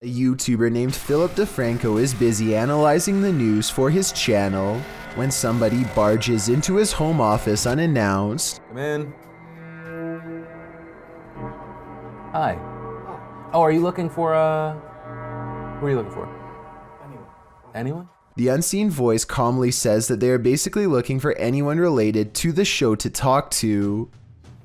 A YouTuber named Philip DeFranco is busy analyzing the news for his channel when somebody barges into his home office unannounced. Come in. Hi. Oh, are you looking for, what are you looking for? Anyone? The unseen voice calmly says that they are basically looking for anyone related to the show to talk to.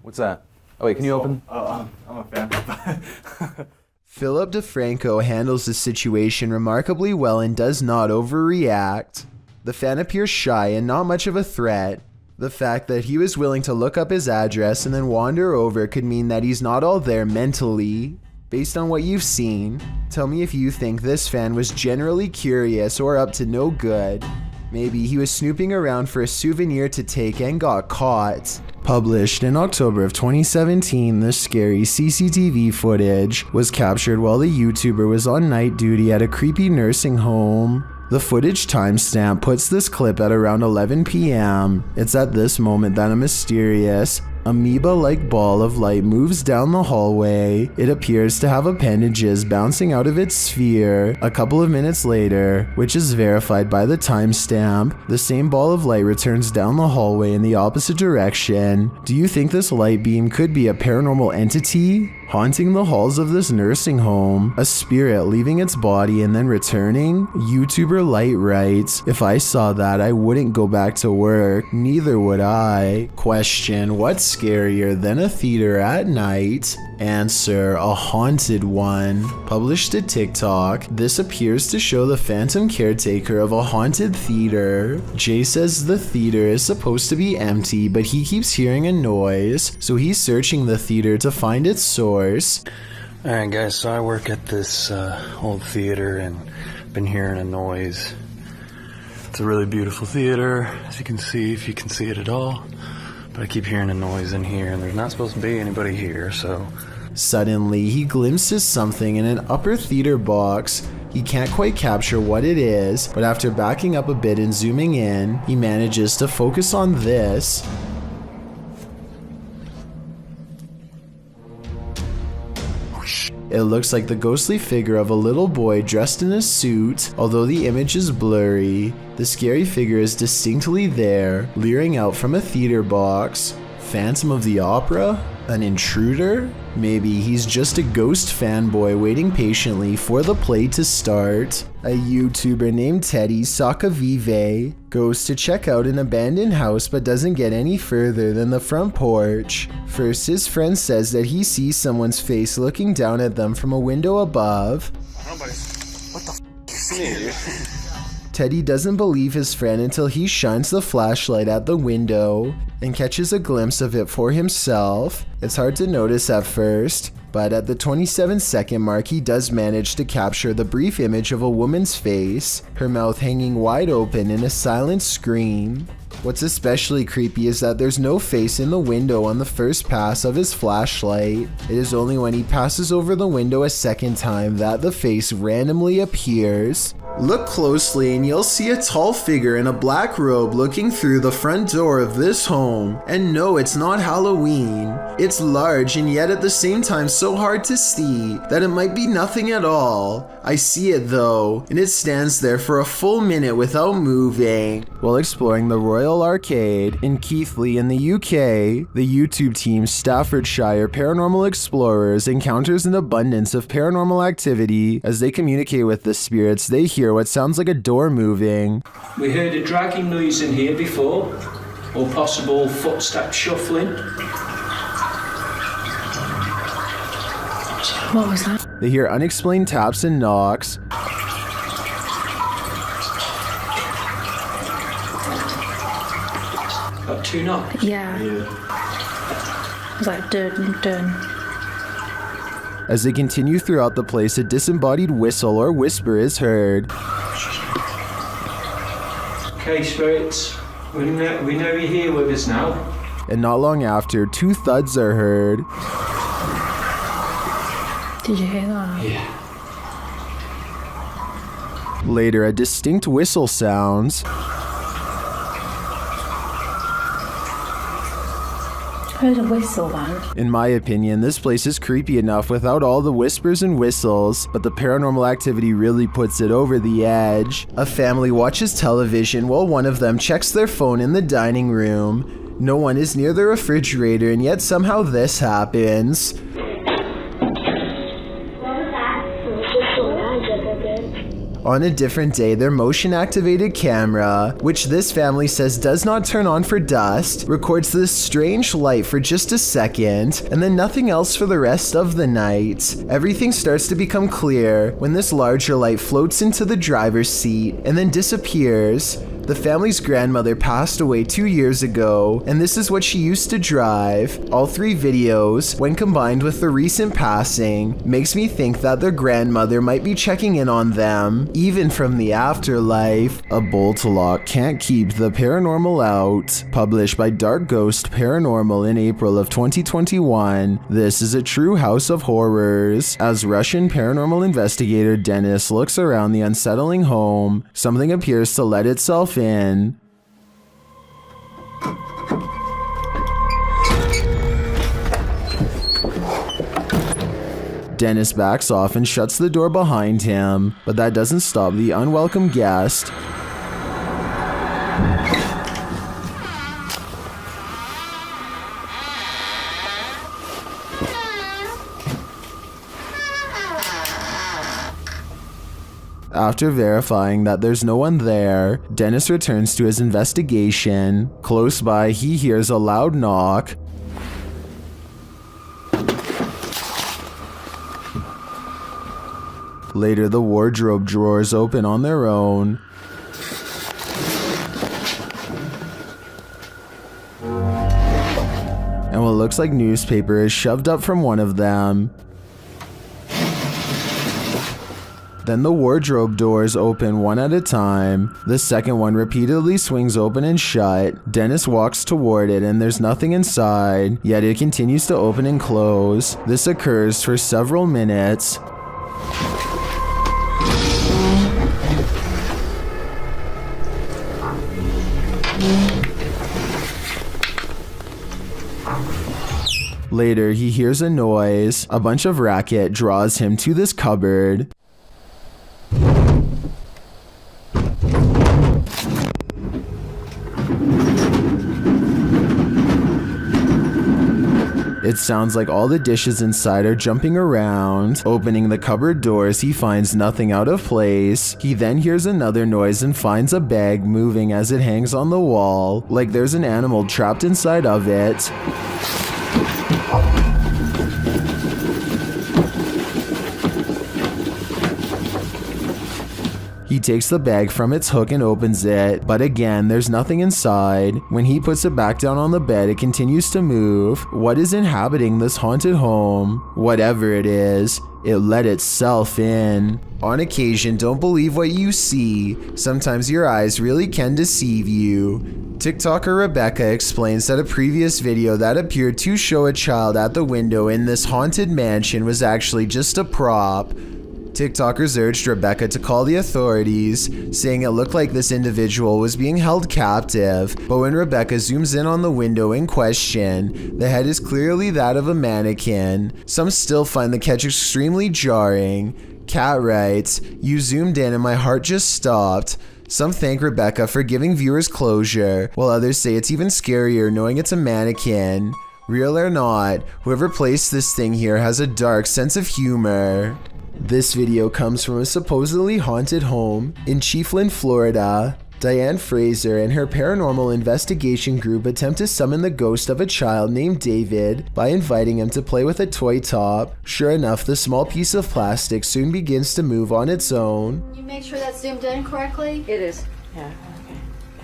What's that? Oh wait, can you open? I'm a fan. Philip DeFranco handles the situation remarkably well and does not overreact. The fan appears shy and not much of a threat. The fact that he was willing to look up his address and then wander over could mean that he's not all there mentally. Based on what you've seen, tell me if you think this fan was generally curious or up to no good. Maybe he was snooping around for a souvenir to take and got caught. Published in October of 2017, this scary CCTV footage was captured while the YouTuber was on night duty at a creepy nursing home. The footage timestamp puts this clip at around 11 p.m. It's at this moment that a mysterious, amoeba-like ball of light moves down the hallway. It appears to have appendages bouncing out of its sphere. A couple of minutes later, which is verified by the timestamp, the same ball of light returns down the hallway in the opposite direction. Do you think this light beam could be a paranormal entity haunting the halls of this nursing home? A spirit leaving its body and then returning? YouTuber Light writes, "If I saw that, I wouldn't go back to work. Neither would I." Question: what's scarier than a theater at night? Answer: a haunted one. Published to TikTok, this appears to show the phantom caretaker of a haunted theater. Jay says the theater is supposed to be empty, but he keeps hearing a noise, so he's searching the theater to find its source. Alright guys, so I work at this old theater and been hearing a noise. It's a really beautiful theater, as you can see, if you can see it at all. But I keep hearing a noise in here and there's not supposed to be anybody here, so... Suddenly, he glimpses something in an upper theater box. He can't quite capture what it is, but after backing up a bit and zooming in, he manages to focus on this. It looks like the ghostly figure of a little boy dressed in a suit. Although the image is blurry, the scary figure is distinctly there, leering out from a theater box. Phantom of the Opera? An intruder? Maybe he's just a ghost fanboy waiting patiently for the play to start. A YouTuber named Teddy Sakavive goes to check out an abandoned house but doesn't get any further than the front porch. First, his friend says that he sees someone's face looking down at them from a window above. What the f is me? Teddy doesn't believe his friend until he shines the flashlight at the window and catches a glimpse of it for himself. It's hard to notice at first, but at the 27-second mark he does manage to capture the brief image of a woman's face, her mouth hanging wide open in a silent scream. What's especially creepy is that there's no face in the window on the first pass of his flashlight. It is only when he passes over the window a second time that the face randomly appears. Look closely and you'll see a tall figure in a black robe looking through the front door of this home. And no, it's not Halloween. It's large and yet at the same time so hard to see that it might be nothing at all. I see it though, and it stands there for a full minute without moving. While exploring the Royal Arcade in Keighley in the UK, the YouTube team Staffordshire Paranormal Explorers encounters an abundance of paranormal activity. As they communicate with the spirits, they hear what sounds like a door moving. We heard a dragging noise in here before, or possible footsteps shuffling. What was that? They hear unexplained taps and knocks. Got two knocks? Yeah. It was like dun dun. As they continue throughout the place, a disembodied whistle or whisper is heard. Okay, spirits, we know you're here with us now. And not long after, two thuds are heard. Did you hear that? Yeah. Later, a distinct whistle sounds. heard a whistle then. In my opinion, this place is creepy enough without all the whispers and whistles, but the paranormal activity really puts it over the edge. A family watches television while one of them checks their phone in the dining room. No one is near the refrigerator, and yet somehow this happens. On a different day, their motion-activated camera, which this family says does not turn on for dust, records this strange light for just a second, and then nothing else for the rest of the night. Everything starts to become clear when this larger light floats into the driver's seat and then disappears. The family's grandmother passed away 2 years ago, and this is what she used to drive. All 3 videos, when combined with the recent passing, makes me think that their grandmother might be checking in on them, even from the afterlife. A bolt lock can't keep the paranormal out. Published by Dark Ghost Paranormal in April of 2021, this is a true house of horrors. As Russian paranormal investigator Dennis looks around the unsettling home, something appears to let itself in. Dennis backs off and shuts the door behind him, but that doesn't stop the unwelcome guest. After verifying that there's no one there, Dennis returns to his investigation. Close by, he hears a loud knock. Later, the wardrobe drawers open on their own. And what looks like newspaper is shoved up from one of them. Then the wardrobe doors open one at a time. The second one repeatedly swings open and shut. Dennis walks toward it and there's nothing inside, yet it continues to open and close. This occurs for several minutes. Later, he hears a noise. A bunch of racket draws him to this cupboard. It sounds like all the dishes inside are jumping around. Opening the cupboard doors, he finds nothing out of place. He then hears another noise and finds a bag moving as it hangs on the wall, like there's an animal trapped inside of it. He takes the bag from its hook and opens it, but again, there's nothing inside. When he puts it back down on the bed, it continues to move. What is inhabiting this haunted home? Whatever it is, it let itself in. On occasion, don't believe what you see. Sometimes your eyes really can deceive you. TikToker Rebecca explains that a previous video that appeared to show a child at the window in this haunted mansion was actually just a prop. TikTokers urged Rebecca to call the authorities, saying it looked like this individual was being held captive, but when Rebecca zooms in on the window in question, the head is clearly that of a mannequin. Some still find the catch extremely jarring. Kat writes, "You zoomed in and my heart just stopped." Some thank Rebecca for giving viewers closure, while others say it's even scarier knowing it's a mannequin. Real or not, whoever placed this thing here has a dark sense of humor. This video comes from a supposedly haunted home in Chiefland, Florida. Diane Fraser and her paranormal investigation group attempt to summon the ghost of a child named David by inviting him to play with a toy top. Sure enough, the small piece of plastic soon begins to move on its own. Can you make sure that's zoomed in correctly? It is. Yeah.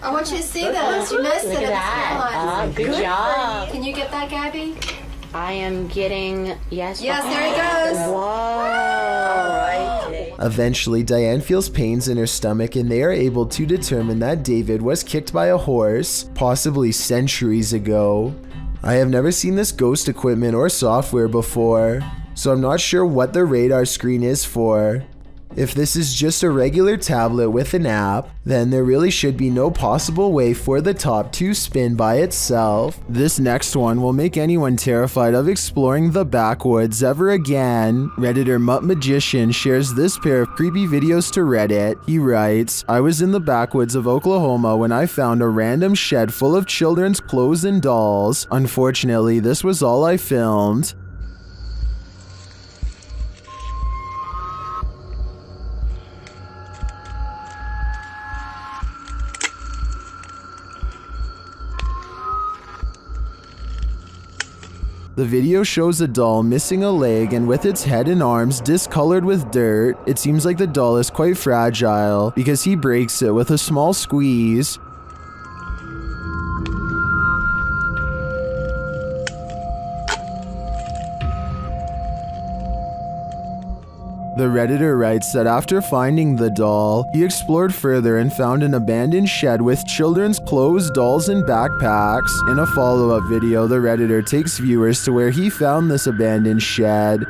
I want you to see this. You missed it. Look at that. Good job. Can you get that, Gabby? I am getting, yes. Yes, there he goes. Whoa. All right. Eventually, Diane feels pains in her stomach and they are able to determine that David was kicked by a horse, possibly centuries ago. I have never seen this ghost equipment or software before, so I'm not sure what the radar screen is for. If this is just a regular tablet with an app, then there really should be no possible way for the top to spin by itself. This next one will make anyone terrified of exploring the backwoods ever again. Redditor Mutt Magician shares this pair of creepy videos to Reddit. He writes, "I was in the backwoods of Oklahoma when I found a random shed full of children's clothes and dolls. Unfortunately, this was all I filmed." The video shows a doll missing a leg and with its head and arms discolored with dirt. It seems like the doll is quite fragile because he breaks it with a small squeeze. The Redditor writes that after finding the doll, he explored further and found an abandoned shed with children's clothes, dolls, and backpacks. In a follow-up video, the Redditor takes viewers to where he found this abandoned shed.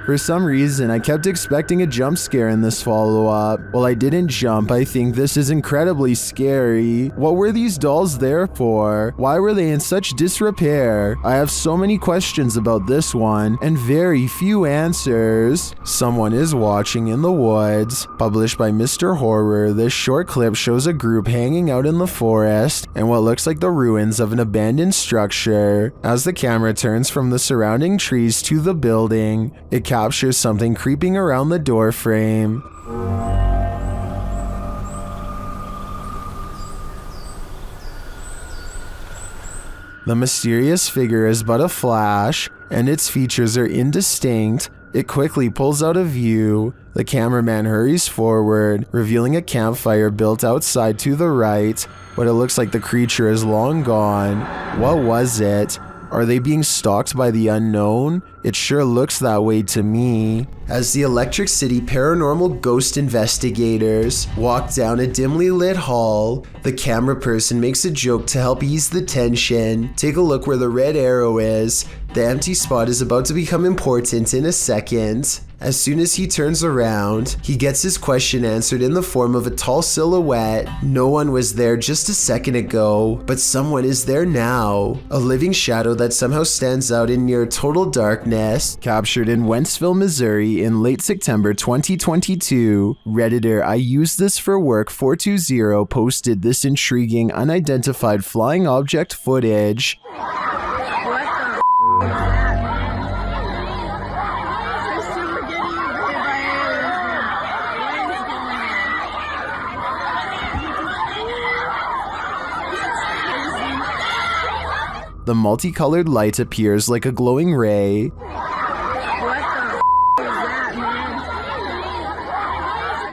For some reason, I kept expecting a jump scare in this follow-up. While I didn't jump, I think this is incredibly scary. What were these dolls there for? Why were they in such disrepair? I have so many questions about this one, and very few answers. Someone is watching in the woods. Published by Mr. Horror, this short clip shows a group hanging out in the forest and what looks like the ruins of an abandoned structure. As the camera turns from the surrounding trees to the building, it captures something creeping around the door frame. The mysterious figure is but a flash, and its features are indistinct. It quickly pulls out of view. The cameraman hurries forward, revealing a campfire built outside to the right, but it looks like the creature is long gone. What was it? Are they being stalked by the unknown? It sure looks that way to me. As the Electric City paranormal ghost investigators walk down a dimly lit hall, the camera person makes a joke to help ease the tension. Take a look where the red arrow is. The empty spot is about to become important in a second. As soon as he turns around, he gets his question answered in the form of a tall silhouette. No one was there just a second ago, but someone is there now. A living shadow that somehow stands out in near total darkness. Captured in Wentzville, Missouri in late September 2022. Redditor I Use This For Work 420 posted this intriguing unidentified flying object footage. The multicolored light appears like a glowing ray.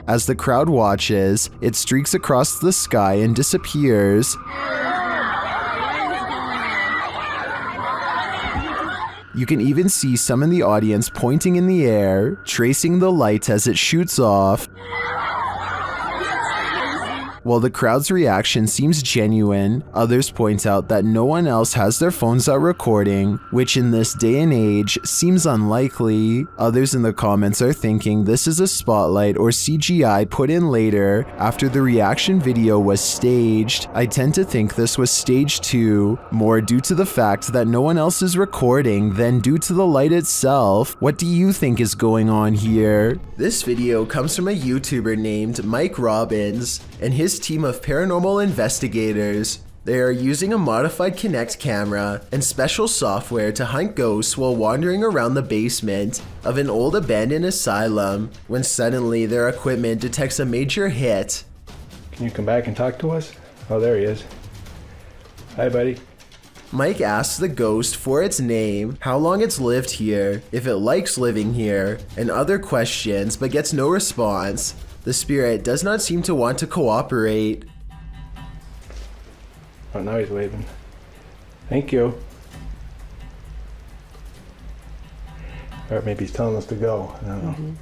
As the crowd watches, it streaks across the sky and disappears. You can even see some in the audience pointing in the air, tracing the light as it shoots off. While the crowd's reaction seems genuine, others point out that no one else has their phones out recording, which in this day and age seems unlikely. Others in the comments are thinking this is a spotlight or CGI put in later after the reaction video was staged. I tend to think this was staged too, more due to the fact that no one else is recording than due to the light itself. What do you think is going on here? This video comes from a YouTuber named Mike Robbins and his team of paranormal investigators. They are using a modified Kinect camera and special software to hunt ghosts while wandering around the basement of an old abandoned asylum when suddenly their equipment detects a major hit. Can you come back and talk to us? Oh, there he is. Hi, buddy. Mike asks the ghost for its name, how long it's lived here, if it likes living here, and other questions, but gets no response. The spirit does not seem to want to cooperate. Oh, now he's waving. Thank you. Or maybe he's telling us to go. I don't know.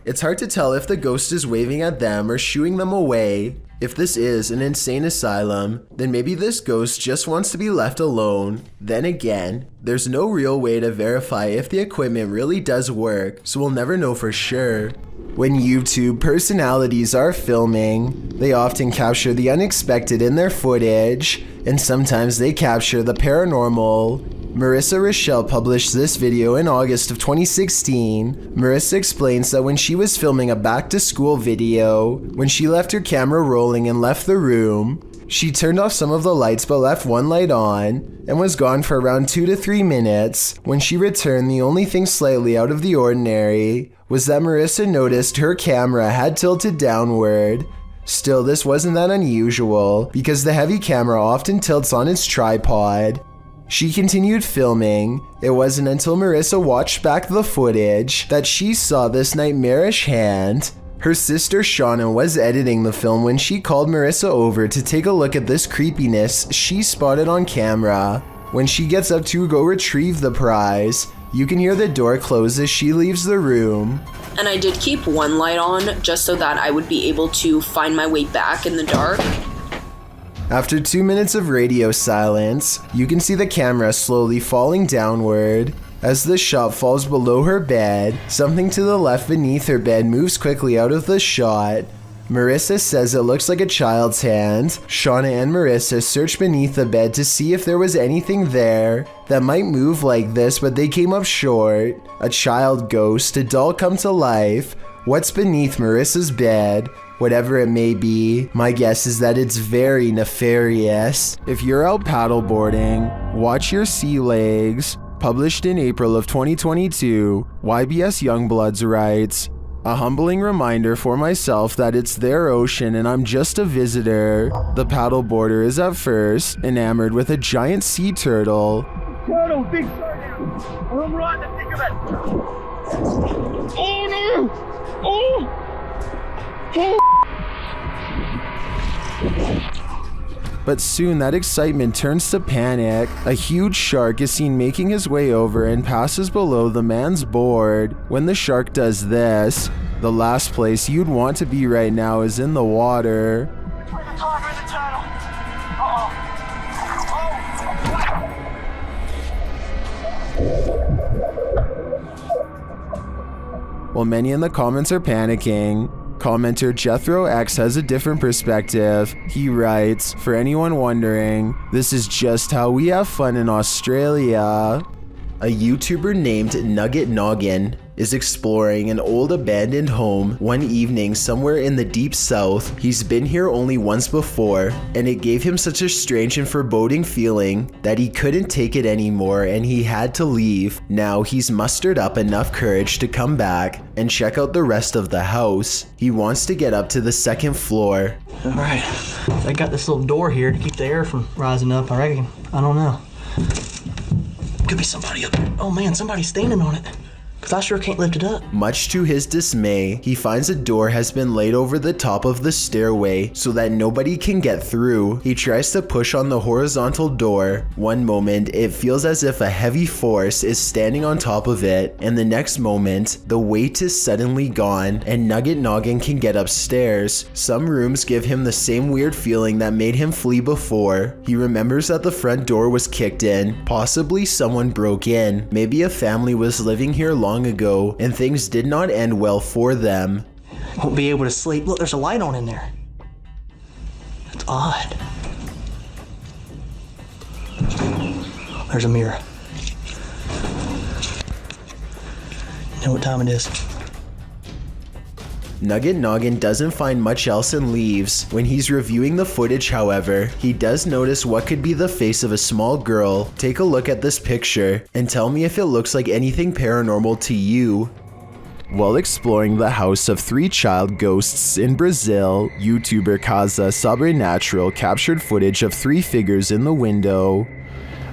It's hard to tell if the ghost is waving at them or shooing them away. If this is an insane asylum, then maybe this ghost just wants to be left alone. Then again, there's no real way to verify if the equipment really does work, so we'll never know for sure. When YouTube personalities are filming, they often capture the unexpected in their footage, and sometimes they capture the paranormal. Marissa Rochelle published this video in August of 2016. Marissa explains that when she was filming a back-to-school video, when she left her camera rolling and left the room, she turned off some of the lights but left one light on, and was gone for around 2 to 3 minutes. When she returned, the only thing slightly out of the ordinary was that Marissa noticed her camera had tilted downward. Still, this wasn't that unusual, because the heavy camera often tilts on its tripod. She continued filming. It wasn't until Marissa watched back the footage that she saw this nightmarish hand. Her sister Shauna was editing the film when she called Marissa over to take a look at this creepiness she spotted on camera. When she gets up to go retrieve the prize, you can hear the door close as she leaves the room. And I did keep one light on just so that I would be able to find my way back in the dark. After 2 minutes of radio silence, you can see the camera slowly falling downward. As the shot falls below her bed, something to the left beneath her bed moves quickly out of the shot. Marissa says it looks like a child's hand. Shauna and Marissa searched beneath the bed to see if there was anything there that might move like this, but they came up short. A child ghost, a doll come to life. What's beneath Marissa's bed? Whatever it may be, my guess is that it's very nefarious. If you're out paddleboarding, watch your sea legs. Published in April of 2022, YBS Youngbloods writes, "A humbling reminder for myself that it's their ocean and I'm just a visitor. The paddleboarder is at first enamored with a giant sea turtle. Turtle, big turtle. I'm right in the thick of it. Oh no! Oh! But soon that excitement turns to panic. A huge shark is seen making his way over and passes below the man's board. When the shark does this, the last place you'd want to be right now is in the water. While many in the comments are panicking, commenter Jethro X has a different perspective. He writes, "For anyone wondering, this is just how we have fun in Australia." A YouTuber named Nugget Noggin is exploring an old abandoned home one evening somewhere in the deep south. He's been here only once before, and it gave him such a strange and foreboding feeling that he couldn't take it anymore and he had to leave. Now he's mustered up enough courage to come back and check out the rest of the house. He wants to get up to the second floor. Alright, I got this little door here to keep the air from rising up, I reckon. I don't know. Could be somebody up there. Oh man, somebody's standing on it. Cause I sure can't lift it up. Much to his dismay, he finds a door has been laid over the top of the stairway so that nobody can get through. He tries to push on the horizontal door. One moment, it feels as if a heavy force is standing on top of it, and the next moment, the weight is suddenly gone, and Nugget Noggin can get upstairs. Some rooms give him the same weird feeling that made him flee before. He remembers that the front door was kicked in. Possibly someone broke in. Maybe a family was living here long ago, and things did not end well for them. Won't be able to sleep. Look, there's a light on in there. That's odd. There's a mirror. You know what time it is? Nugget Noggin doesn't find much else and leaves. When he's reviewing the footage, however, he does notice what could be the face of a small girl. Take a look at this picture and tell me if it looks like anything paranormal to you. While exploring the house of 3 child ghosts in Brazil, YouTuber Casa Sobrenatural captured footage of 3 figures in the window.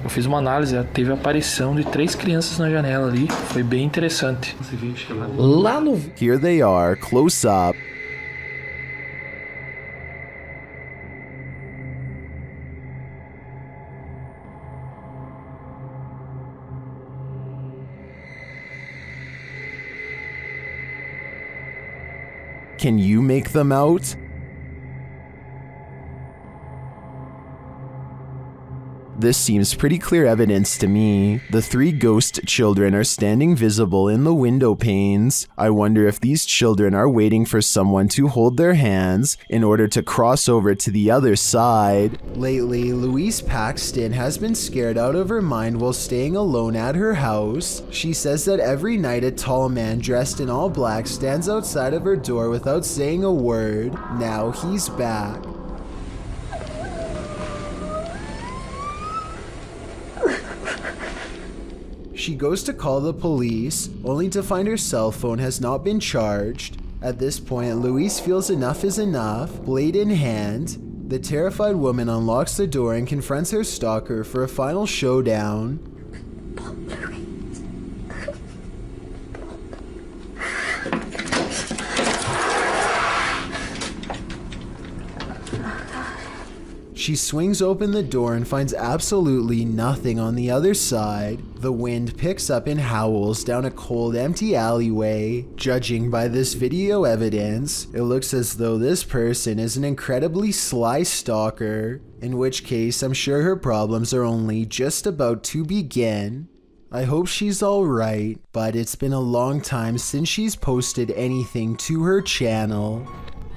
Eu fiz uma análise, teve a aparição de 3 crianças na janela ali, foi bem interessante. Lá no... Here they are, close up. Can you make them out? This seems pretty clear evidence to me. The 3 ghost children are standing visible in the window panes. I wonder if these children are waiting for someone to hold their hands in order to cross over to the other side. Lately, Louise Paxton has been scared out of her mind while staying alone at her house. She says that every night a tall man dressed in all black stands outside of her door without saying a word. Now he's back. She goes to call the police, only to find her cell phone has not been charged. At this point, Louise feels enough is enough. Blade in hand, the terrified woman unlocks the door and confronts her stalker for a final showdown. She swings open the door and finds absolutely nothing on the other side. The wind picks up and howls down a cold, empty alleyway. Judging by this video evidence, it looks as though this person is an incredibly sly stalker, in which case I'm sure her problems are only just about to begin. I hope she's alright, but it's been a long time since she's posted anything to her channel.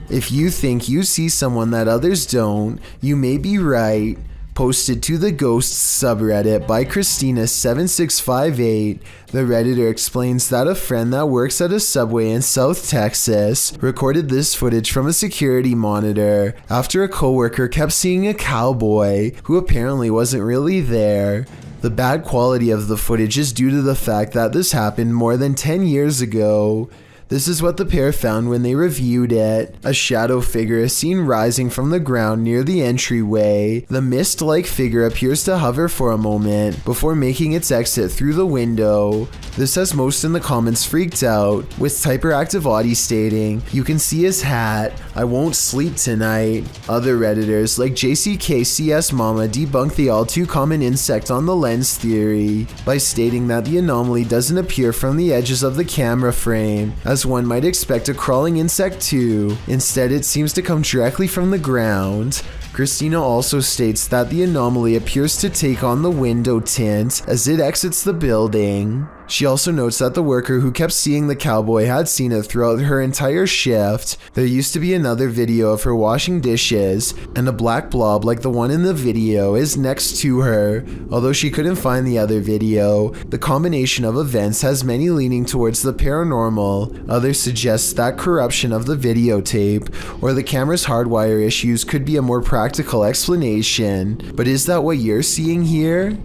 If you think you see someone that others don't, you may be right. Posted to the Ghosts subreddit by Christina7658, the Redditor explains that a friend that works at a Subway in South Texas recorded this footage from a security monitor after a coworker kept seeing a cowboy who apparently wasn't really there. The bad quality of the footage is due to the fact that this happened more than 10 years ago. This is what the pair found when they reviewed it. A shadow figure is seen rising from the ground near the entryway. The mist-like figure appears to hover for a moment before making its exit through the window. This has most in the comments freaked out, with Typeractive Audie stating, "You can see his hat. I won't sleep tonight." Other Redditors like JCKCS Mama debunk the all too common insect on the lens theory by stating that the anomaly doesn't appear from the edges of the camera frame, as one might expect a crawling insect to. Instead, it seems to come directly from the ground. Christina also states that the anomaly appears to take on the window tint as it exits the building. She also notes that the worker who kept seeing the cowboy had seen it throughout her entire shift. There used to be another video of her washing dishes, and a black blob like the one in the video is next to her. Although she couldn't find the other video, the combination of events has many leaning towards the paranormal. Others suggest that corruption of the videotape or the camera's hardwire issues could be a more practical explanation. But is that what you're seeing here?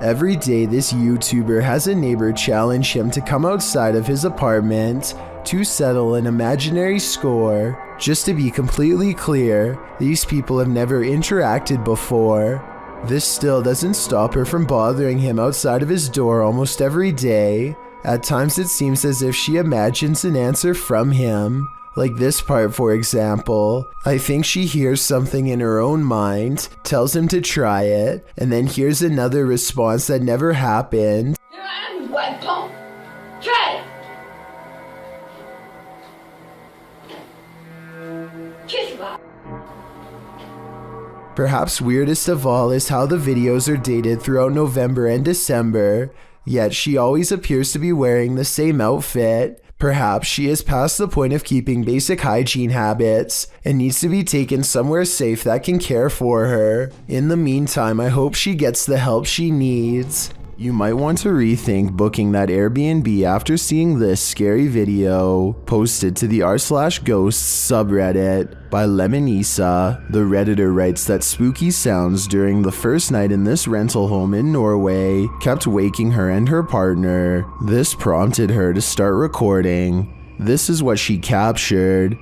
Every day, this YouTuber has a neighbor challenge him to come outside of his apartment to settle an imaginary score. Just to be completely clear, these people have never interacted before. This still doesn't stop her from bothering him outside of his door almost every day. At times it seems as if she imagines an answer from him. Like this part, for example. I think she hears something in her own mind, tells him to try it, and then hears another response that never happened. Try it. Perhaps weirdest of all is how the videos are dated throughout November and December, yet she always appears to be wearing the same outfit. Perhaps she is past the point of keeping basic hygiene habits and needs to be taken somewhere safe that can care for her. In the meantime, I hope she gets the help she needs. You might want to rethink booking that Airbnb after seeing this scary video posted to the r/ghosts subreddit by Lemonisa. The Redditor writes that spooky sounds during the first night in this rental home in Norway kept waking her and her partner. This prompted her to start recording. This is what she captured.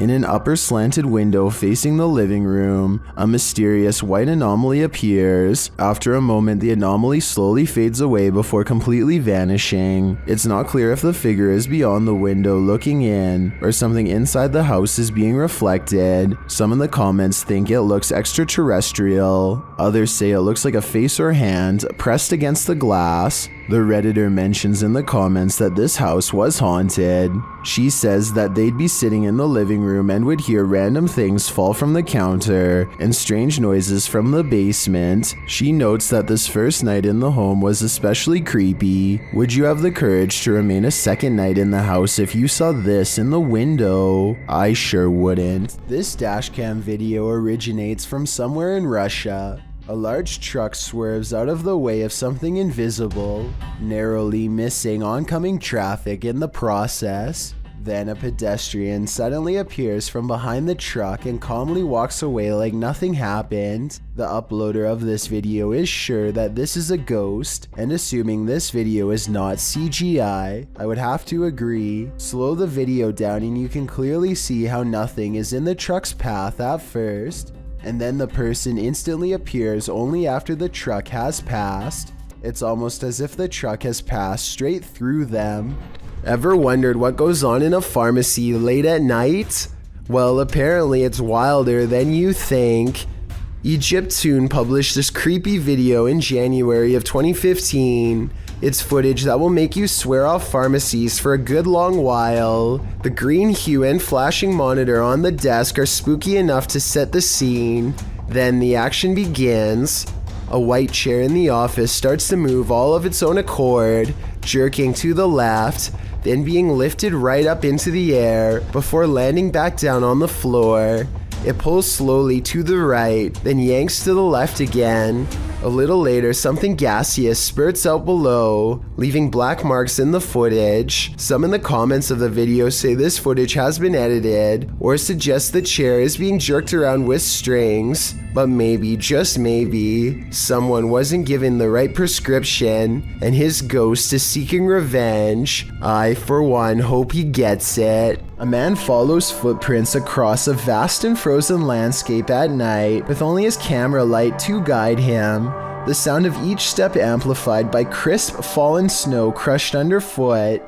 In an upper slanted window facing the living room, a mysterious white anomaly appears. After a moment, the anomaly slowly fades away before completely vanishing. It's not clear if the figure is beyond the window looking in, or something inside the house is being reflected. Some in the comments think it looks extraterrestrial. Others say it looks like a face or hand pressed against the glass. The Redditor mentions in the comments that this house was haunted. She says that they'd be sitting in the living room and would hear random things fall from the counter and strange noises from the basement. She notes that this first night in the home was especially creepy. Would you have the courage to remain a second night in the house if you saw this in the window? I sure wouldn't. This dashcam video originates from somewhere in Russia. A large truck swerves out of the way of something invisible, narrowly missing oncoming traffic in the process. Then a pedestrian suddenly appears from behind the truck and calmly walks away like nothing happened. The uploader of this video is sure that this is a ghost, and assuming this video is not CGI, I would have to agree. Slow the video down and you can clearly see how nothing is in the truck's path at first, and then the person instantly appears only after the truck has passed. It's almost as if the truck has passed straight through them. Ever wondered what goes on in a pharmacy late at night? Well, apparently it's wilder than you think. Egyptoon published this creepy video in January of 2015. It's footage that will make you swear off pharmacies for a good long while. The green hue and flashing monitor on the desk are spooky enough to set the scene. Then the action begins. A white chair in the office starts to move all of its own accord, jerking to the left, then being lifted right up into the air before landing back down on the floor. It pulls slowly to the right, then yanks to the left again. A little later, something gaseous spurts out below, leaving black marks in the footage. Some in the comments of the video say this footage has been edited, or suggest the chair is being jerked around with strings. But maybe, just maybe, someone wasn't given the right prescription, and his ghost is seeking revenge. I, for one, hope he gets it. A man follows footprints across a vast and frozen landscape at night, with only his camera light to guide him. The sound of each step amplified by crisp fallen snow crushed underfoot.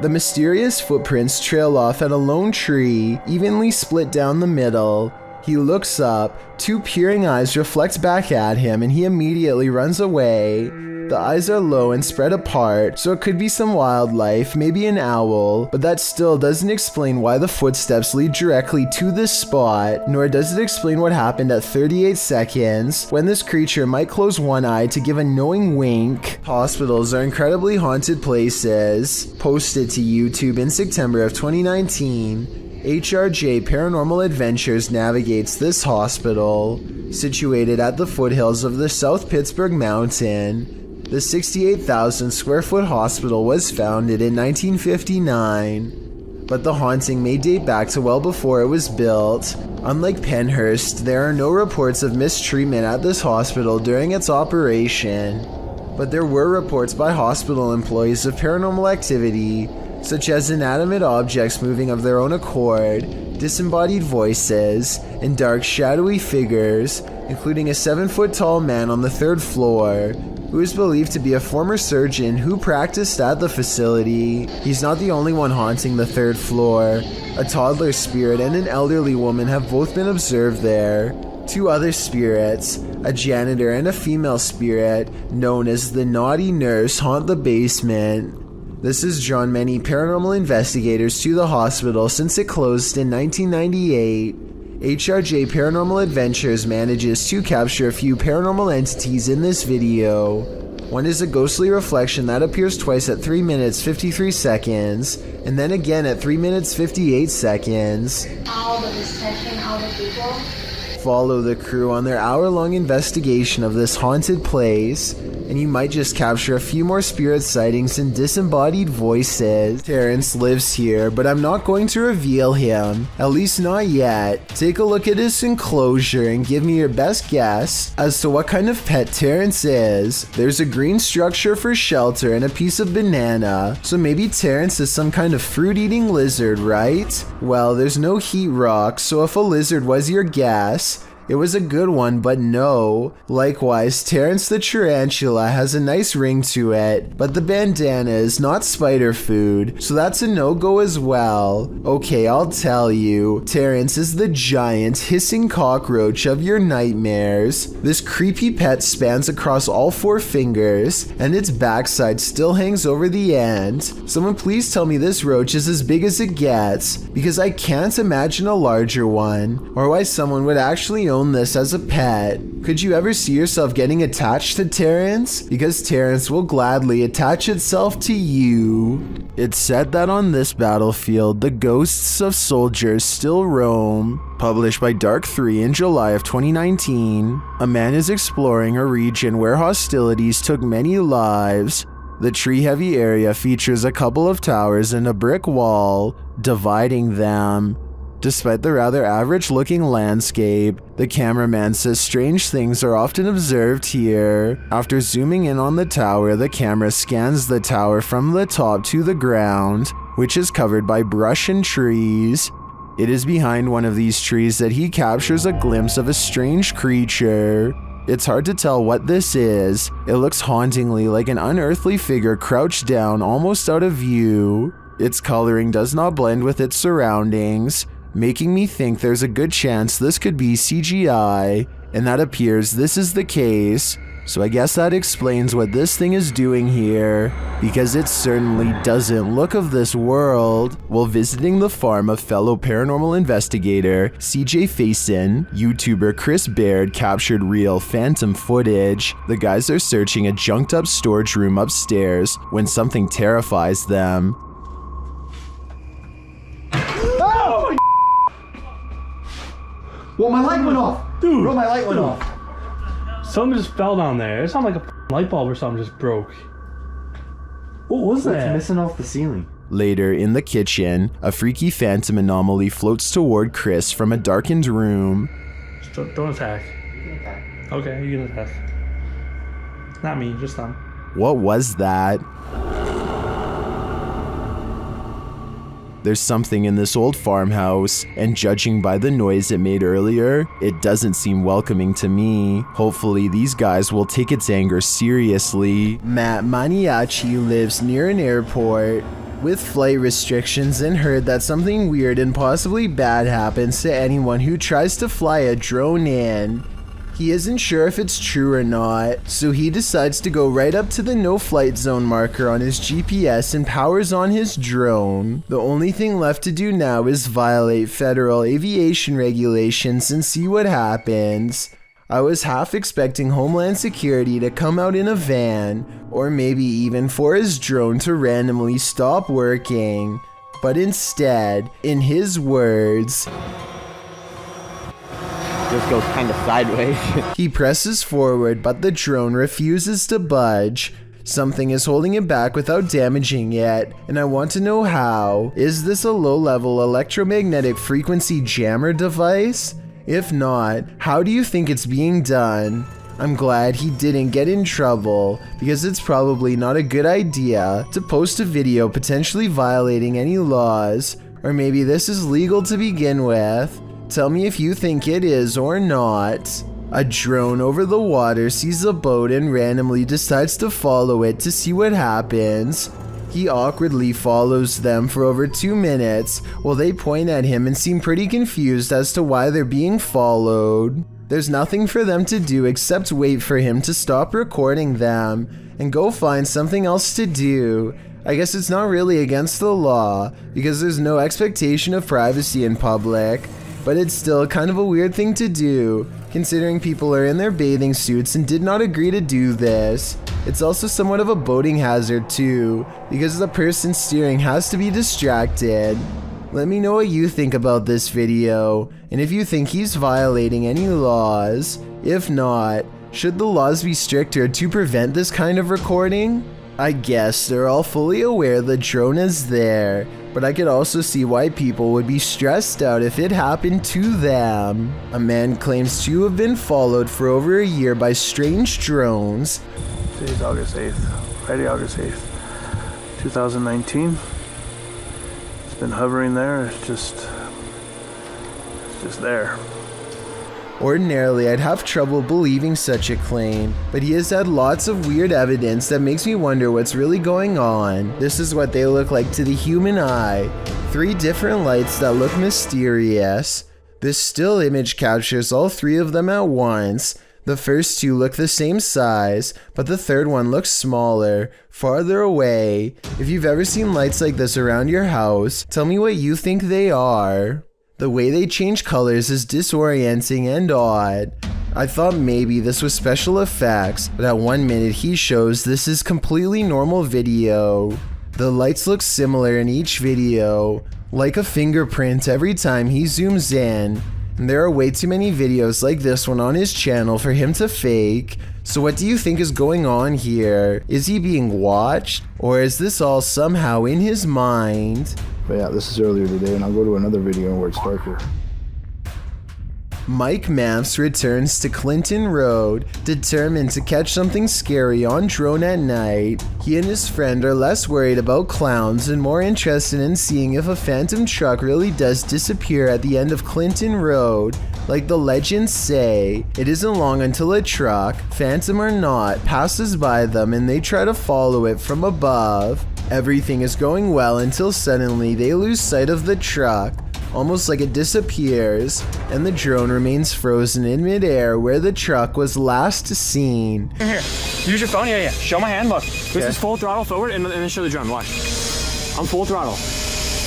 The mysterious footprints trail off at a lone tree, evenly split down the middle. He looks up, two peering eyes reflect back at him, and he immediately runs away. The eyes are low and spread apart, so it could be some wildlife, maybe an owl, but that still doesn't explain why the footsteps lead directly to this spot, nor does it explain what happened at 38 seconds, when this creature might close one eye to give a knowing wink. Hospitals are incredibly haunted places. Posted to YouTube in September of 2019, HRJ Paranormal Adventures navigates this hospital. Situated at the foothills of the South Pittsburgh Mountain, the 68,000 square foot hospital was founded in 1959, but the haunting may date back to well before it was built. Unlike Penhurst, there are no reports of mistreatment at this hospital during its operation, but there were reports by hospital employees of paranormal activity, such as inanimate objects moving of their own accord, disembodied voices, and dark shadowy figures, including a 7-foot-tall man on the 3rd floor, who is believed to be a former surgeon who practiced at the facility. He's not the only one haunting the 3rd floor. A toddler spirit and an elderly woman have both been observed there. 2 other spirits, a janitor and a female spirit, known as the Naughty Nurse, haunt the basement. This has drawn many paranormal investigators to the hospital since it closed in 1998. HRJ Paranormal Adventures manages to capture a few paranormal entities in this video. One is a ghostly reflection that appears twice at 3 minutes 53 seconds, and then again at 3 minutes 58 seconds. All the reception, all the people. Follow the crew on their hour-long investigation of this haunted place. and you might just capture a few more spirit sightings and disembodied voices. Terrence lives here, but I'm not going to reveal him, at least not yet. Take a look at his enclosure and give me your best guess as to what kind of pet Terrence is. There's a green structure for shelter and a piece of banana, so maybe Terrence is some kind of fruit-eating lizard, right? Well, there's no heat rock, so if a lizard was your guess, it was a good one, but no. Likewise, Terrence the Tarantula has a nice ring to it, but the bandana is not spider food, so that's a no-go as well. Okay, I'll tell you. Terrence is the giant, hissing cockroach of your nightmares. This creepy pet spans across all 4 fingers, and its backside still hangs over the end. Someone please tell me this roach is as big as it gets, because I can't imagine a larger one, or why someone would actually own this as a pet. Could you ever see yourself getting attached to Terrence? Because Terrence will gladly attach itself to you. It's said that on this battlefield, the ghosts of soldiers still roam. Published by Dark 3 in July of 2019, a man is exploring a region where hostilities took many lives. The tree-heavy area features a couple of towers and a brick wall dividing them. Despite the rather average-looking landscape, the cameraman says strange things are often observed here. After zooming in on the tower, the camera scans the tower from the top to the ground, which is covered by brush and trees. It is behind one of these trees that he captures a glimpse of a strange creature. It's hard to tell what this is. It looks hauntingly like an unearthly figure crouched down, almost out of view. Its coloring does not blend with its surroundings, making me think there's a good chance this could be CGI, and that appears this is the case. So I guess that explains what this thing is doing here, because it certainly doesn't look of this world. While visiting the farm of fellow paranormal investigator CJ Faison, YouTuber Chris Baird captured real phantom footage. The guys are searching a junked up storage room upstairs when something terrifies them. Well, my light went off. Dude, Bro, my light went off. Something just fell down there. It sounded like a light bulb or something just broke. What was that? It's missing off the ceiling. Later, in the kitchen, a freaky phantom anomaly floats toward Chris from a darkened room. Just don't attack. Okay, you can attack. Not me, just them. What was that? There's something in this old farmhouse, and judging by the noise it made earlier, it doesn't seem welcoming to me. Hopefully these guys will take its anger seriously. Matt Maniaci lives near an airport with flight restrictions and heard that something weird and possibly bad happens to anyone who tries to fly a drone in. He isn't sure if it's true or not, so he decides to go right up to the no flight zone marker on his GPS and powers on his drone. The only thing left to do now is violate federal aviation regulations and see what happens. I was half expecting Homeland Security to come out in a van, or maybe even for his drone to randomly stop working. But instead, in his words, Just goes kind of sideways. he presses forward, but the drone refuses to budge. Something is holding it back without damaging it, and I want to know how. Is this a low-level electromagnetic frequency jammer device? If not, how do you think it's being done? I'm glad he didn't get in trouble, because it's probably not a good idea to post a video potentially violating any laws, or maybe this is legal to begin with. Tell me if you think it is or not. A drone over the water sees a boat and randomly decides to follow it to see what happens. He awkwardly follows them for over 2 minutes while they point at him and seem pretty confused as to why they're being followed. There's nothing for them to do except wait for him to stop recording them and go find something else to do. I guess it's not really against the law because there's no expectation of privacy in public. But it's still kind of a weird thing to do, considering people are in their bathing suits and did not agree to do this. It's also somewhat of a boating hazard too, because the person steering has to be distracted. Let me know what you think about this video, and if you think he's violating any laws. If not, Should the laws be stricter to prevent this kind of recording? I guess they're all fully aware the drone is there, but I could also see why people would be stressed out if it happened to them. A man claims to have been followed for over a year by strange drones. Today's August 8th, Friday, August 8th, 2019. It's been hovering there, it's just there. Ordinarily, I'd have trouble believing such a claim, but he has had lots of weird evidence that makes me wonder what's really going on. This is what they look like to the human eye. 3 different lights that look mysterious. This still image captures all 3 of them at once. The first 2 look the same size, but the third one looks smaller, farther away. If you've ever seen lights like this around your house, tell me what you think they are. The way they change colors is disorienting and odd. I thought maybe this was special effects, but at 1 minute he shows this is completely normal video. The lights look similar in each video, like a fingerprint every time he zooms in. And there are way too many videos like this one on his channel for him to fake. So what do you think is going on here? Is he being watched? Or is this all somehow in his mind? But yeah, this is earlier today, and I'll go to another video where it's darker. Mike Maps returns to Clinton Road, determined to catch something scary on drone at night. He and his friend are less worried about clowns and more interested in seeing if a phantom truck really does disappear at the end of Clinton Road. Like the legends say, it isn't long until a truck, phantom or not, passes by them and they try to follow it from above. Everything is going well until suddenly they lose sight of the truck, almost like it disappears, and the drone remains frozen in midair where the truck was last seen. Here, use your phone. Yeah. Show my hand. Look, this is full throttle forward, and then show the drone. Watch. I'm full throttle.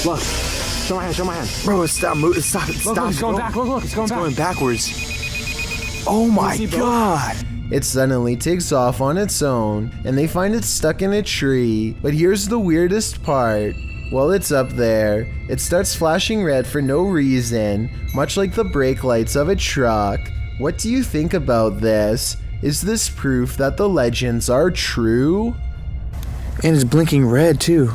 Look. Show my hand. Bro, stop moving. Stop. Look, it's going back. Look, it's going back. It's going backwards. Oh my god. It suddenly takes off on its own, and they find it stuck in a tree. But here's the weirdest part. While it's up there, it starts flashing red for no reason, much like the brake lights of a truck. What do you think about this? Is this proof that the legends are true? And it's blinking red too.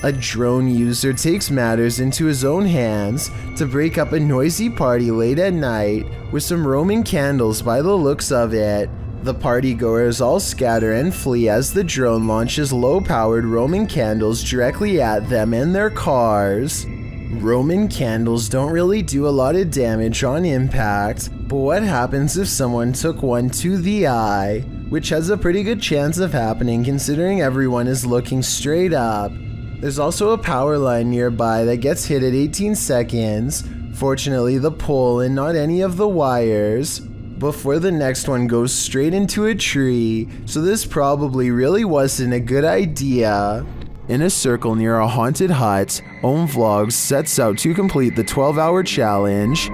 A drone user takes matters into his own hands to break up a noisy party late at night with some Roman candles by the looks of it. The partygoers all scatter and flee as the drone launches low-powered Roman candles directly at them and their cars. Roman candles don't really do a lot of damage on impact, but what happens if someone took one to the eye, which has a pretty good chance of happening considering everyone is looking straight up. There's also a power line nearby that gets hit at 18 seconds, fortunately the pole and not any of the wires, before the next one goes straight into a tree, so this probably really wasn't a good idea. In a circle near a haunted hut, Om Vlogs sets out to complete the 12-hour challenge.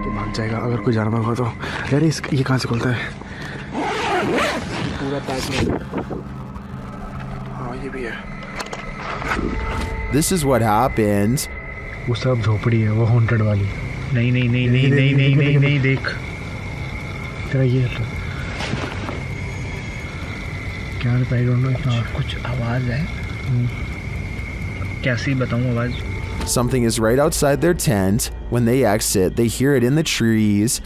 This is what happened. वो सब झोपड़ी है, वो haunted वाली. नहीं देख. तेरा ये क्या है? I don't know. कुछ आवाज है. कैसी बताऊं आवाज? Something is right outside their tent. When they exit, they hear it in the trees.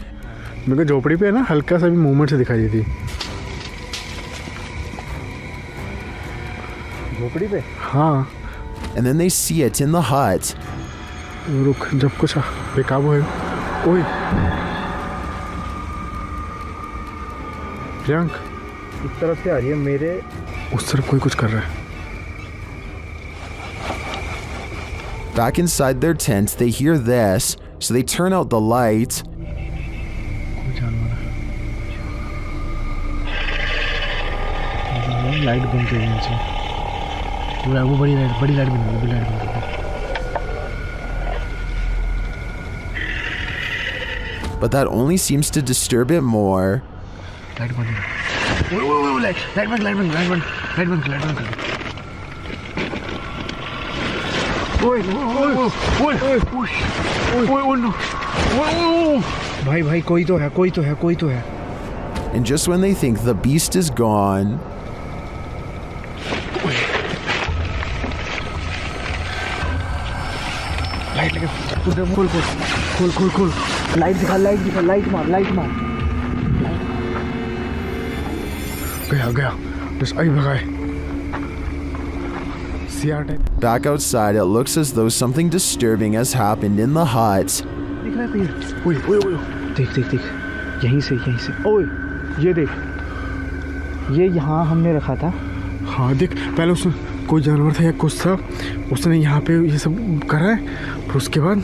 मेरे को झोपड़ी पे है ना हल्का सा भी मूवमेंट से दिखाई देती. झोपड़ी पे? हाँ. And then they see it in the hut. रुक जब कुछ बेकाबू है. ओए. प्रियंक इस तरफ से आ रही है मेरे. उस तरफ कोई कुछ कर रहा है. Back inside their tent, they hear this, so they turn out the light. Light बंद कर नीचे. वो बड़ी लाइट बंद कर. But that only seems to disturb it more. Light बंद. वो लाइट बंद कर. ओए भाई भाई कोई तो है कोई तो है कोई तो है. And just when they think the beast is gone, light लगा. खोल खोल खोल खोल खोल. लाइट दिखा लाइट मार. गया बस आई भगाए. back outside, it looks as though something disturbing has happened in the hut. दिख रहा है पेड़. ओए देख यहीं से ओए ये देख, ये यहाँ हमने रखा था. हाँ देख, पहले उसने कोई जानवर था या कुछ था, उसने यहाँ पे ये सब करा है, फिर उसके बाद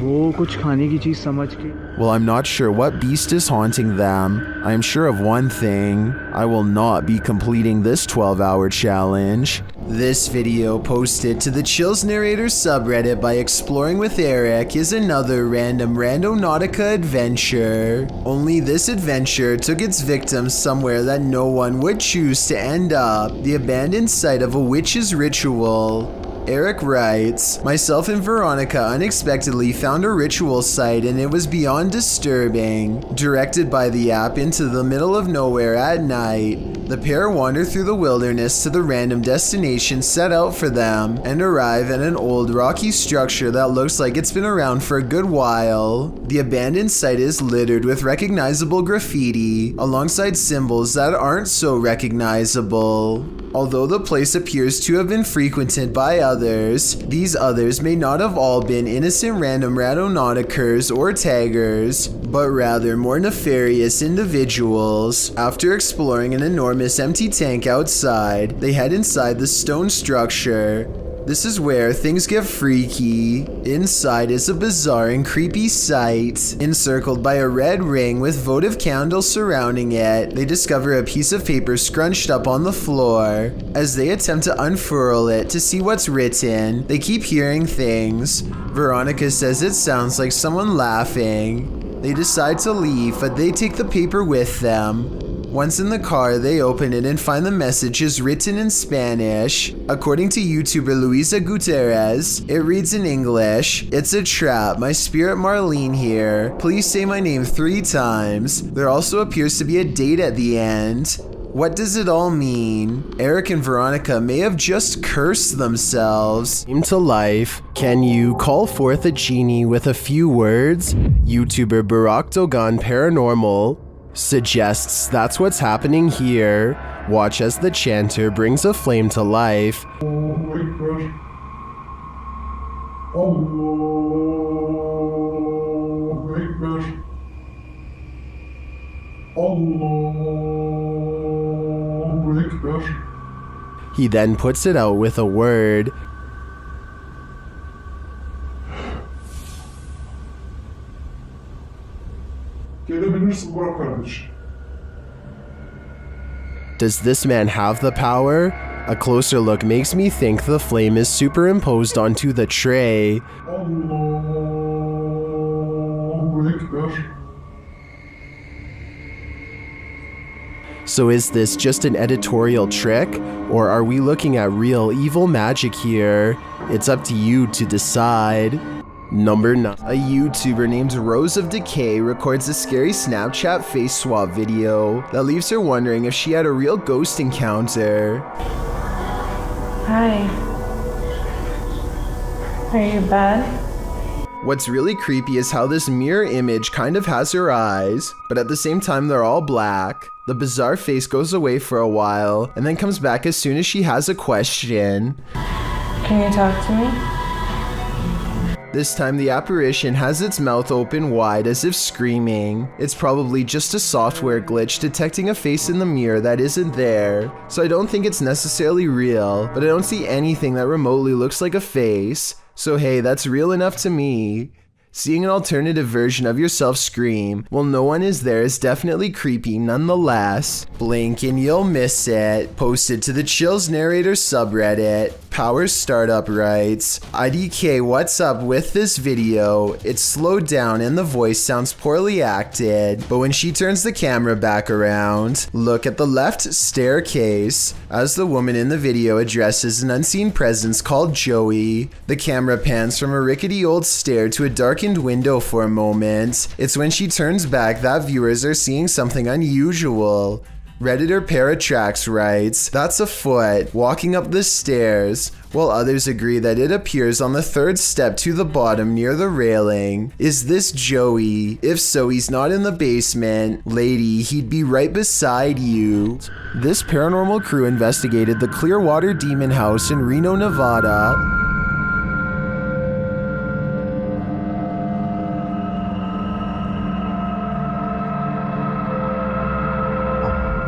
वो कुछ खाने की चीज समझ के. Well, I'm not sure what beast is haunting them. I am sure of one thing. I will not be completing this 12-hour challenge. This video posted to the Chills Narrator subreddit by Exploring with Eric is another random Randonautica adventure. Only this adventure took its victims somewhere that no one would choose to end up. The abandoned site of a witch's ritual. Eric writes, myself and Veronica unexpectedly found a ritual site and it was beyond disturbing. Directed by the app into the middle of nowhere at night, the pair wander through the wilderness to the random destination set out for them and arrive at an old rocky structure that looks like it's been around for a good while. The abandoned site is littered with recognizable graffiti alongside symbols that aren't so recognizable. Although the place appears to have been frequented by others, these others may not have all been innocent random Randonauticers or taggers, but rather more nefarious individuals. After exploring an enormous empty tank outside, they head inside the stone structure. This is where things get freaky. Inside is a bizarre and creepy sight. Encircled by a red ring with votive candles surrounding it, they discover a piece of paper scrunched up on the floor. As they attempt to unfurl it to see what's written, they keep hearing things. Veronica says it sounds like someone laughing. They decide to leave, but they take the paper with them. Once in the car, they open it and find the messages written in Spanish. According to YouTuber Luisa Gutierrez, it reads in English, "It's a trap, my spirit Marlene here. Please say my name 3 times. There also appears to be a date at the end." What does it all mean? Eric and Veronica may have just cursed themselves. Into life. Can you call forth a genie with a few words? YouTuber Barack Dogan Paranormal suggests that's what's happening here. Watch as the chanter brings a flame to life. He then puts it out with a word. Does this man have the power? A closer look makes me think the flame is superimposed onto the tray. So is this just an editorial trick, or are we looking at real evil magic here? It's up to you to decide. Number 9. A YouTuber named Rose of Decay records a scary Snapchat face swap video that leaves her wondering if she had a real ghost encounter. Hi. Are you bad? What's really creepy is how this mirror image kind of has her eyes, but at the same time they're all black. The bizarre face goes away for a while and then comes back as soon as she has a question. Can you talk to me? This time the apparition has its mouth open wide as if screaming. It's probably just a software glitch detecting a face in the mirror that isn't there. So I don't think it's necessarily real, but I don't see anything that remotely looks like a face. So hey, that's real enough to me. Seeing an alternative version of yourself scream while no one is there is definitely creepy nonetheless. Blink and you'll miss it. Posted to the Chills Narrator subreddit. Power Startup writes, IDK, what's up with this video? It's slowed down and the voice sounds poorly acted, but when she turns the camera back around, look at the left staircase as the woman in the video addresses an unseen presence called Joey. The camera pans from a rickety old stair to a darkened window for a moment. It's when she turns back that viewers are seeing something unusual. Redditor Paratrax writes, that's a foot walking up the stairs, while others agree that it appears on the 3rd step to the bottom near the railing. Is this Joey? If so, he's not in the basement. Lady, he'd be right beside you. This paranormal crew investigated the Clearwater Demon House in Reno, Nevada.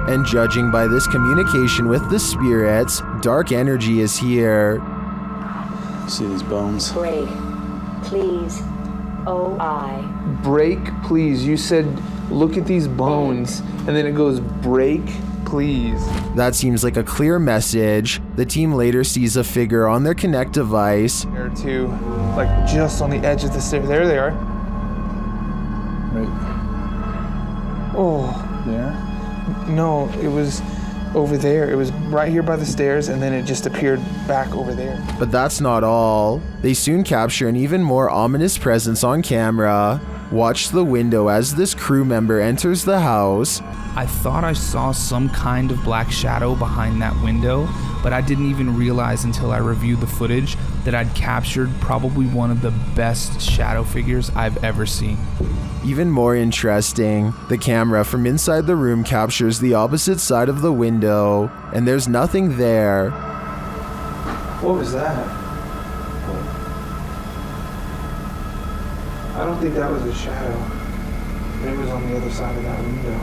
And judging by this communication with the spirits, dark energy is here. See these bones? Break, please. O-I. Break, please. You said, look at these bones. And then it goes, break, please. That seems like a clear message. The team later sees a figure on their Connect device. There are two, like just on the edge of the stair. There they are. Right. Oh. There? No, it was over there. It was right here by the stairs, and then it just appeared back over there. But that's not all. They soon capture an even more ominous presence on camera. Watch the window as this crew member enters the house. I thought I saw some kind of black shadow behind that window, but I didn't even realize until I reviewed the footage that I'd captured probably one of the best shadow figures I've ever seen. Even more interesting, the camera from inside the room captures the opposite side of the window, and there's nothing there. What was that? I don't think that was a shadow. It was on the other side of that window.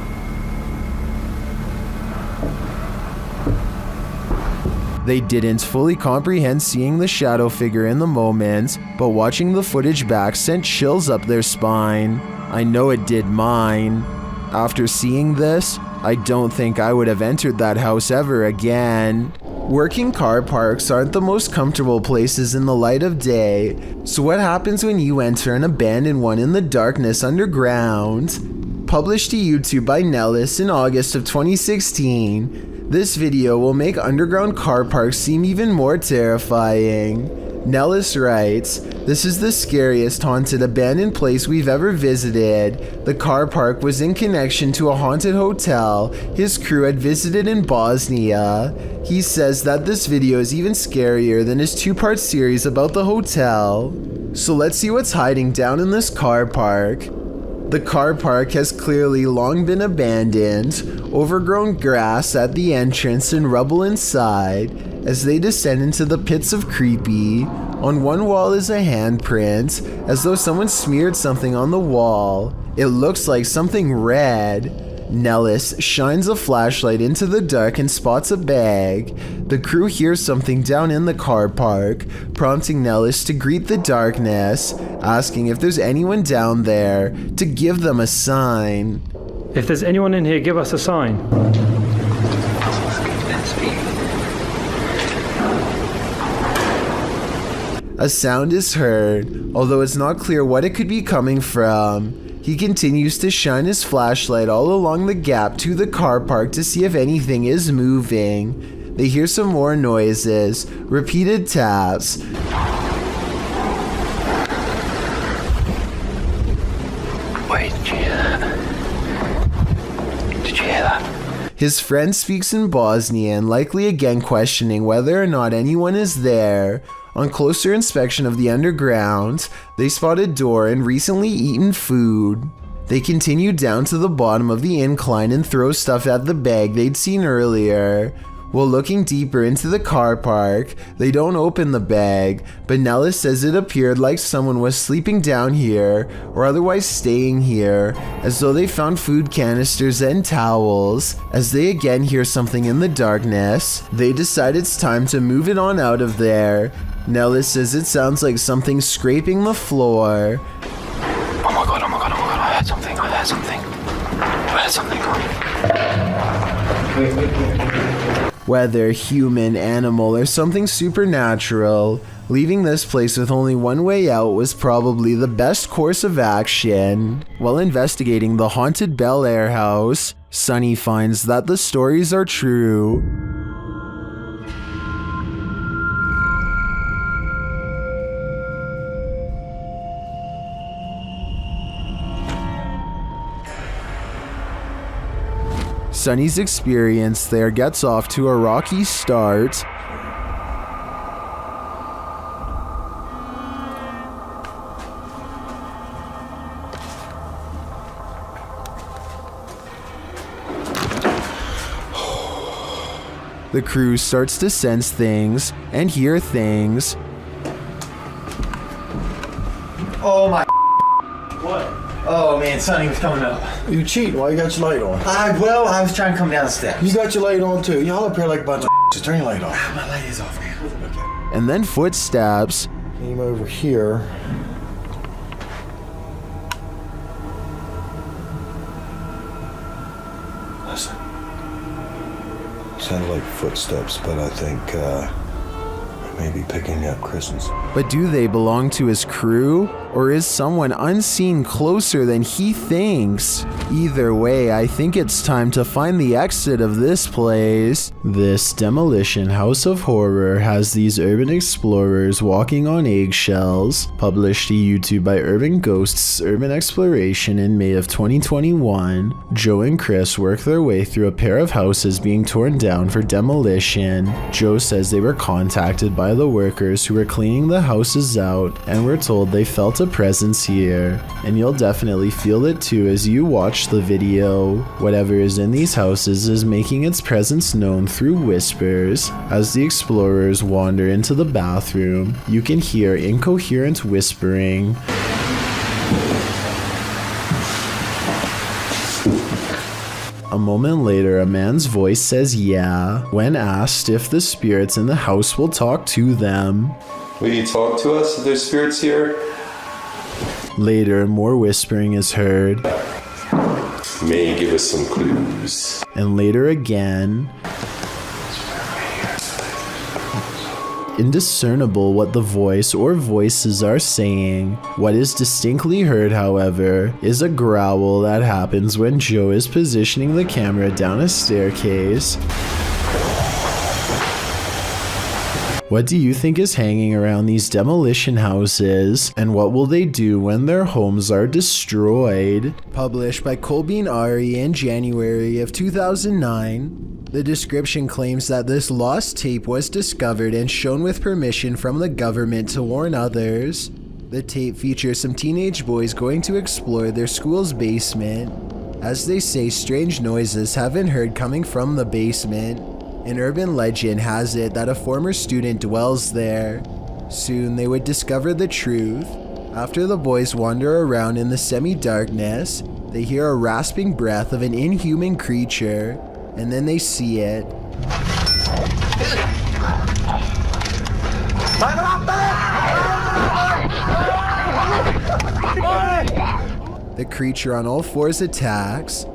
They didn't fully comprehend seeing the shadow figure in the moment, but watching the footage back sent chills up their spine. I know it did mine. After seeing this, I don't think I would have entered that house ever again. Working car parks aren't the most comfortable places in the light of day, so what happens when you enter an abandoned one in the darkness underground? Published to YouTube by Nellis in August of 2016, this video will make underground car parks seem even more terrifying. Nellis writes, this is the scariest haunted abandoned place we've ever visited. The car park was in connection to a haunted hotel his crew had visited in Bosnia. He says that this video is even scarier than his 2-part series about the hotel. So let's see what's hiding down in this car park. The car park has clearly long been abandoned, overgrown grass at the entrance and rubble inside. As they descend into the pits of creepy, on one wall is a handprint, as though someone smeared something on the wall. It looks like something red. Nellis shines a flashlight into the dark and spots a bag. The crew hears something down in the car park, prompting Nellis to greet the darkness, asking if there's anyone down there to give them a sign. If there's anyone in here, give us a sign. A sound is heard, although it's not clear what it could be coming from. He continues to shine his flashlight all along the gap to the car park to see if anything is moving. They hear some more noises, repeated taps. Wait, did you hear that? Did you hear that? His friend speaks in Bosnian, likely again questioning whether or not anyone is there. On closer inspection of the underground, they spotted door and recently eaten food. They continue down to the bottom of the incline and throw stuff at the bag they'd seen earlier. While looking deeper into the car park, they don't open the bag, but Nellis says it appeared like someone was sleeping down here or otherwise staying here, as though they found food canisters and towels. As they again hear something in the darkness, they decide it's time to move it on out of there. Nellis says it sounds like something scraping the floor. Oh my god, I heard something. whether human, animal, or something supernatural. Leaving this place with only one way out was probably the best course of action. While investigating the haunted Bel Air house, Sunny finds that the stories are true. Sunny's experience there gets off to a rocky start. The crew starts to sense things and hear things. Oh my. What? Oh man, Sonny was coming up. You cheating? Why you got your light on? I was trying to come down the steps. You got your light on too. Y'all up here like a bunch of just turn your light off. My light is off now. Okay. And then footsteps. Came over here. Listen. Sounded like footsteps, but I think maybe picking up Kristen's. But do they belong to his crew? Or is someone unseen closer than he thinks? Either way, I think it's time to find the exit of this place. This demolition house of horror has these urban explorers walking on eggshells. Published to YouTube by Urban Ghosts Urban Exploration in May of 2021. Joe and Chris work their way through a pair of houses being torn down for demolition. Joe says they were contacted by the workers who were cleaning the houses out and were told they felt a presence here, and you'll definitely feel it too as you watch the video. Whatever is in these houses is making its presence known through whispers. As the explorers wander into the bathroom, you can hear incoherent whispering. A moment later, a man's voice says yeah, when asked if the spirits in the house will talk to them. Will you talk to us if there's spirits here? Later, more whispering is heard. May give us some clues. And later again. Indiscernible what the voice or voices are saying. What is distinctly heard, however, is a growl that happens when Joe is positioning the camera down a staircase. What do you think is hanging around these demolition houses, and what will they do when their homes are destroyed? Published by Colbean Ari in January of 2009, the description claims that this lost tape was discovered and shown with permission from the government to warn others. The tape features some teenage boys going to explore their school's basement. As they say, strange noises have been heard coming from the basement. An urban legend has it that a former student dwells there. Soon they would discover the truth. After the boys wander around in the semi-darkness, they hear a rasping breath of an inhuman creature, and then they see it. The creature on all fours attacks.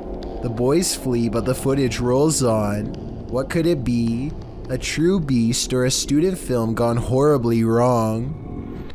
The boys flee, but the footage rolls on. What could it be? A true beast or a student film gone horribly wrong?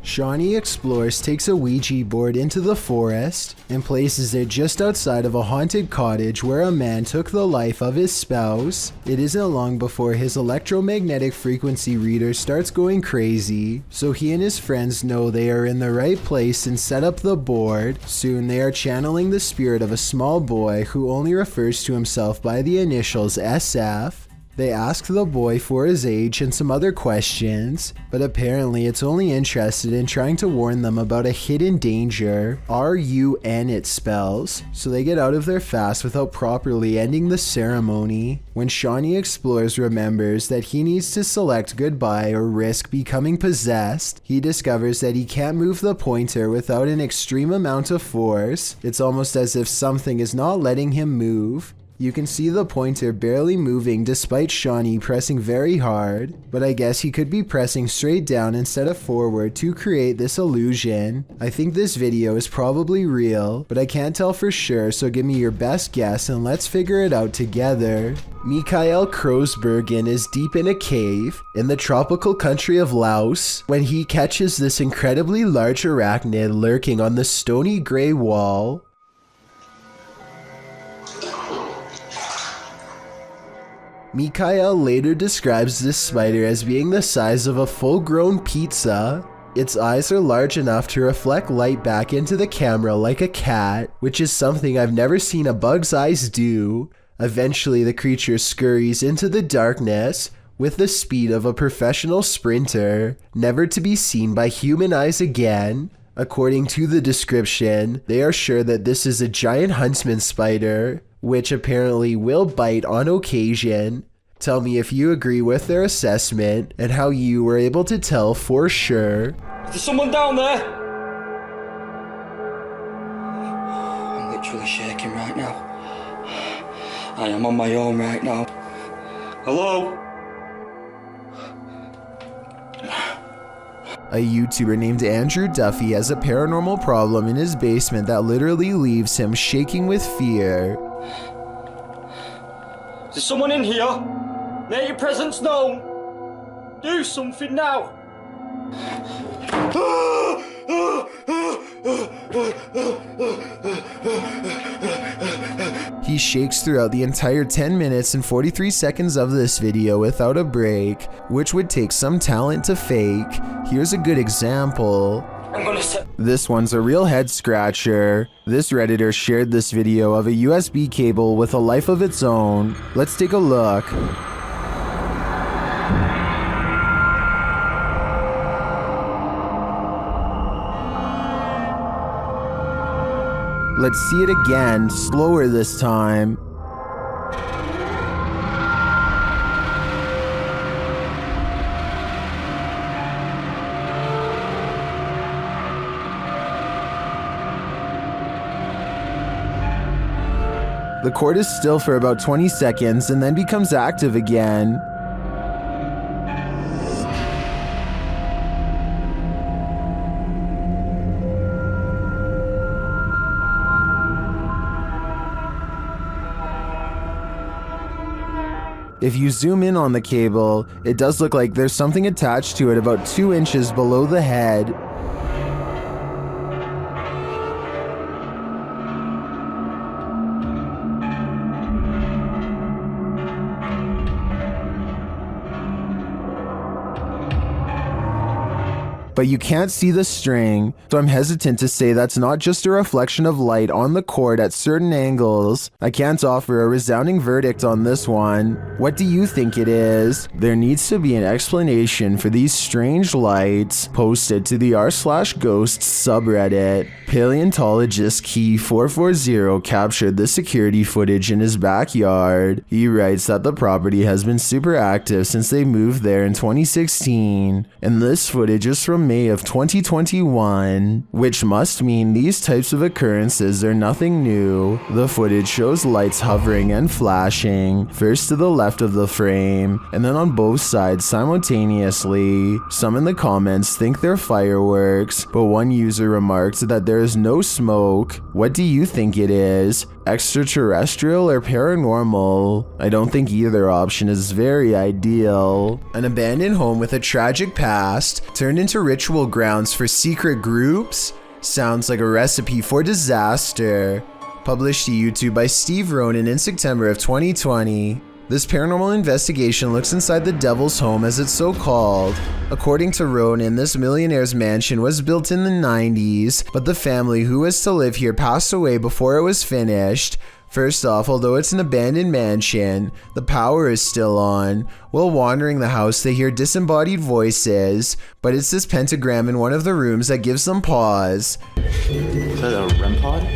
Shawnee Explores takes a Ouija board into the forest and places it just outside of a haunted cottage where a man took the life of his spouse. It isn't long before his electromagnetic frequency reader starts going crazy, so he and his friends know they are in the right place and set up the board. Soon they are channeling the spirit of a small boy who only refers to himself by the initials SF. They ask the boy for his age and some other questions, but apparently it's only interested in trying to warn them about a hidden danger. RUN it spells, so they get out of there fast without properly ending the ceremony. When Shawnee Explores remembers that he needs to select goodbye or risk becoming possessed, he discovers that he can't move the pointer without an extreme amount of force. It's almost as if something is not letting him move. You can see the pointer barely moving despite Shawnee pressing very hard, but I guess he could be pressing straight down instead of forward to create this illusion. I think this video is probably real, but I can't tell for sure, so give me your best guess and let's figure it out together. Mikael Kroosbergen is deep in a cave in the tropical country of Laos when he catches this incredibly large arachnid lurking on the stony gray wall. Mikael later describes this spider as being the size of a full-grown pizza. Its eyes are large enough to reflect light back into the camera like a cat, which is something I've never seen a bug's eyes do. Eventually, the creature scurries into the darkness with the speed of a professional sprinter, never to be seen by human eyes again. According to the description, they are sure that this is a giant huntsman spider, which apparently will bite on occasion. Tell me if you agree with their assessment and how you were able to tell for sure. There's someone down there! I'm literally shaking right now. I am on my own right now. Hello? A YouTuber named Andrew Duffy has a paranormal problem in his basement that literally leaves him shaking with fear. Is there someone in here? Make your presence known. Do something now. He shakes throughout the entire 10 minutes and 43 seconds of this video without a break, which would take some talent to fake. Here's a good example. This one's a real head scratcher. This Redditor shared this video of a USB cable with a life of its own. Let's take a look. Let's see it again, slower this time. The cord is still for about 20 seconds and then becomes active again. If you zoom in on the cable, it does look like there's something attached to it about 2 inches below the head. But you can't see the string, so I'm hesitant to say that's not just a reflection of light on the cord at certain angles. I can't offer a resounding verdict on this one. What do you think it is? There needs to be an explanation for these strange lights. Posted to the r/ghosts subreddit. Paleontologist Key 440 captured the security footage in his backyard. He writes that the property has been super active since they moved there in 2016, and this footage is from May of 2021, which must mean these types of occurrences are nothing new. The footage shows lights hovering and flashing, first to the left of the frame, and then on both sides simultaneously. Some in the comments think they're fireworks, but one user remarked that there is no smoke. What do you think it is? Extraterrestrial or paranormal? I don't think either option is very ideal. An abandoned home with a tragic past turned into ritual grounds for secret groups? Sounds like a recipe for disaster. Published to YouTube by Steve Ronan in September of 2020. This paranormal investigation looks inside the Devil's Home, as it's so called. According to Ronan, this millionaire's mansion was built in the 90s, but the family who was to live here passed away before it was finished. First off, although it's an abandoned mansion, the power is still on. While wandering the house, they hear disembodied voices, but it's this pentagram in one of the rooms that gives them pause. Is that a REM pod?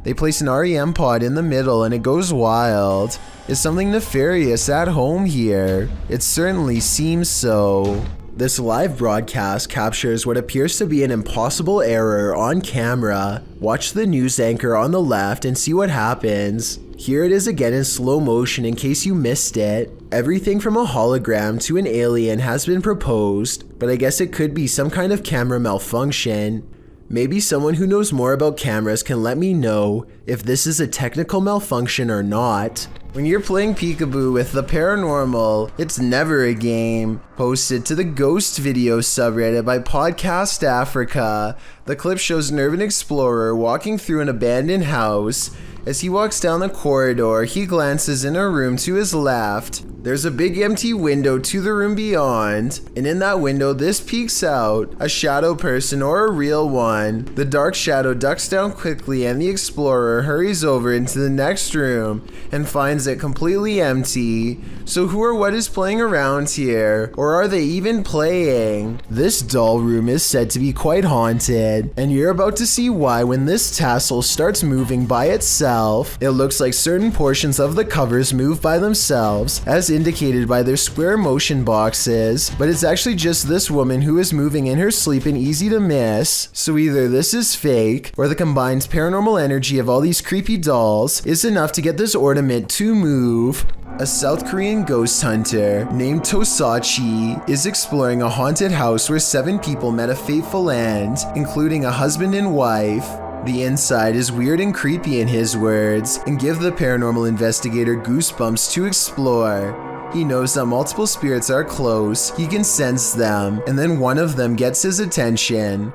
They place an REM pod in the middle and it goes wild. Is something nefarious at home here? It certainly seems so. This live broadcast captures what appears to be an impossible error on camera. Watch the news anchor on the left and see what happens. Here it is again in slow motion in case you missed it. Everything from a hologram to an alien has been proposed, but I guess it could be some kind of camera malfunction. Maybe someone who knows more about cameras can let me know if this is a technical malfunction or not. When you're playing peekaboo with the paranormal, it's never a game. Posted to the Ghost Video subreddit by Podcast Africa. The clip shows an urban explorer walking through an abandoned house. As he walks down the corridor, he glances in a room to his left. There's a big empty window to the room beyond, and in that window this peeks out, a shadow person or a real one. The dark shadow ducks down quickly and the explorer hurries over into the next room and finds it completely empty. So who or what is playing around here? Or are they even playing? This doll room is said to be quite haunted, and you're about to see why when this tassel starts moving by itself. It looks like certain portions of the covers move by themselves, as indicated by their square motion boxes, but it's actually just this woman who is moving in her sleep and easy to miss. So either this is fake, or the combined paranormal energy of all these creepy dolls is enough to get this ornament to move. A South Korean ghost hunter named Tosachi is exploring a haunted house where 7 people met a fateful end, including a husband and wife. The inside is weird and creepy in his words, and give the paranormal investigator goosebumps to explore. He knows that multiple spirits are close, he can sense them, and then one of them gets his attention.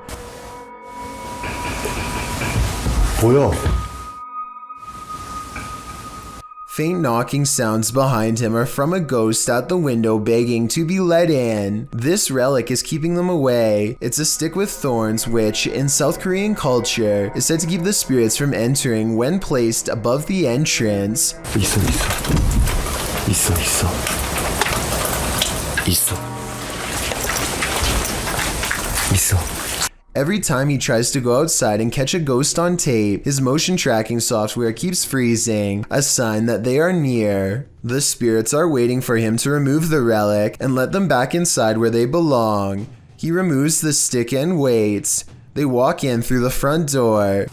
뭐야? Faint knocking sounds behind him are from a ghost at the window begging to be let in. This relic is keeping them away. It's a stick with thorns which, in South Korean culture, is said to keep the spirits from entering when placed above the entrance. 있어. Every time he tries to go outside and catch a ghost on tape, his motion tracking software keeps freezing, a sign that they are near. The spirits are waiting for him to remove the relic and let them back inside where they belong. He removes the stick and waits. They walk in through the front door.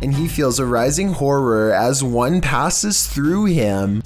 And he feels a rising horror as one passes through him.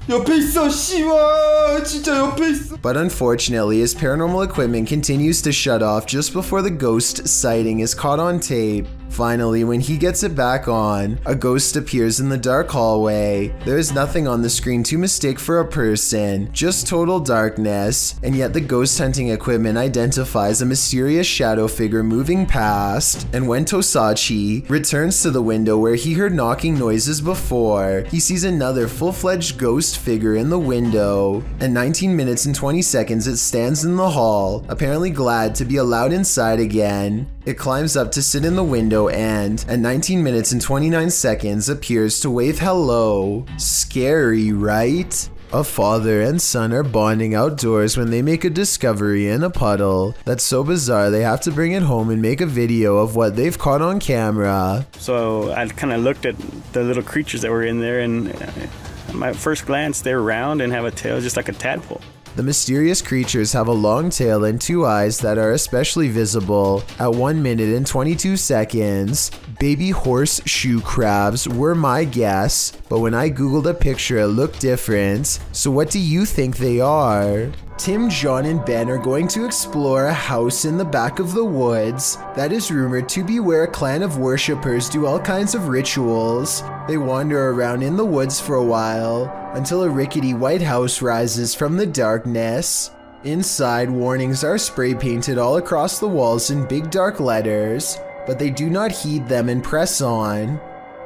옆에 있어, 씨발. 진짜 옆에 있어. But unfortunately, his paranormal equipment continues to shut off just before the ghost sighting is caught on tape. Finally, when he gets it back on, a ghost appears in the dark hallway. There is nothing on the screen to mistake for a person, just total darkness, and yet the ghost hunting equipment identifies a mysterious shadow figure moving past. And when Tosachi returns to the window where he heard knocking noises before, he sees another full-fledged ghost figure in the window. At 19 minutes and 20 seconds, it stands in the hall, apparently glad to be allowed inside again. It climbs up to sit in the window and, at 19 minutes and 29 seconds, appears to wave hello. Scary, right? A father and son are bonding outdoors when they make a discovery in a puddle that's so bizarre they have to bring it home and make a video of what they've caught on camera. So I kind of looked at the little creatures that were in there, and at my first glance, they're round and have a tail just like a tadpole. The mysterious creatures have a long tail and 2 eyes that are especially visible at 1 minute and 22 seconds. Baby horseshoe crabs were my guess, but when I googled a picture it looked different. So what do you think they are? Tim, John, and Ben are going to explore a house in the back of the woods that is rumored to be where a clan of worshippers do all kinds of rituals. They wander around in the woods for a while until a rickety white house rises from the darkness. Inside, warnings are spray painted all across the walls in big dark letters, but they do not heed them and press on.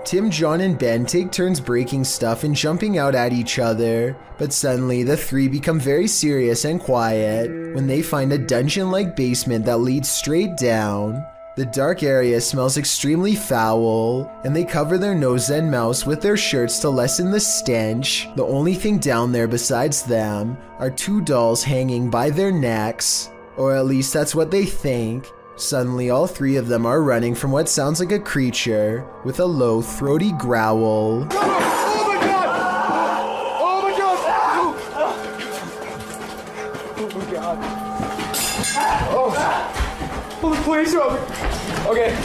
Tim, John, and Ben take turns breaking stuff and jumping out at each other, but suddenly the 3 become very serious and quiet when they find a dungeon-like basement that leads straight down. The dark area smells extremely foul, and they cover their nose and mouths with their shirts to lessen the stench. The only thing down there besides them are 2 dolls hanging by their necks, or at least that's what they think. Suddenly, all three of them are running from what sounds like a creature with a low, throaty growl. Oh, please, Robert. Okay,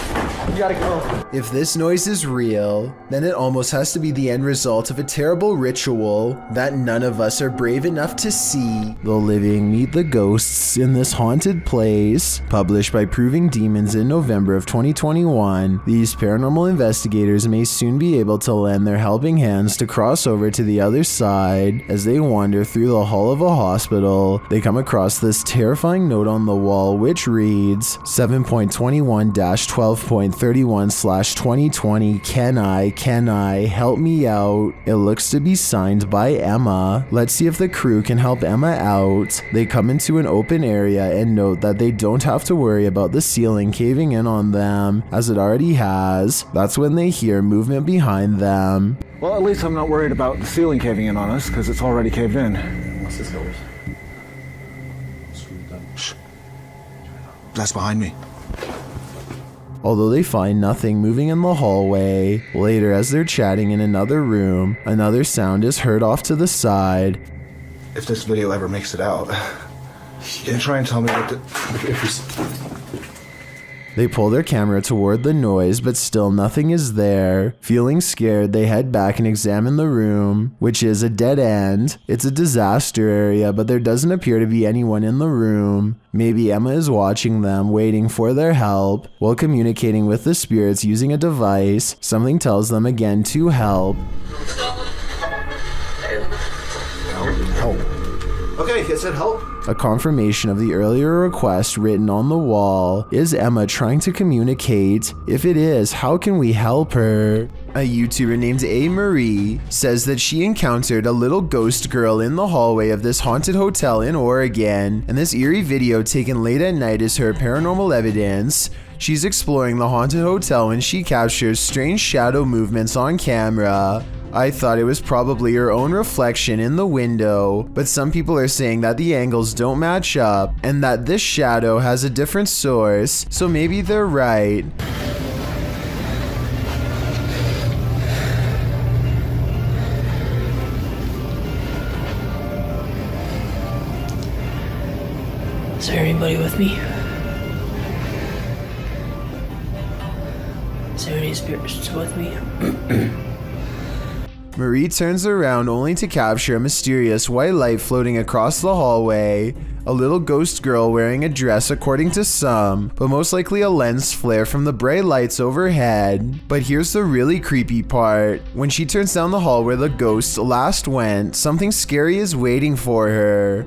you gotta go. If this noise is real, then it almost has to be the end result of a terrible ritual that none of us are brave enough to see. The living meet the ghosts in this haunted place. Published by Proving Demons in November of 2021, these paranormal investigators may soon be able to lend their helping hands to cross over to the other side. As they wander through the hall of a hospital, they come across this terrifying note on the wall which reads 7.21-12.31/2020 Can I help me out? It looks to be signed by Emma. Let's see if the crew can help Emma out. They come into an open area and note that they don't have to worry about the ceiling caving in on them, as it already has. That's when they hear movement behind them. Well, at least I'm not worried about the ceiling caving in on us, because it's already caved in. What's this doors? Shh. That's behind me. Although they find nothing moving in the hallway, later as they're chatting in another room, another sound is heard off to the side. If this video ever makes it out, you can try and tell me what to... They pull their camera toward the noise, but still nothing is there. Feeling scared, they head back and examine the room, which is a dead end. It's a disaster area, but there doesn't appear to be anyone in the room. Maybe Emma is watching them, waiting for their help. While communicating with the spirits using a device, something tells them again to help. Help. Okay, it said help. A confirmation of the earlier request written on the wall. Is Emma trying to communicate? If it is, how can we help her? A YouTuber named A. Marie says that she encountered a little ghost girl in the hallway of this haunted hotel in Oregon, and this eerie video taken late at night is her paranormal evidence. She's exploring the haunted hotel when she captures strange shadow movements on camera. I thought it was probably her own reflection in the window, but some people are saying that the angles don't match up and that this shadow has a different source, so maybe they're right. Is there anybody with me? Is there any spirits with me? Marie turns around only to capture a mysterious white light floating across the hallway. A little ghost girl wearing a dress according to some, but most likely a lens flare from the bright lights overhead. But here's the really creepy part. When she turns down the hall where the ghost last went, something scary is waiting for her.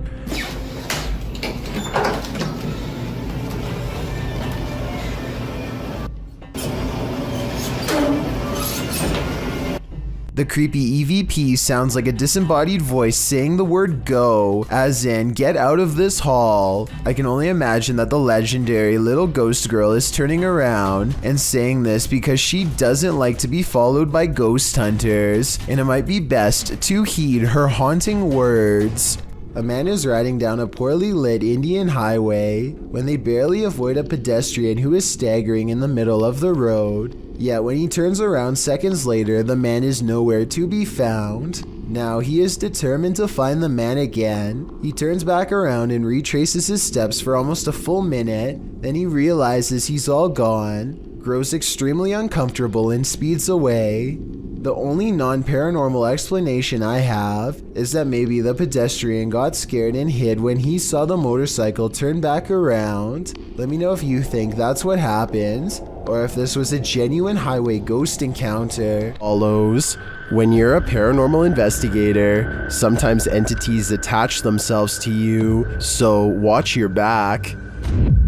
The creepy EVP sounds like a disembodied voice saying the word go, as in get out of this hall. I can only imagine that the legendary little ghost girl is turning around and saying this because she doesn't like to be followed by ghost hunters, and it might be best to heed her haunting words. A man is riding down a poorly lit Indian highway when they barely avoid a pedestrian who is staggering in the middle of the road. Yet when he turns around seconds later, the man is nowhere to be found. Now he is determined to find the man again. He turns back around and retraces his steps for almost a full minute. Then he realizes he's all gone, grows extremely uncomfortable and speeds away. The only non-paranormal explanation I have is that maybe the pedestrian got scared and hid when he saw the motorcycle turn back around. Let me know if you think that's what happened, or if this was a genuine highway ghost encounter. Follows. When you're a paranormal investigator, sometimes entities attach themselves to you, so watch your back.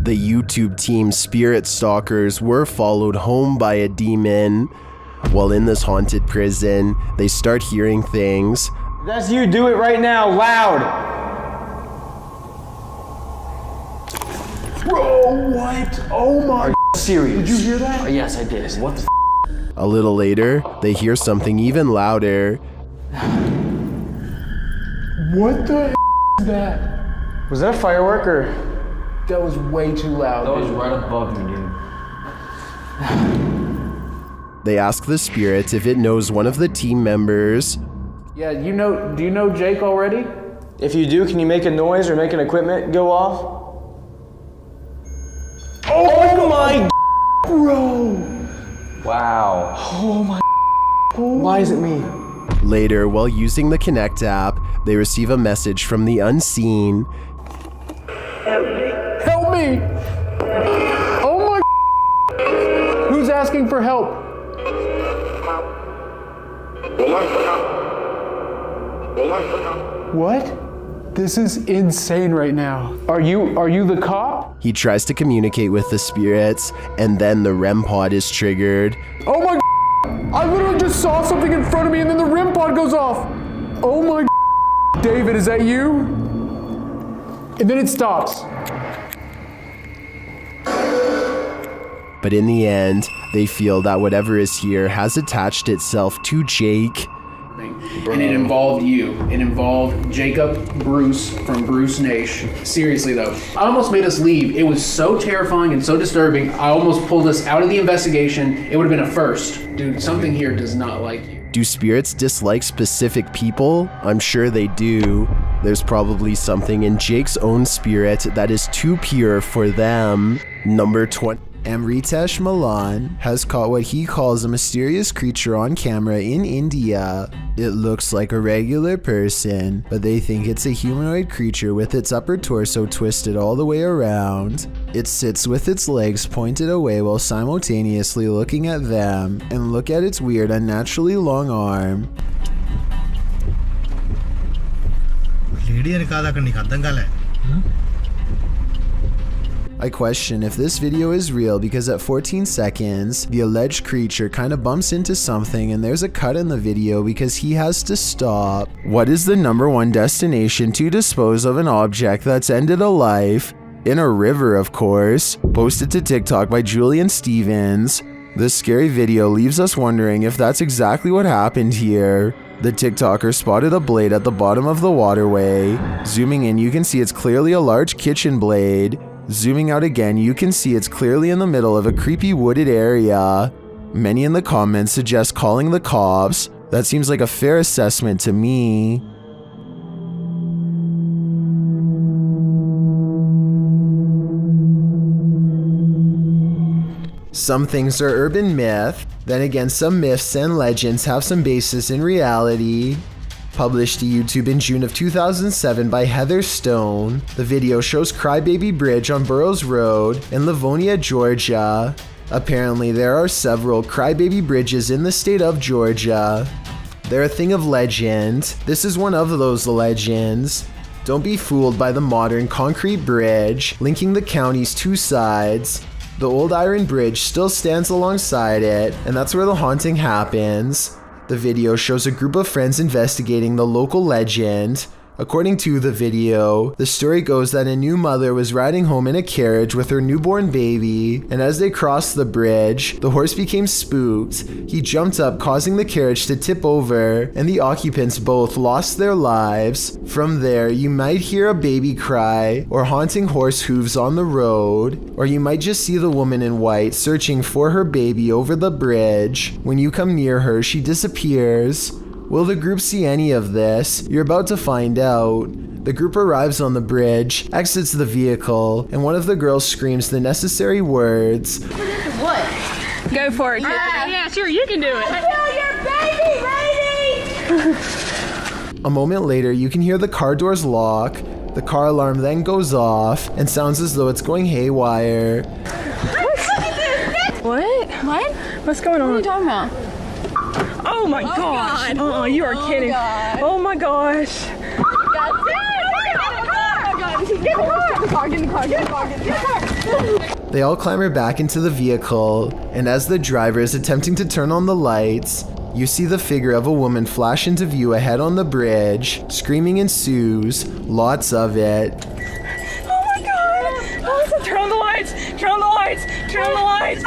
The YouTube team Spirit Stalkers were followed home by a demon. While in this haunted prison, they start hearing things. That's you, do it right now, loud! Bro, what? Oh my. Are you serious? Did you hear that? Oh, yes, I did. What the A little later, they hear something even louder. What the is that? Was that a firework or? That was way too loud. That was right above me, dude. They ask the spirit if it knows one of the team members. Yeah, do you know Jake already? If you do, can you make a noise or make an equipment go off? Oh my bro! Wow. Oh my. Why is it me? Later, while using the Connect app, they receive a message from the unseen. Help me! Oh my. Who's asking for help? What? This is insane right now. Are you the cop? He tries to communicate with the spirits, and then the REM pod is triggered. Oh my. I literally just saw something in front of me and then the REM pod goes off. Oh my. David, is that you? And then it stops. But in the end, they feel that whatever is here has attached itself to Jake. And it involved you. It involved Jacob Bruce from Bruce Nation. Seriously though, I almost made us leave. It was so terrifying and so disturbing. I almost pulled us out of the investigation. It would have been a first. Dude, something here does not like you. Do spirits dislike specific people? I'm sure they do. There's probably something in Jake's own spirit that is too pure for them. Number 20. Amritesh Malan has caught what he calls a mysterious creature on camera in India. It looks like a regular person, but they think it's a humanoid creature with its upper torso twisted all the way around. It sits with its legs pointed away while simultaneously looking at them, and look at its weird, unnaturally long arm. I question if this video is real because at 14 seconds, the alleged creature kind of bumps into something and there's a cut in the video because he has to stop. What is the #1 destination to dispose of an object that's ended a life? In a river, of course. Posted to TikTok by Julian Stevens. This scary video leaves us wondering if that's exactly what happened here. The TikToker spotted a blade at the bottom of the waterway. Zooming in, you can see it's clearly a large kitchen blade. Zooming out again, you can see it's clearly in the middle of a creepy wooded area. Many in the comments suggest calling the cops. That seems like a fair assessment to me. Some things are urban myth, then again some myths and legends have some basis in reality. Published to YouTube in June of 2007 by Heather Stone, the video shows Crybaby Bridge on Burroughs Road in Livonia, Georgia. Apparently there are several Crybaby Bridges in the state of Georgia. They're a thing of legend. This is one of those legends. Don't be fooled by the modern concrete bridge linking the county's two sides. The old iron bridge still stands alongside it, and that's where the haunting happens. The video shows a group of friends investigating the local legend. According to the video, the story goes that a new mother was riding home in a carriage with her newborn baby, and as they crossed the bridge, the horse became spooked. He jumped up, causing the carriage to tip over, and the occupants both lost their lives. From there, you might hear a baby cry, or haunting horse hooves on the road, or you might just see the woman in white searching for her baby over the bridge. When you come near her, she disappears. Will the group see any of this? You're about to find out. The group arrives on the bridge, exits the vehicle, and one of the girls screams the necessary words. What? Go for it. Yeah, sure, you can do it. Kill your baby, lady! A moment later, you can hear the car doors lock. The car alarm then goes off and sounds as though it's going haywire. What? What? What's going on? What are you talking about? Oh my gosh! God. Oh, you are kidding! God. Oh my gosh! Get in the car! They all clamber back into the vehicle, and as the driver is attempting to turn on the lights, you see the figure of a woman flash into view ahead on the bridge. Screaming ensues, lots of it. Oh my god! Oh, turn on the lights! Turn on the lights! Turn on the lights!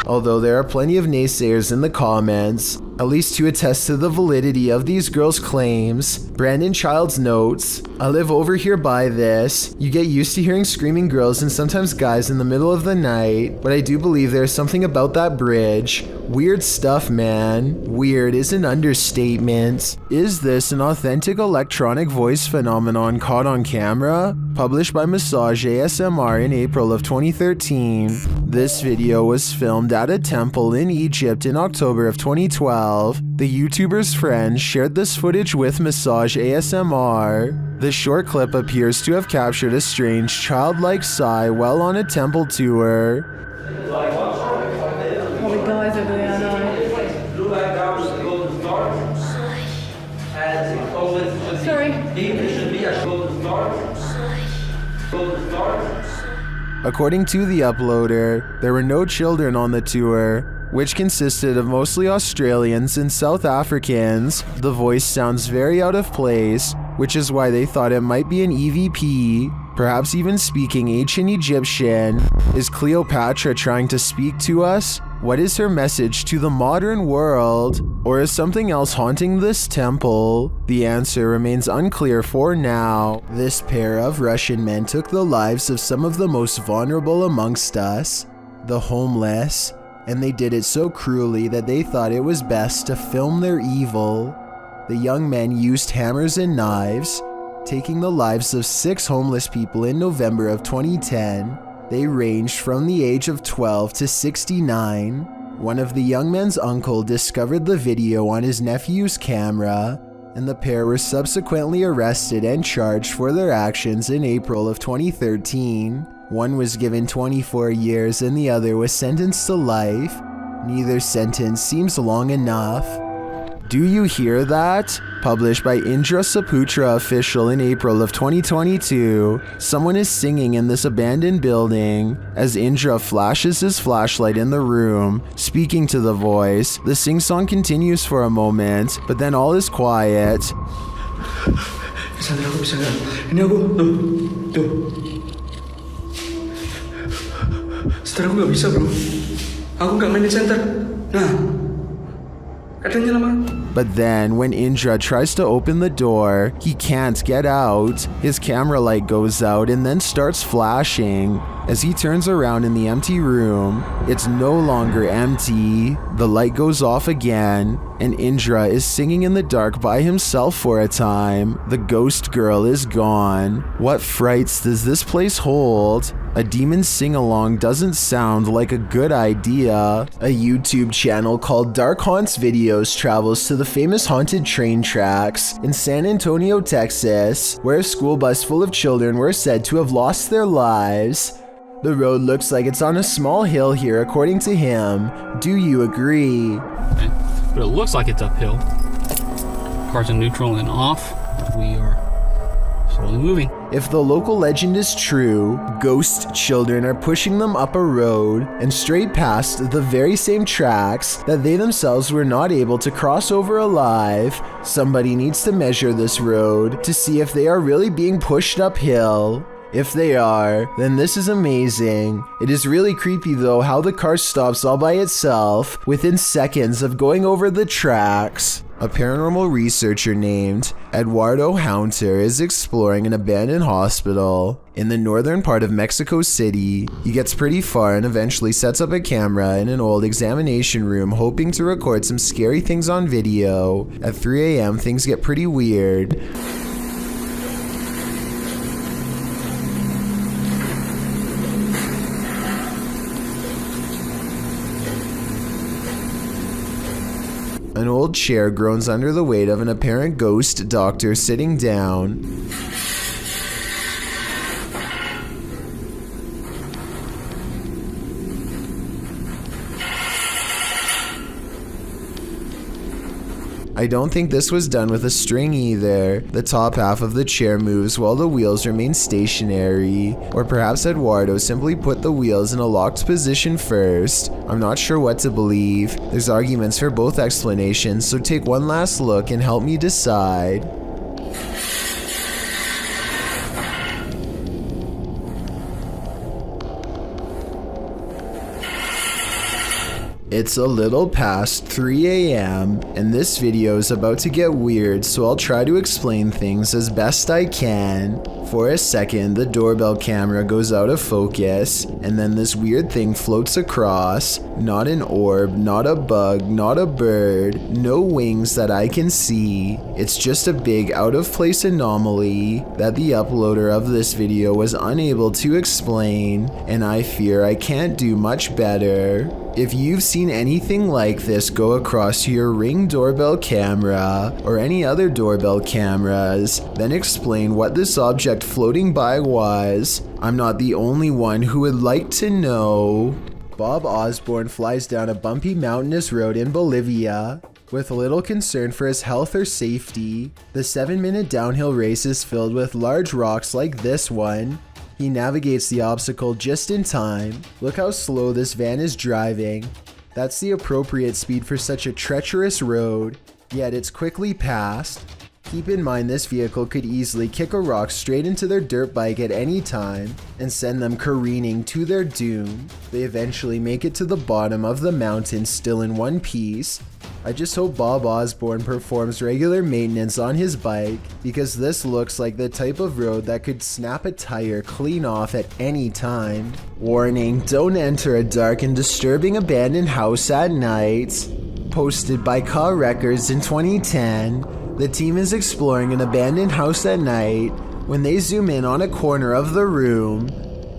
Although there are plenty of naysayers in the comments, at least to attest to the validity of these girls' claims. Brandon Childs notes, I live over here by this. You get used to hearing screaming girls and sometimes guys in the middle of the night, but I do believe there's something about that bridge. Weird stuff, man. Weird is an understatement. Is this an authentic electronic voice phenomenon caught on camera? Published by Massage ASMR in April of 2013. This video was filmed at a temple in Egypt in October of 2012. The YouTuber's friends shared this footage with Massage ASMR. The short clip appears to have captured a strange childlike sigh while on a temple tour. All the guys over there, I know. Sorry. According to the uploader, there were no children on the tour, which consisted of mostly Australians and South Africans. The voice sounds very out of place, which is why they thought it might be an EVP, perhaps even speaking ancient Egyptian. Is Cleopatra trying to speak to us? What is her message to the modern world? Or is something else haunting this temple? The answer remains unclear for now. This pair of Russian men took the lives of some of the most vulnerable amongst us, the homeless, and they did it so cruelly that they thought it was best to film their evil. The young men used hammers and knives, taking the lives of 6 homeless people in November of 2010. They ranged from the age of 12 to 69. One of the young men's uncle discovered the video on his nephew's camera, and the pair were subsequently arrested and charged for their actions in April of 2013. One was given 24 years and the other was sentenced to life. Neither sentence seems long enough. Do you hear that? Published by Indra Saputra Official in April of 2022. Someone is singing in this abandoned building. As Indra flashes his flashlight in the room, speaking to the voice, the sing-song continues for a moment, but then all is quiet. Sandra, aku bisa nggak? Ini aku, tuh. Setelah aku nggak bisa bro. Aku nggak main di center. Nah, katanya lama. But then, when Indra tries to open the door, he can't get out. His camera light goes out and then starts flashing. As he turns around in the empty room, it's no longer empty. The light goes off again, and Indra is singing in the dark by himself for a time. The ghost girl is gone. What frights does this place hold? A demon sing-along doesn't sound like a good idea. A YouTube channel called Dark Haunts Videos travels to the famous haunted train tracks in San Antonio, Texas, where a school bus full of children were said to have lost their lives. The road looks like it's on a small hill here, according to him. Do you agree? But it looks like it's uphill. Cars in neutral and off. We are slowly moving. If the local legend is true, ghost children are pushing them up a road and straight past the very same tracks that they themselves were not able to cross over alive. Somebody needs to measure this road to see if they are really being pushed uphill. If they are, then this is amazing. It is really creepy though how the car stops all by itself within seconds of going over the tracks. A paranormal researcher named Eduardo Haunter is exploring an abandoned hospital in the northern part of Mexico City. He gets pretty far and eventually sets up a camera in an old examination room, hoping to record some scary things on video. At 3 a.m. things get pretty weird. An old chair groans under the weight of an apparent ghost doctor sitting down. I don't think this was done with a string either. The top half of the chair moves while the wheels remain stationary. Or perhaps Eduardo simply put the wheels in a locked position first. I'm not sure what to believe. There's arguments for both explanations, so take one last look and help me decide. It's a little past 3 a.m. and this video is about to get weird, so I'll try to explain things as best I can. For a second, the doorbell camera goes out of focus, and then this weird thing floats across. Not an orb, not a bug, not a bird, no wings that I can see. It's just a big out of place anomaly that the uploader of this video was unable to explain, and I fear I can't do much better. If you've seen anything like this go across your Ring doorbell camera or any other doorbell cameras, then explain what this object floating by was. I'm not the only one who would like to know. Bob Osborne flies down a bumpy mountainous road in Bolivia with little concern for his health or safety. The 7-minute downhill race is filled with large rocks like this one. He navigates the obstacle just in time. Look how slow this van is driving. That's the appropriate speed for such a treacherous road, yet it's quickly passed. Keep in mind this vehicle could easily kick a rock straight into their dirt bike at any time and send them careening to their doom. They eventually make it to the bottom of the mountain still in one piece. I just hope Bob Osborne performs regular maintenance on his bike, because this looks like the type of road that could snap a tire clean off at any time. Warning, don't enter a dark and disturbing abandoned house at night. Posted by Car Records in 2010, the team is exploring an abandoned house at night when they zoom in on a corner of the room.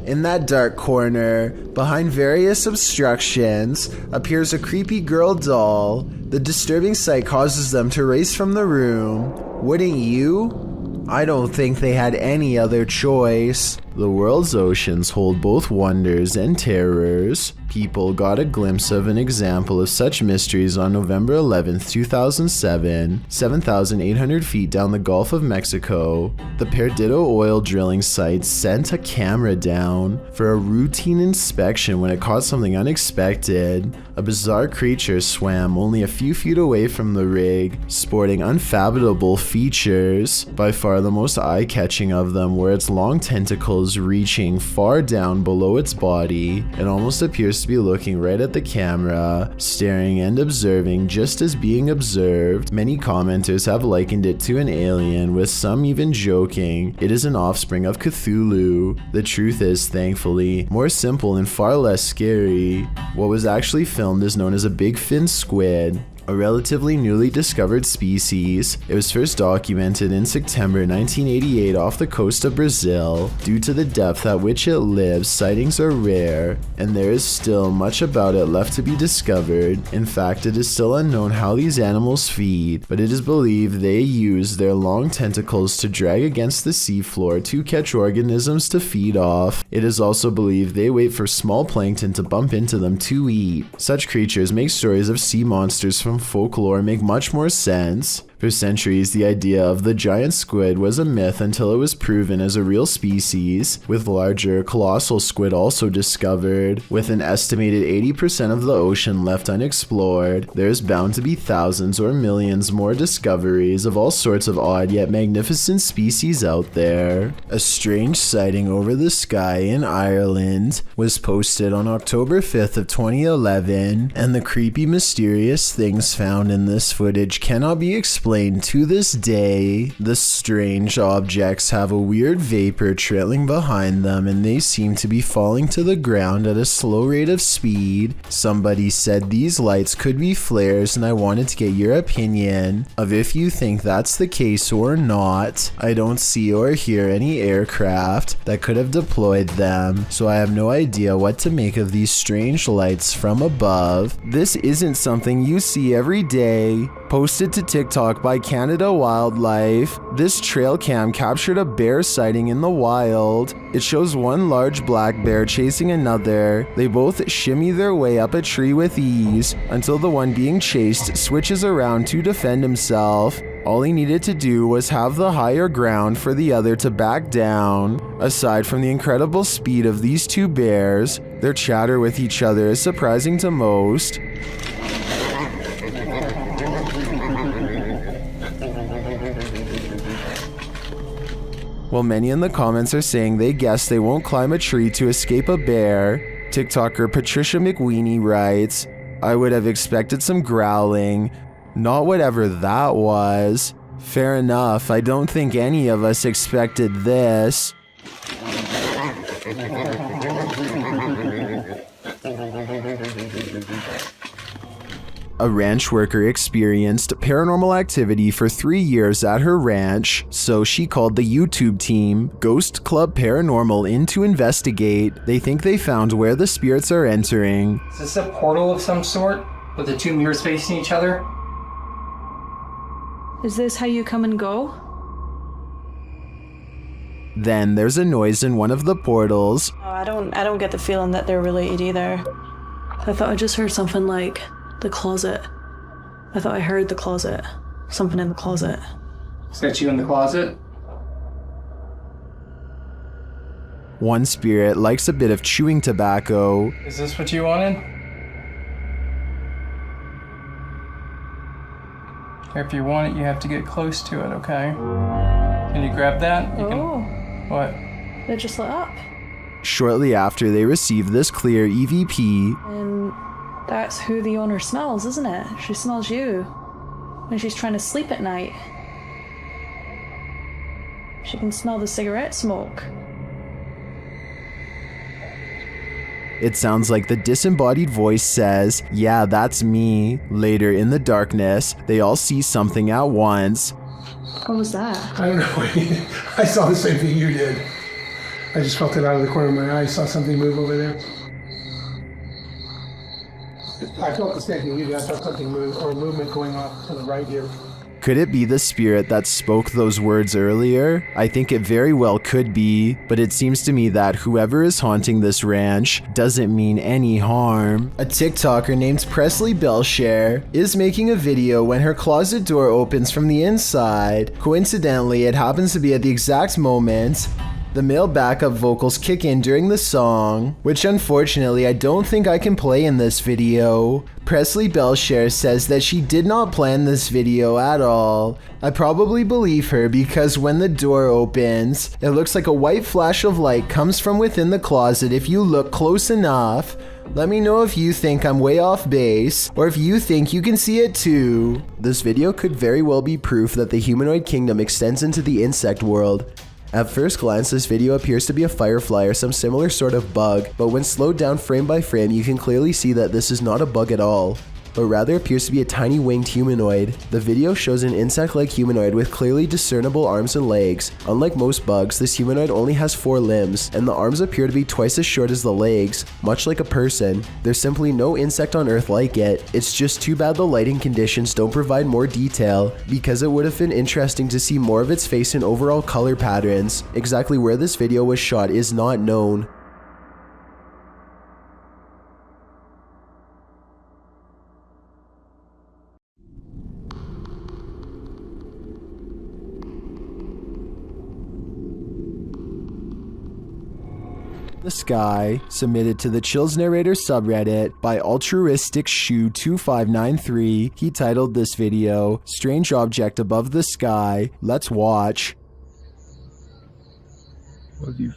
In that dark corner, behind various obstructions, appears a creepy girl doll. The disturbing sight causes them to race from the room. Wouldn't you? I don't think they had any other choice. The world's oceans hold both wonders and terrors. People got a glimpse of an example of such mysteries on November 11th, 2007, 7,800 feet down the Gulf of Mexico. The Perdido oil drilling site sent a camera down for a routine inspection when it caught something unexpected. A bizarre creature swam only a few feet away from the rig, sporting unfathomable features. By far the most eye-catching of them were its long tentacles reaching far down below its body. It almost appears to be looking right at the camera, staring and observing just as being observed. Many commenters have likened it to an alien, with some even joking it is an offspring of Cthulhu. The truth is, thankfully, more simple and far less scary. What was actually filmed is known as a big fin squid, a relatively newly discovered species. It was first documented in September 1988 off the coast of Brazil. Due to the depth at which it lives, sightings are rare, and there is still much about it left to be discovered. In fact, it is still unknown how these animals feed, but it is believed they use their long tentacles to drag against the seafloor to catch organisms to feed off. It is also believed they wait for small plankton to bump into them to eat. Such creatures make stories of sea monsters from folklore make much more sense. For centuries, the idea of the giant squid was a myth until it was proven as a real species, with larger, colossal squid also discovered. With an estimated 80% of the ocean left unexplored, there's bound to be thousands or millions more discoveries of all sorts of odd yet magnificent species out there. A strange sighting over the sky in Ireland was posted on October 5th of 2011, and the creepy, mysterious things found in this footage cannot be explained to this day. The strange objects have a weird vapor trailing behind them, and they seem to be falling to the ground at a slow rate of speed. Somebody said these lights could be flares, and I wanted to get your opinion of if you think that's the case or not. I don't see or hear any aircraft that could have deployed them, so I have no idea what to make of these strange lights from above. This isn't something you see every day. Posted to TikTok by Canada Wildlife, this trail cam captured a bear sighting in the wild. It shows one large black bear chasing another. They both shimmy their way up a tree with ease until the one being chased switches around to defend himself. All he needed to do was have the higher ground for the other to back down. Aside from the incredible speed of these two bears, their chatter with each other is surprising to most. While many in the comments are saying they guess they won't climb a tree to escape a bear, TikToker Patricia McWeenie writes, I would have expected some growling, not whatever that was. Fair enough, I don't think any of us expected this. A ranch worker experienced paranormal activity for 3 years at her ranch, so she called the YouTube team, Ghost Club Paranormal, in to investigate. They think they found where the spirits are entering. Is this a portal of some sort, with the two mirrors facing each other? Is this how you come and go? Then there's a noise in one of the portals. Oh, I don't get the feeling that they're related either. I thought I just heard something like the closet. I thought I heard the closet. Something in the closet. Is that you in the closet? One spirit likes a bit of chewing tobacco. Is this what you wanted? If you want it, you have to get close to it, okay? Can you grab that? You can... What? It just lit up. Shortly after they receive this clear EVP, And that's who the owner smells, isn't it? She smells you when she's trying to sleep at night. She can smell the cigarette smoke. it sounds like the disembodied voice says, "Yeah, that's me." Later in the darkness, they all see something at once. What was that? I don't know. I saw the same thing you did. I just felt it out of the corner of my eye. I saw something move over there. I felt the same thing you did. I felt something move, or a movement going off to the right here. Could it be the spirit that spoke those words earlier? I think it very well could be, but it seems to me that whoever is haunting this ranch doesn't mean any harm. A TikToker named Presley Belshare is making a video when her closet door opens from the inside. Coincidentally, it happens to be at the exact moment the male backup vocals kick in during the song, which unfortunately I don't think I can play in this video. Presley Belshare says that she did not plan this video at all. I probably believe her because when the door opens, it looks like a white flash of light comes from within the closet if you look close enough. Let me know if you think I'm way off base, or if you think you can see it too. This video could very well be proof that the humanoid kingdom extends into the insect world. At first glance, this video appears to be a firefly or some similar sort of bug, but when slowed down frame by frame, you can clearly see that this is not a bug at all, but rather appears to be a tiny winged humanoid. The video shows an insect-like humanoid with clearly discernible arms and legs. Unlike most bugs, this humanoid only has 4 limbs, and the arms appear to be twice as short as the legs, much like a person. There's simply no insect on Earth like it. It's just too bad the lighting conditions don't provide more detail, because it would have been interesting to see more of its face and overall color patterns. Exactly where this video was shot is not known. The Sky, submitted to the Chills Narrator subreddit by Altruistic Shoe 2593. He titled this video, "Strange Object Above the Sky. Let's watch." What the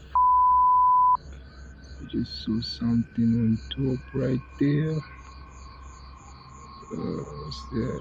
I just saw something on top right there. What's that?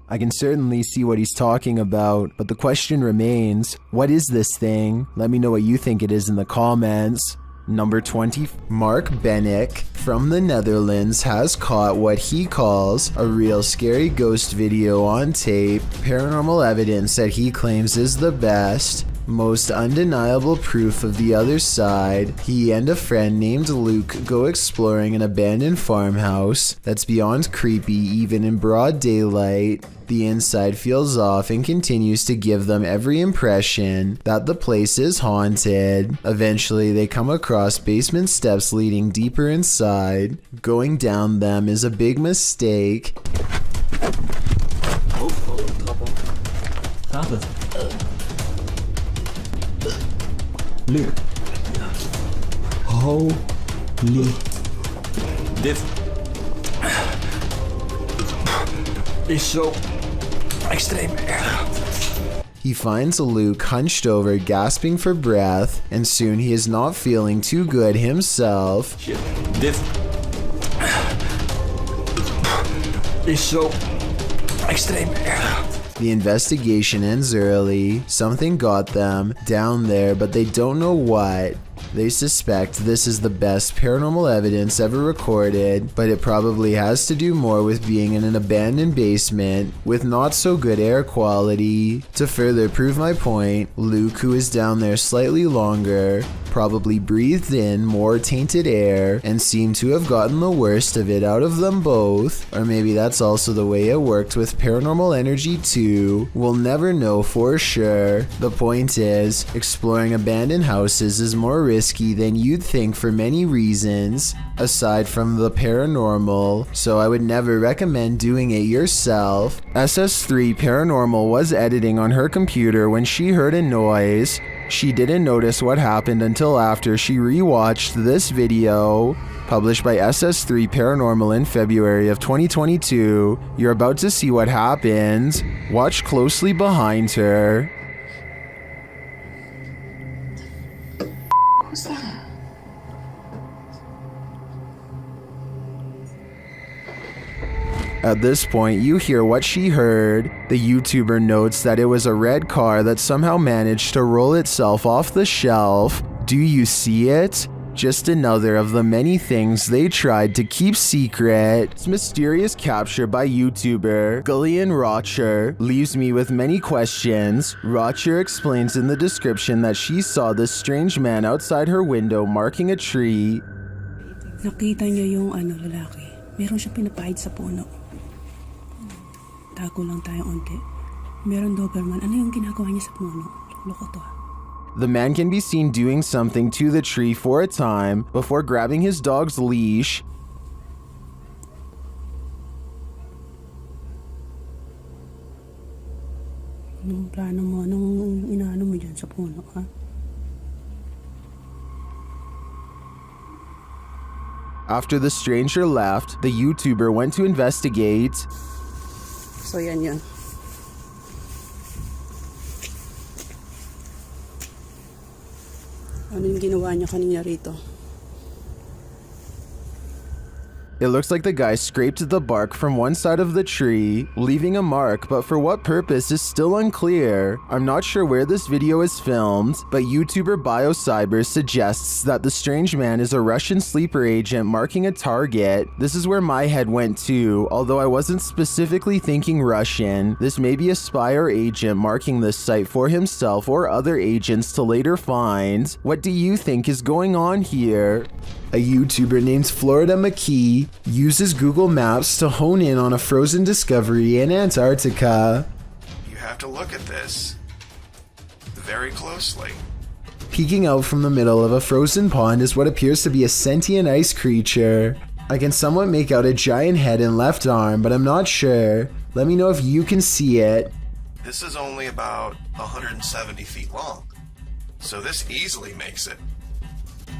I can certainly see what he's talking about, but the question remains, what is this thing? Let me know what you think it is in the comments. Number 20, Mark Bennick from the Netherlands has caught what he calls a real scary ghost video on tape, paranormal evidence that he claims is the best, most undeniable proof of the other side. He and a friend named Luke go exploring an abandoned farmhouse that's beyond creepy even in broad daylight. The inside feels off and continues to give them every impression that the place is haunted. Eventually, they come across basement steps leading deeper inside. Going down them is a big mistake. Luke. Holy. This is so extreme. He finds Luke hunched over, gasping for breath, and soon he is not feeling too good himself. Shit. This is so extreme. The investigation ends early. Something got them down there, but they don't know what. They suspect this is the best paranormal evidence ever recorded, but it probably has to do more with being in an abandoned basement with not so good air quality. To further prove my point, Luke, who is down there slightly longer, probably breathed in more tainted air and seemed to have gotten the worst of it out of them both. Or maybe that's also the way it worked with paranormal energy too. We'll never know for sure. The point is, exploring abandoned houses is more risky than you'd think for many reasons, aside from the paranormal, so I would never recommend doing it yourself. SS3 Paranormal was editing on her computer when she heard a noise. She didn't notice what happened until after she rewatched this video, published by SS3 Paranormal in February of 2022. You're about to see what happens. Watch closely behind her. Who's that? At this point, you hear what she heard. The YouTuber notes that it was a red car that somehow managed to roll itself off the shelf. Do you see it? Just another of the many things they tried to keep secret. This mysterious capture by YouTuber Gillian Rocher leaves me with many questions. Rocher explains in the description that she saw this strange man outside her window marking a tree. Nakita niya yung lalaki. Meron siyang pinapahid sa puno. Tago lang tayo onti. Meron Doberman. Ano yung ginagawa niya sa puno? Loko to. The man can be seen doing something to the tree for a time before grabbing his dog's leash. Anong plano mo? Anong inaano mo dyan sa puno, ha? After the stranger left, the YouTuber went to investigate. So yan. Ano yung ginawa niya kanina rito? It looks like the guy scraped the bark from one side of the tree, leaving a mark, but for what purpose is still unclear. I'm not sure where this video is filmed, but YouTuber BioCyber suggests that the strange man is a Russian sleeper agent marking a target. This is where my head went to, although I wasn't specifically thinking Russian. This may be a spy or agent marking this site for himself or other agents to later find. What do you think is going on here? A YouTuber named Florida McKee uses Google Maps to hone in on a frozen discovery in Antarctica. You have to look at this very closely. Peeking out from the middle of a frozen pond is what appears to be a sentient ice creature. I can somewhat make out a giant head and left arm, but I'm not sure. Let me know if you can see it. This is only about 170 feet long, so this easily makes it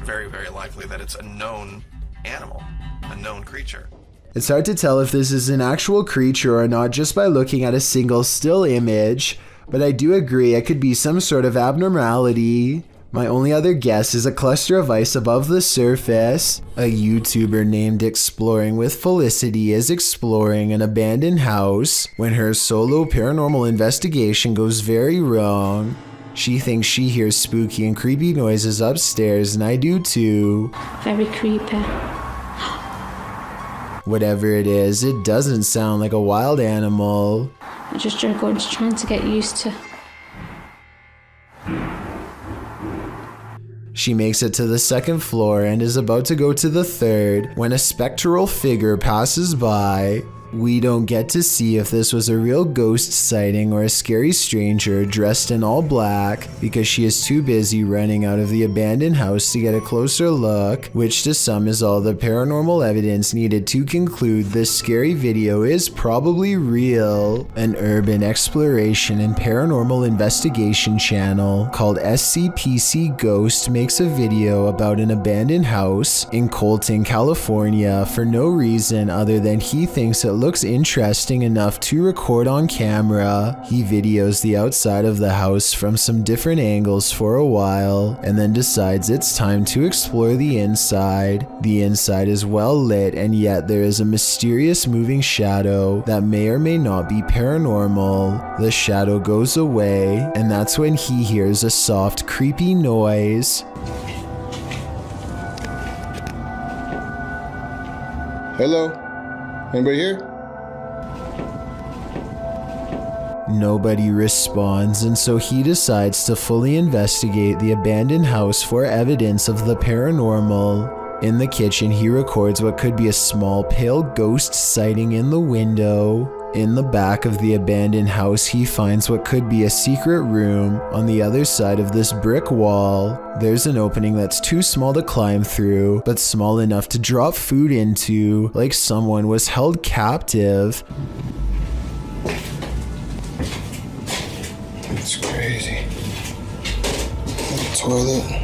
very, very likely that it's a known animal, a known creature. It's hard to tell if this is an actual creature or not just by looking at a single still image, but I do agree it could be some sort of abnormality. My only other guess is a cluster of ice above the surface. A YouTuber named Exploring with Felicity is exploring an abandoned house when her solo paranormal investigation goes very wrong. She thinks she hears spooky and creepy noises upstairs, and I do too. Very creepy. Whatever it is, it doesn't sound like a wild animal. I'm just trying to get used to. She makes it to the second floor and is about to go to the third when a spectral figure passes by. We don't get to see if this was a real ghost sighting or a scary stranger dressed in all black because she is too busy running out of the abandoned house to get a closer look, which to some is all the paranormal evidence needed to conclude this scary video is probably real. An urban exploration and paranormal investigation channel called SCPC Ghost makes a video about an abandoned house in Colton, California for no reason other than he thinks it looks interesting enough to record on camera. He videos the outside of the house from some different angles for a while, and then decides it's time to explore the inside. The inside is well lit, and yet there is a mysterious moving shadow that may or may not be paranormal. The shadow goes away, and that's when he hears a soft, creepy noise. Hello? Anybody here? Nobody responds, and so he decides to fully investigate the abandoned house for evidence of the paranormal. In the kitchen, he records what could be a small pale ghost sighting in the window. In the back of the abandoned house, he finds what could be a secret room. On the other side of this brick wall, there's an opening that's too small to climb through, but small enough to drop food into, like someone was held captive. It's crazy. The toilet.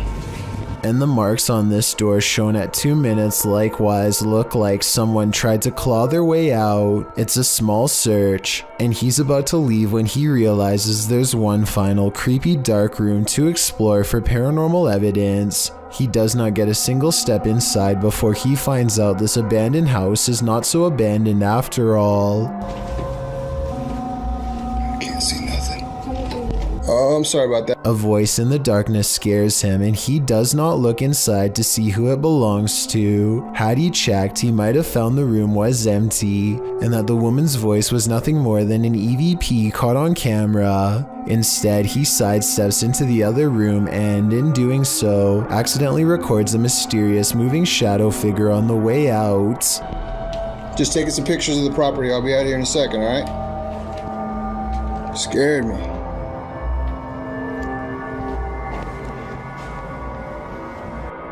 And the marks on this door shown at 2 minutes likewise look like someone tried to claw their way out. It's a small search, and he's about to leave when he realizes there's one final creepy dark room to explore for paranormal evidence. He does not get a single step inside before he finds out this abandoned house is not so abandoned after all. I can't see nothing. Oh, I'm sorry about that. A voice in the darkness scares him, and he does not look inside to see who it belongs to. Had he checked, he might have found the room was empty, and that the woman's voice was nothing more than an EVP caught on camera. Instead, he sidesteps into the other room and, in doing so, accidentally records a mysterious moving shadow figure on the way out. Just taking some pictures of the property. I'll be out here in a second, alright? Scared me.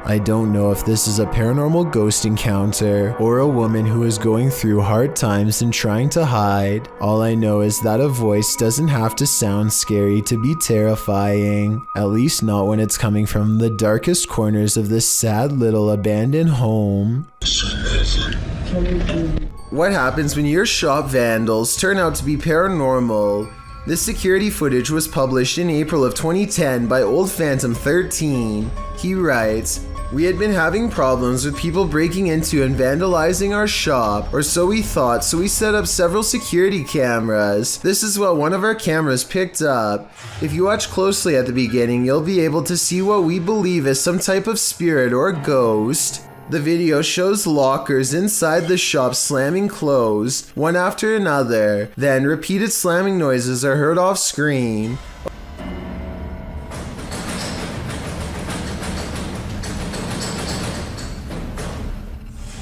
I don't know if this is a paranormal ghost encounter or a woman who is going through hard times and trying to hide. All I know is that a voice doesn't have to sound scary to be terrifying, at least not when it's coming from the darkest corners of this sad little abandoned home. What happens when your shop vandals turn out to be paranormal? This security footage was published in April of 2010 by Old Phantom 13. He writes, "We had been having problems with people breaking into and vandalizing our shop, or so we thought, so we set up several security cameras. This is what one of our cameras picked up. If you watch closely at the beginning, you'll be able to see what we believe is some type of spirit or ghost. The video shows lockers inside the shop slamming closed, one after another. Then repeated slamming noises are heard off screen.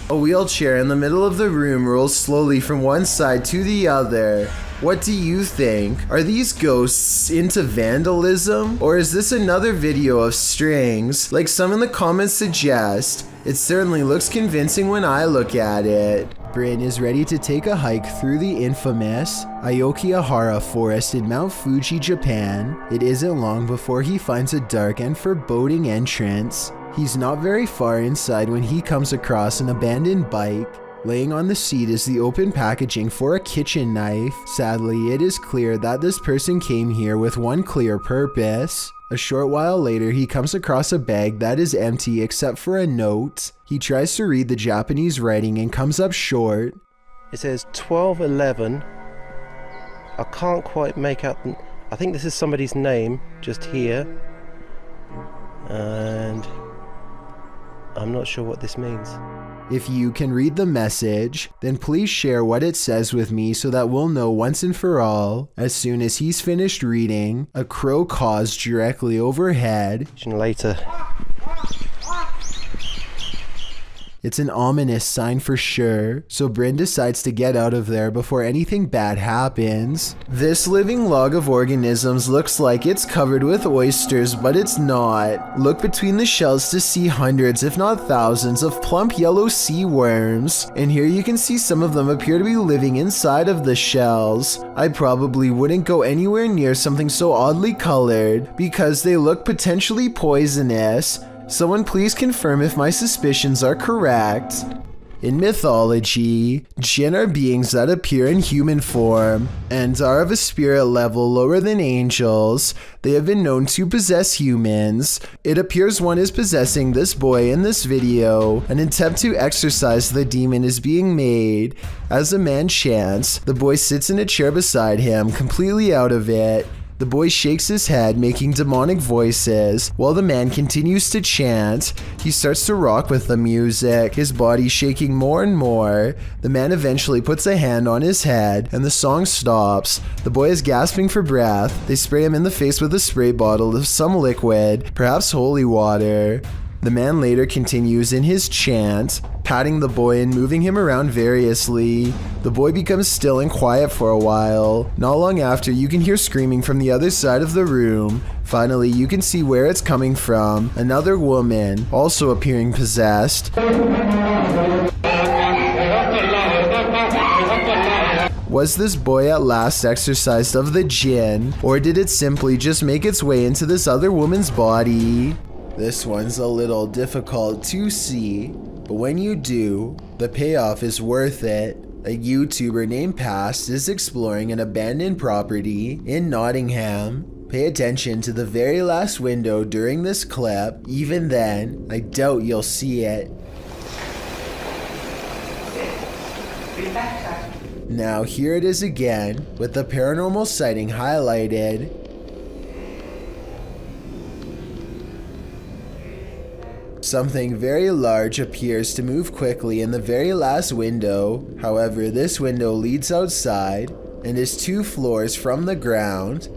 A wheelchair in the middle of the room rolls slowly from one side to the other. What do you think? Are these ghosts into vandalism? Or is this another video of strings, like some in the comments suggest? It certainly looks convincing when I look at it." Bryn is ready to take a hike through the infamous Aokigahara forest in Mount Fuji, Japan. It isn't long before he finds a dark and foreboding entrance. He's not very far inside when he comes across an abandoned bike. Laying on the seat is the open packaging for a kitchen knife. Sadly, it is clear that this person came here with one clear purpose. A short while later, he comes across a bag that is empty except for a note. He tries to read the Japanese writing and comes up short. It says 1211. I can't quite make out. I think this is somebody's name just here. And I'm not sure what this means. If you can read the message, then please share what it says with me so that we'll know once and for all. As soon as he's finished reading, a crow caws directly overhead. Later. It's an ominous sign for sure, so Bryn decides to get out of there before anything bad happens. This living log of organisms looks like it's covered with oysters, but it's not. Look between the shells to see hundreds, if not thousands, of plump yellow sea worms. And here you can see some of them appear to be living inside of the shells. I probably wouldn't go anywhere near something so oddly colored because they look potentially poisonous. Someone please confirm if my suspicions are correct. In mythology, jinn are beings that appear in human form and are of a spirit level lower than angels. They have been known to possess humans. It appears one is possessing this boy in this video. An attempt to exorcise the demon is being made. As a man chants, the boy sits in a chair beside him, completely out of it. The boy shakes his head, making demonic voices, while the man continues to chant. He starts to rock with the music, his body shaking more and more. The man eventually puts a hand on his head, and the song stops. The boy is gasping for breath. They spray him in the face with a spray bottle of some liquid, perhaps holy water. The man later continues in his chant, patting the boy and moving him around variously. The boy becomes still and quiet for a while. Not long after, you can hear screaming from the other side of the room. Finally, you can see where it's coming from. Another woman, also appearing possessed. Was this boy at last exorcised of the jinn, or did it simply just make its way into this other woman's body? This one's a little difficult to see, but when you do, the payoff is worth it. A YouTuber named Past is exploring an abandoned property in Nottingham. Pay attention to the very last window during this clip. Even then, I doubt you'll see it. Now here it is again, with the paranormal sighting highlighted. Something very large appears to move quickly in the very last window. However, this window leads outside and is 2 floors from the ground.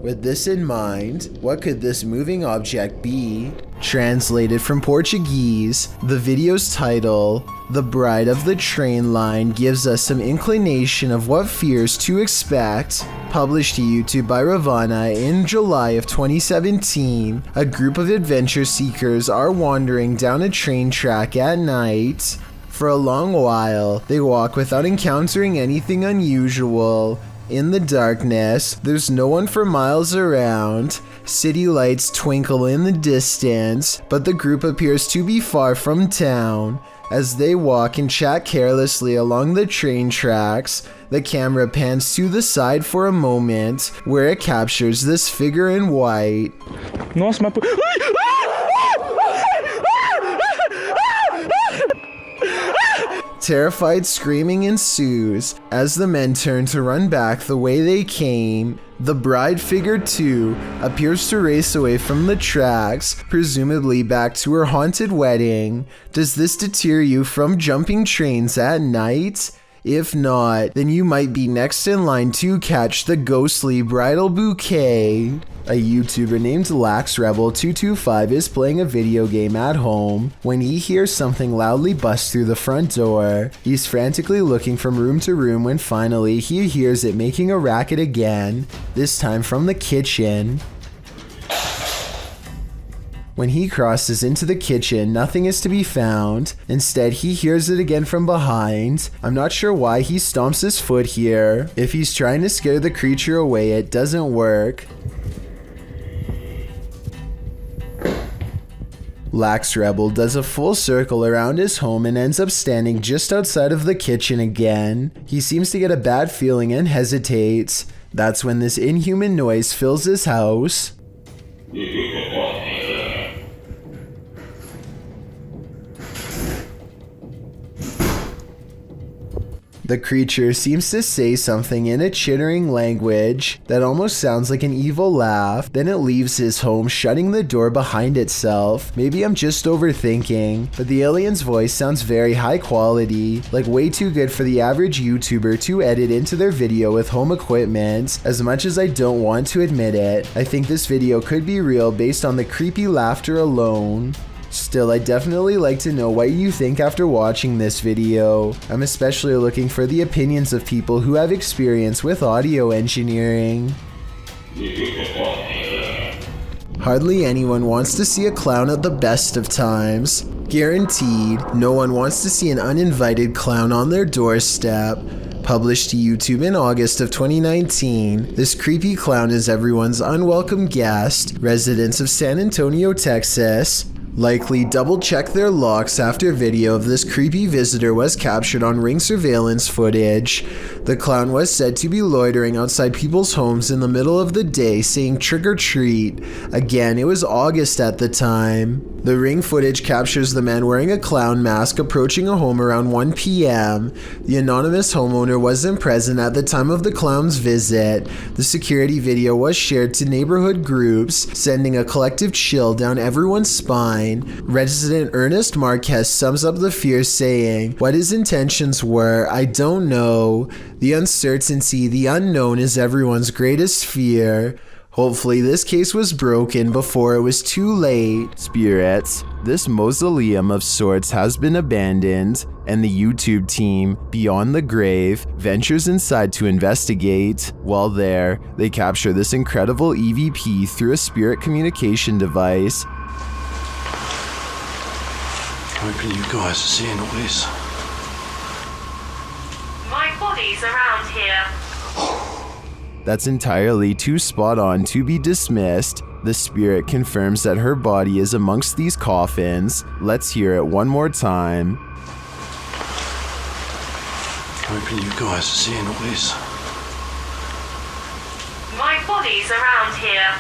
With this in mind, what could this moving object be? Translated from Portuguese, the video's title, The Bride of the Train Line, gives us some inclination of what fears to expect. Published to YouTube by Ravana in July of 2017, a group of adventure seekers are wandering down a train track at night. For a long while, they walk without encountering anything unusual. In the darkness, there's no one for miles around. City lights twinkle in the distance, but the group appears to be far from town. As they walk and chat carelessly along the train tracks, the camera pans to the side for a moment, where it captures this figure in white. Nossa, mas... Terrified screaming ensues as the men turn to run back the way they came. The bride figure too appears to race away from the tracks, presumably back to her haunted wedding. Does this deter you from jumping trains at night? If not, then you might be next in line to catch the ghostly bridal bouquet. A YouTuber named LaxRebel225 is playing a video game at home when he hears something loudly bust through the front door. He's frantically looking from room to room when finally he hears it making a racket again, this time from the kitchen. When he crosses into the kitchen, nothing is to be found. Instead, he hears it again from behind. I'm not sure why he stomps his foot here. If he's trying to scare the creature away, it doesn't work. LaxRebel does a full circle around his home and ends up standing just outside of the kitchen again. He seems to get a bad feeling and hesitates. That's when this inhuman noise fills his house. The creature seems to say something in a chittering language that almost sounds like an evil laugh. Then it leaves his home, shutting the door behind itself. Maybe I'm just overthinking, but the alien's voice sounds very high quality, like way too good for the average YouTuber to edit into their video with home equipment. As much as I don't want to admit it, I think this video could be real based on the creepy laughter alone. Still, I'd definitely like to know what you think after watching this video. I'm especially looking for the opinions of people who have experience with audio engineering. Hardly anyone wants to see a clown at the best of times. Guaranteed, no one wants to see an uninvited clown on their doorstep. Published to YouTube in August of 2019, this creepy clown is everyone's unwelcome guest. Residents of San Antonio, Texas Likely double-checked their locks after video of this creepy visitor was captured on Ring surveillance footage. The clown was said to be loitering outside people's homes in the middle of the day saying trick or treat. Again, it was August at the time. The Ring footage captures the man wearing a clown mask approaching a home around 1 p.m. The anonymous homeowner wasn't present at the time of the clown's visit. The security video was shared to neighborhood groups, sending a collective chill down everyone's spine. Resident Ernest Marquez sums up the fear saying, "What his intentions were, I don't know. The uncertainty, the unknown is everyone's greatest fear." Hopefully this case was broken before it was too late. Spirits, this mausoleum of sorts has been abandoned, and the YouTube team, Beyond the Grave, ventures inside to investigate. While there, they capture this incredible EVP through a spirit communication device. Hoping you guys are seeing all this. My body's around here. That's entirely too spot on to be dismissed. The spirit confirms that her body is amongst these coffins. Let's hear it one more time. Hoping you guys are seeing all this. My body's around here.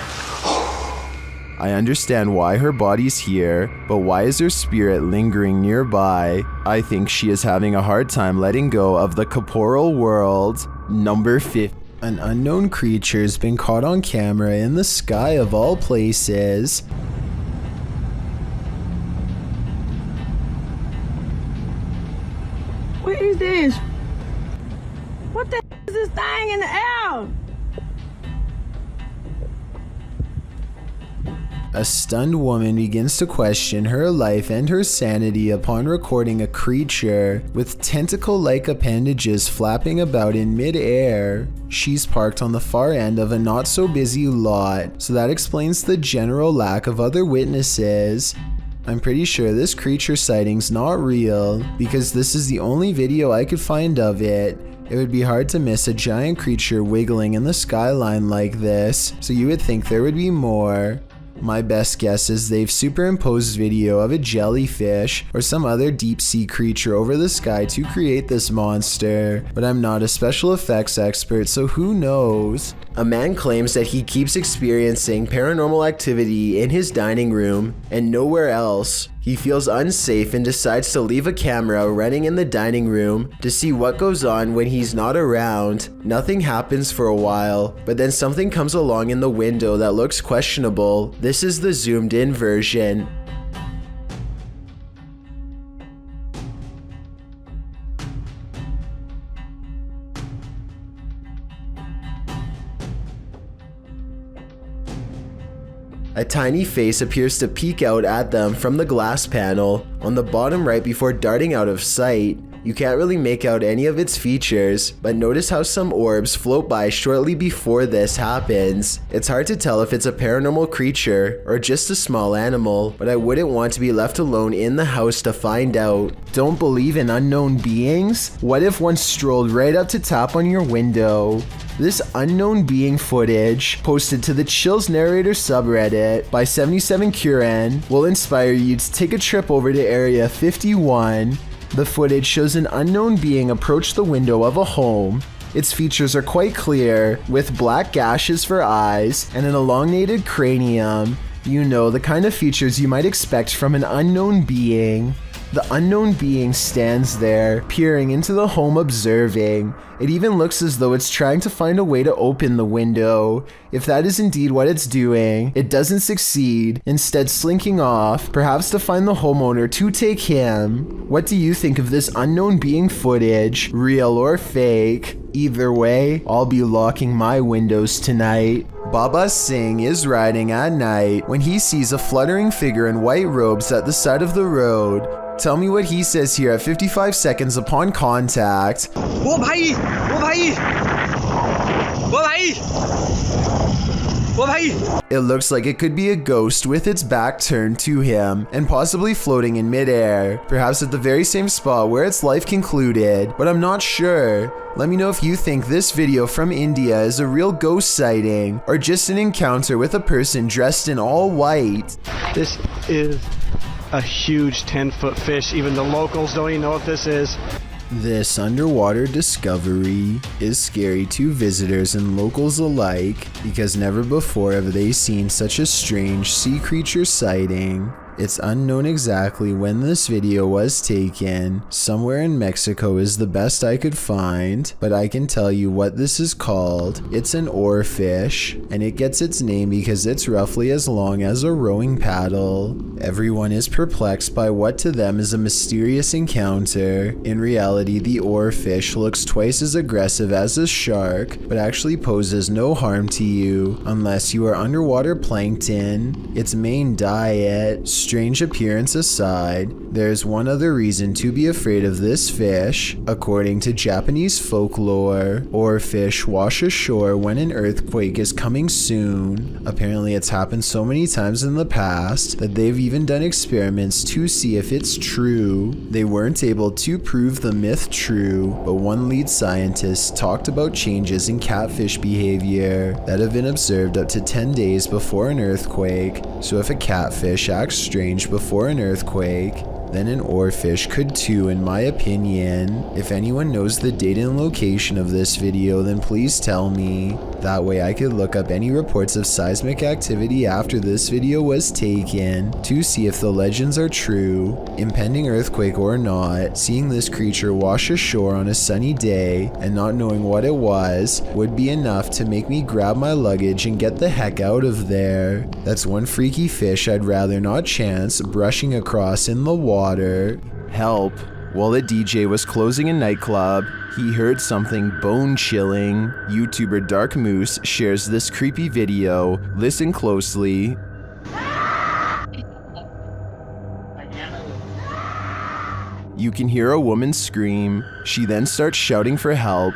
I understand why her body's here, but why is her spirit lingering nearby? I think she is having a hard time letting go of the corporeal world. Number 50. An unknown creature's been caught on camera in the sky of all places. What is this? What the is this thing in the air? A stunned woman begins to question her life and her sanity upon recording a creature with tentacle-like appendages flapping about in mid-air. She's parked on the far end of a not-so-busy lot, so that explains the general lack of other witnesses. I'm pretty sure this creature sighting's not real, because this is the only video I could find of it. It would be hard to miss a giant creature wiggling in the skyline like this, so you would think there would be more. My best guess is they've superimposed video of a jellyfish or some other deep sea creature over the sky to create this monster, but I'm not a special effects expert, so who knows? A man claims that he keeps experiencing paranormal activity in his dining room and nowhere else. He feels unsafe and decides to leave a camera running in the dining room to see what goes on when he's not around. Nothing happens for a while, but then something comes along in the window that looks questionable. This is the zoomed in version. A tiny face appears to peek out at them from the glass panel on the bottom right before darting out of sight. You can't really make out any of its features, but notice how some orbs float by shortly before this happens. It's hard to tell if it's a paranormal creature or just a small animal, but I wouldn't want to be left alone in the house to find out. Don't believe in unknown beings? What if one strolled right up to tap on your window? This unknown being footage, posted to the Chills Narrator subreddit by 77Curen, will inspire you to take a trip over to Area 51. The footage shows an unknown being approach the window of a home. Its features are quite clear, with black gashes for eyes and an elongated cranium. You know, the kind of features you might expect from an unknown being. The unknown being stands there, peering into the home, observing. It even looks as though it's trying to find a way to open the window. If that is indeed what it's doing, it doesn't succeed, instead slinking off, perhaps to find the homeowner to take him. What do you think of this unknown being footage, real or fake? Either way, I'll be locking my windows tonight. Baba Singh is riding at night when he sees a fluttering figure in white robes at the side of the road. Tell me what he says here at 55 seconds upon contact. वो भाई वो भाई वो भाई वो भाई. It looks like it could be a ghost with its back turned to him and possibly floating in midair, perhaps at the very same spot where its life concluded, but I'm not sure. Let me know if you think this video from India is a real ghost sighting or just an encounter with a person dressed in all white. This is a huge 10-foot fish. Even the locals don't even know what this is. This underwater discovery is scary to visitors and locals alike because never before have they seen such a strange sea creature sighting. It's unknown exactly when this video was taken. Somewhere in Mexico is the best I could find, but I can tell you what this is called. It's an oarfish, and it gets its name because it's roughly as long as a rowing paddle. Everyone is perplexed by what to them is a mysterious encounter. In reality, the oarfish looks twice as aggressive as a shark, but actually poses no harm to you unless you are underwater plankton. Its main diet, strange appearance aside, there's one other reason to be afraid of this fish. According to Japanese folklore, oarfish wash ashore when an earthquake is coming soon. Apparently it's happened so many times in the past that they've even done experiments to see if it's true. They weren't able to prove the myth true, but one lead scientist talked about changes in catfish behavior that have been observed up to 10 days before an earthquake. So if a catfish acts strange before an earthquake, then an oarfish could too, in my opinion. If anyone knows the date and location of this video, then please tell me. That way I could look up any reports of seismic activity after this video was taken to see if the legends are true. Impending earthquake or not, seeing this creature wash ashore on a sunny day and not knowing what it was would be enough to make me grab my luggage and get the heck out of there. That's one freaky fish I'd rather not chance brushing across in the water. Help. While the DJ was closing a nightclub, he heard something bone-chilling. YouTuber Dark Moose shares this creepy video. Listen closely. You can hear a woman scream. She then starts shouting for help.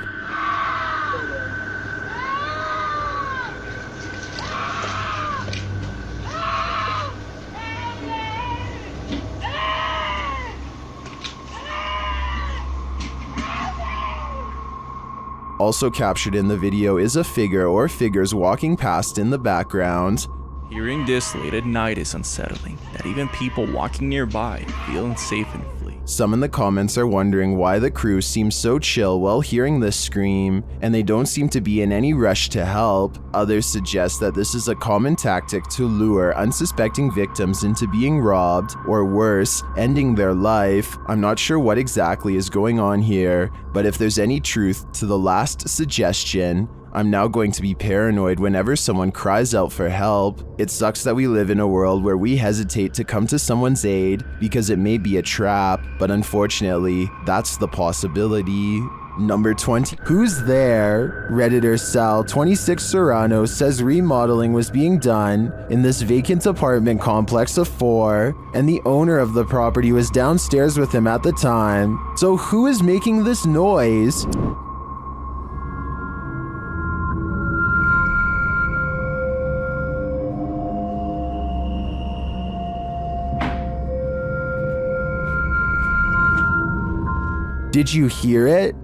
Also captured in the video is a figure or figures walking past in the background. Hearing this late at night is unsettling, that even people walking nearby feel unsafe and flee. Some in the comments are wondering why the crew seems so chill while hearing this scream, and they don't seem to be in any rush to help. Others suggest that this is a common tactic to lure unsuspecting victims into being robbed, or worse, ending their life. I'm not sure what exactly is going on here, but if there's any truth to the last suggestion, I'm now going to be paranoid whenever someone cries out for help. It sucks that we live in a world where we hesitate to come to someone's aid because it may be a trap, but unfortunately, that's the possibility. Number 20. Who's there? Redditor Sal26 Serrano says remodeling was being done in this vacant apartment complex of 4, and the owner of the property was downstairs with him at the time. So who is making this noise? Did you hear it?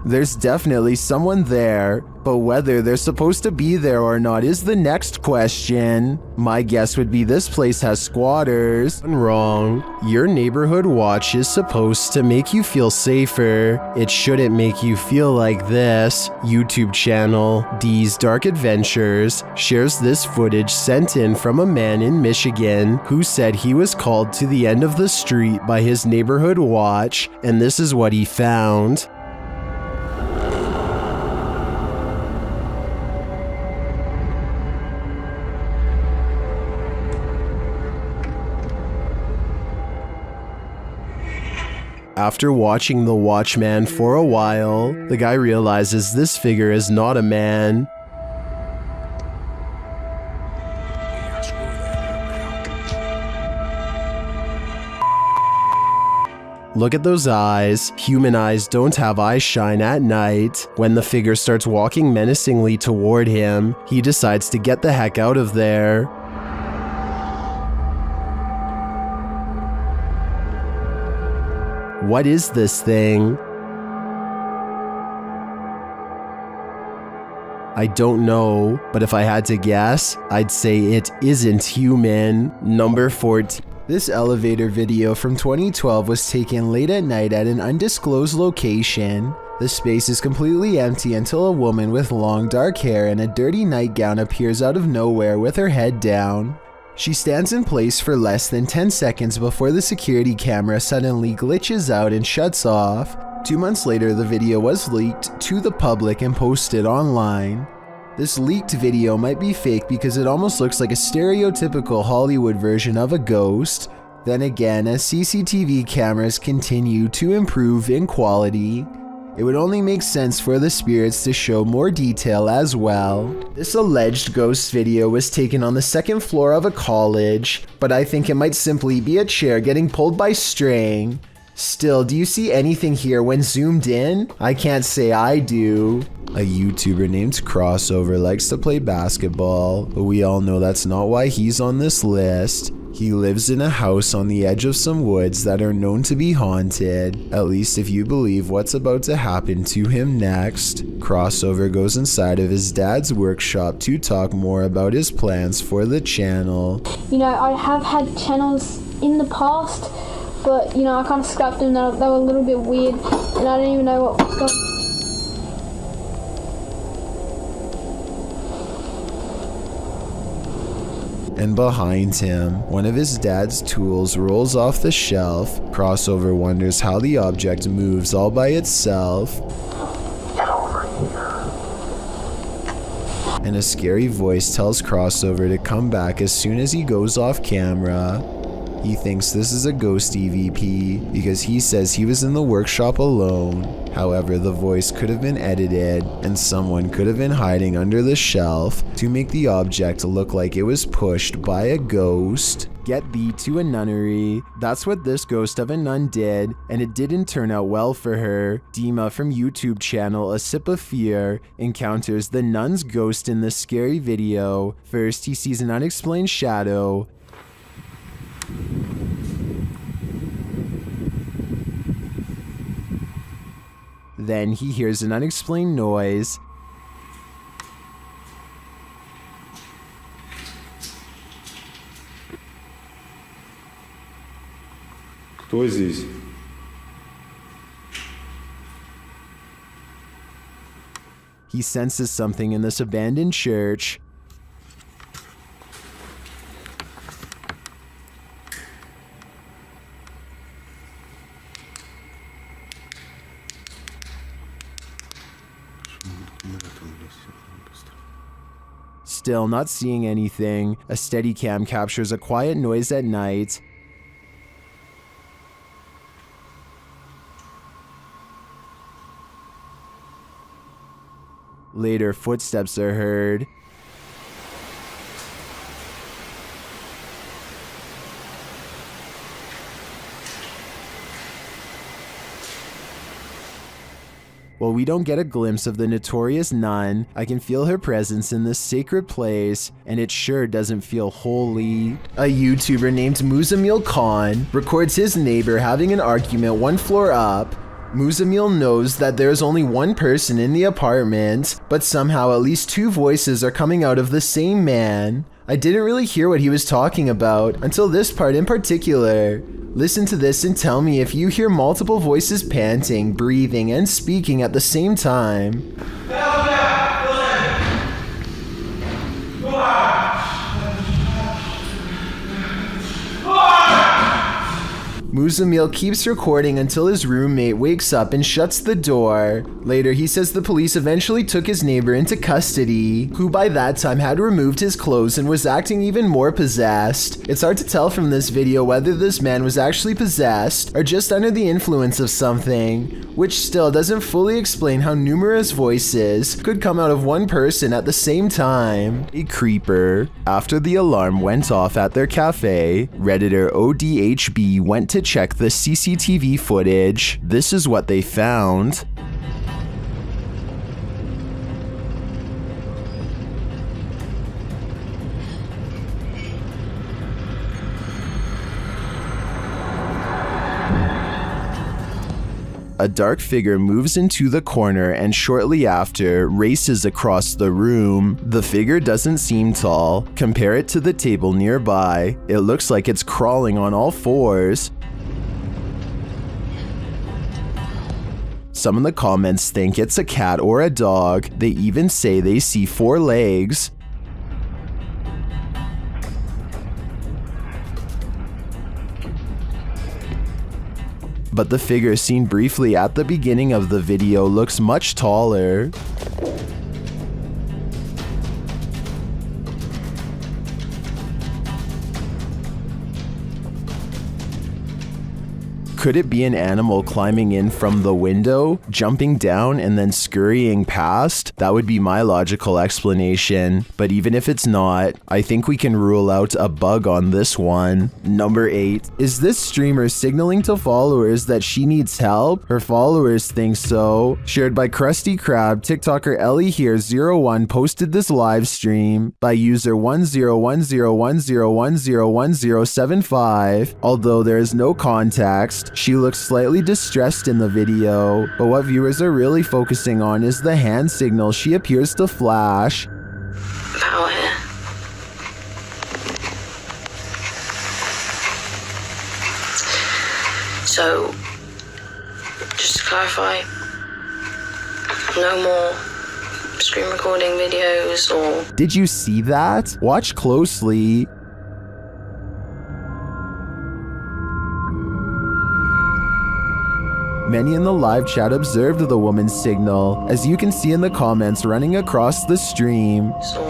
There's definitely someone there, but whether they're supposed to be there or not is the next question. My guess would be this place has squatters. Wrong. Your neighborhood watch is supposed to make you feel safer. It shouldn't make you feel like this. YouTube channel D's Dark Adventures shares this footage sent in from a man in Michigan who said he was called to the end of the street by his neighborhood watch, and this is what he found. After watching the Watchman for a while, the guy realizes this figure is not a man. Look at those eyes. Human eyes don't have eye shine at night. When the figure starts walking menacingly toward him, he decides to get the heck out of there. What is this thing? I don't know, but if I had to guess, I'd say it isn't human. Number 14. This elevator video from 2012 was taken late at night at an undisclosed location. The space is completely empty until a woman with long dark hair and a dirty nightgown appears out of nowhere with her head down. She stands in place for less than 10 seconds before the security camera suddenly glitches out and shuts off. 2 months later, the video was leaked to the public and posted online. This leaked video might be fake because it almost looks like a stereotypical Hollywood version of a ghost. Then again, as CCTV cameras continue to improve in quality, it would only make sense for the spirits to show more detail as well. This alleged ghost video was taken on the 2nd floor of a college, but I think it might simply be a chair getting pulled by string. Still, do you see anything here when zoomed in? I can't say I do. A YouTuber named Crossover likes to play basketball, but we all know that's not why he's on this list. He lives in a house on the edge of some woods that are known to be haunted, at least if you believe what's about to happen to him next. Crossover goes inside of his dad's workshop to talk more about his plans for the channel. You know, I have had channels in the past, but you know, I kind of scrapped them. They were a little bit weird, and I didn't even know what was going on. And behind him, one of his dad's tools rolls off the shelf. Crossover wonders how the object moves all by itself. Get over here. And a scary voice tells Crossover to come back as soon as he goes off camera. He thinks this is a ghost EVP because he says he was in the workshop alone. However, the voice could have been edited and someone could have been hiding under the shelf to make the object look like it was pushed by a ghost. Get thee to a nunnery. That's what this ghost of a nun did, and it didn't turn out well for her. Dima from YouTube channel A Sip of Fear encounters the nun's ghost in this scary video. First, he sees an unexplained shadow. Then he hears an unexplained noise. Кто здесь? He senses something in this abandoned church. Still not seeing anything, a Steadicam captures a quiet noise at night. Later, footsteps are heard. While we don't get a glimpse of the notorious nun, I can feel her presence in this sacred place, and it sure doesn't feel holy. A YouTuber named Muzamil Khan records his neighbor having an argument 1 floor up. Muzamil knows that there's only one person in the apartment, but somehow at least 2 voices are coming out of the same man. I didn't really hear what he was talking about until this part in particular. Listen to this and tell me if you hear multiple voices panting, breathing, and speaking at the same time. Muzamil keeps recording until his roommate wakes up and shuts the door. Later, he says the police eventually took his neighbor into custody, who by that time had removed his clothes and was acting even more possessed. It's hard to tell from this video whether this man was actually possessed or just under the influence of something, which still doesn't fully explain how numerous voices could come out of one person at the same time. A creeper. After the alarm went off at their cafe, Redditor ODHB went to check the CCTV footage. This is what they found. a dark figure moves into the corner and shortly after races across the room. The figure doesn't seem tall. Compare it to the table nearby. It looks like it's crawling on all fours. Some in the comments think it's a cat or a dog. They even say they see 4 legs. But the figure seen briefly at the beginning of the video looks much taller. Could it be an animal climbing in from the window, jumping down, and then scurrying past? That would be my logical explanation. But even if it's not, I think we can rule out a bug on this one. Number 8. Is this streamer signaling to followers that she needs help? Her followers think so. Shared by Krusty Krab, TikToker Ellie here 01 posted this live stream by user 101010101075. Although there is no context, she looks slightly distressed in the video, but what viewers are really focusing on is the hand signal she appears to flash. Power here. So, just to clarify, no more screen recording videos or... Did you see that? Watch closely. Many in the live chat observed the woman's signal, as you can see in the comments running across the stream. So,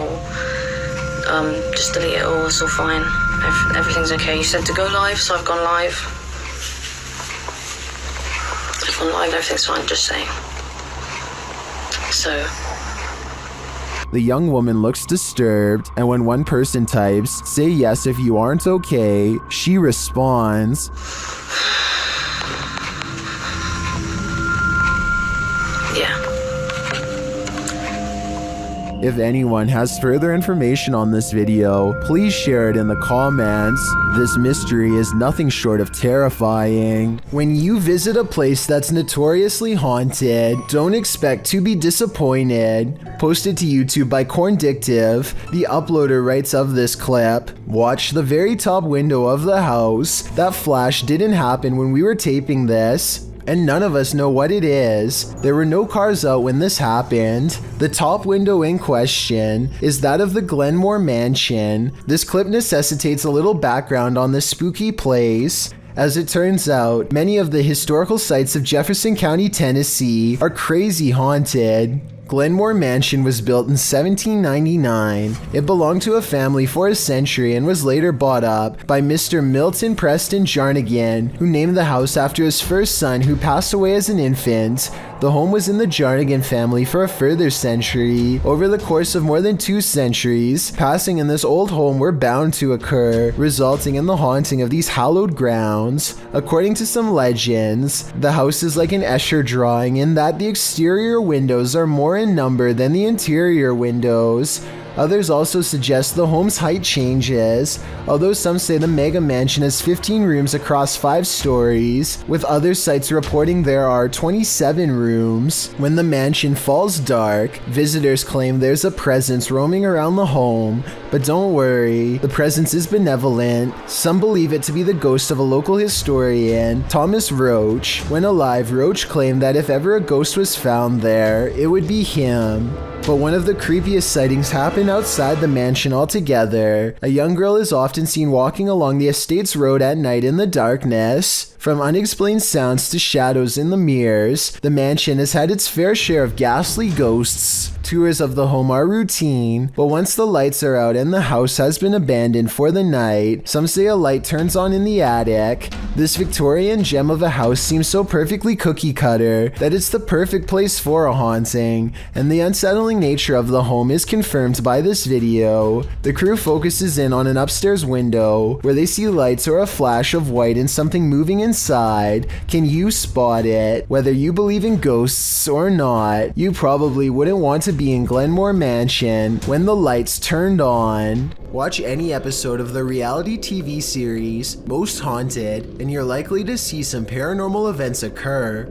just delete it all, it's all fine. Everything's okay. You said to go live, so I've gone live. I've gone live, everything's fine, just saying. So... The young woman looks disturbed, and when one person types, "Say yes if you aren't okay," she responds, yeah. If anyone has further information on this video, please share it in the comments. This mystery is nothing short of terrifying. When you visit a place that's notoriously haunted, don't expect to be disappointed. Posted to YouTube by Corndictive, the uploader writes of this clip, "Watch the very top window of the house. That flash didn't happen when we were taping this. And none of us know what it is. There were no cars out when this happened. The top window in question is that of the Glenmore Mansion. This clip necessitates a little background on this spooky place. As it turns out, many of the historical sites of Jefferson County, Tennessee are crazy haunted. Glenmore Mansion was built in 1799. It belonged to a family for a century and was later bought up by Mr. Milton Preston Jarnigan, who named the house after his first son who passed away as an infant. The home was in the Jarnigan family for a further century. Over the course of more than 2 centuries, passing in this old home were bound to occur, resulting in the haunting of these hallowed grounds. According to some legends, the house is like an Escher drawing in that the exterior windows are more in number than the interior windows. Others also suggest the home's height changes, although some say the mega mansion has 15 rooms across 5 stories, with other sites reporting there are 27 rooms. When the mansion falls dark, visitors claim there's a presence roaming around the home, but don't worry, the presence is benevolent. Some believe it to be the ghost of a local historian, Thomas Roach. When alive, Roach claimed that if ever a ghost was found there, it would be him. But one of the creepiest sightings happened outside the mansion altogether. A young girl is often seen walking along the estate's road at night in the darkness. From unexplained sounds to shadows in the mirrors, the mansion has had its fair share of ghastly ghosts. Tours of the home are routine, but once the lights are out and the house has been abandoned for the night, some say a light turns on in the attic. This Victorian gem of a house seems so perfectly cookie cutter that it's the perfect place for a haunting, and the unsettling nature of the home is confirmed by this video. The crew focuses in on an upstairs window where they see lights or a flash of white and something moving inside. Can you spot it? Whether you believe in ghosts or not, you probably wouldn't want to be in Glenmore Mansion when the lights turned on. Watch any episode of the reality TV series Most Haunted and you're likely to see some paranormal events occur.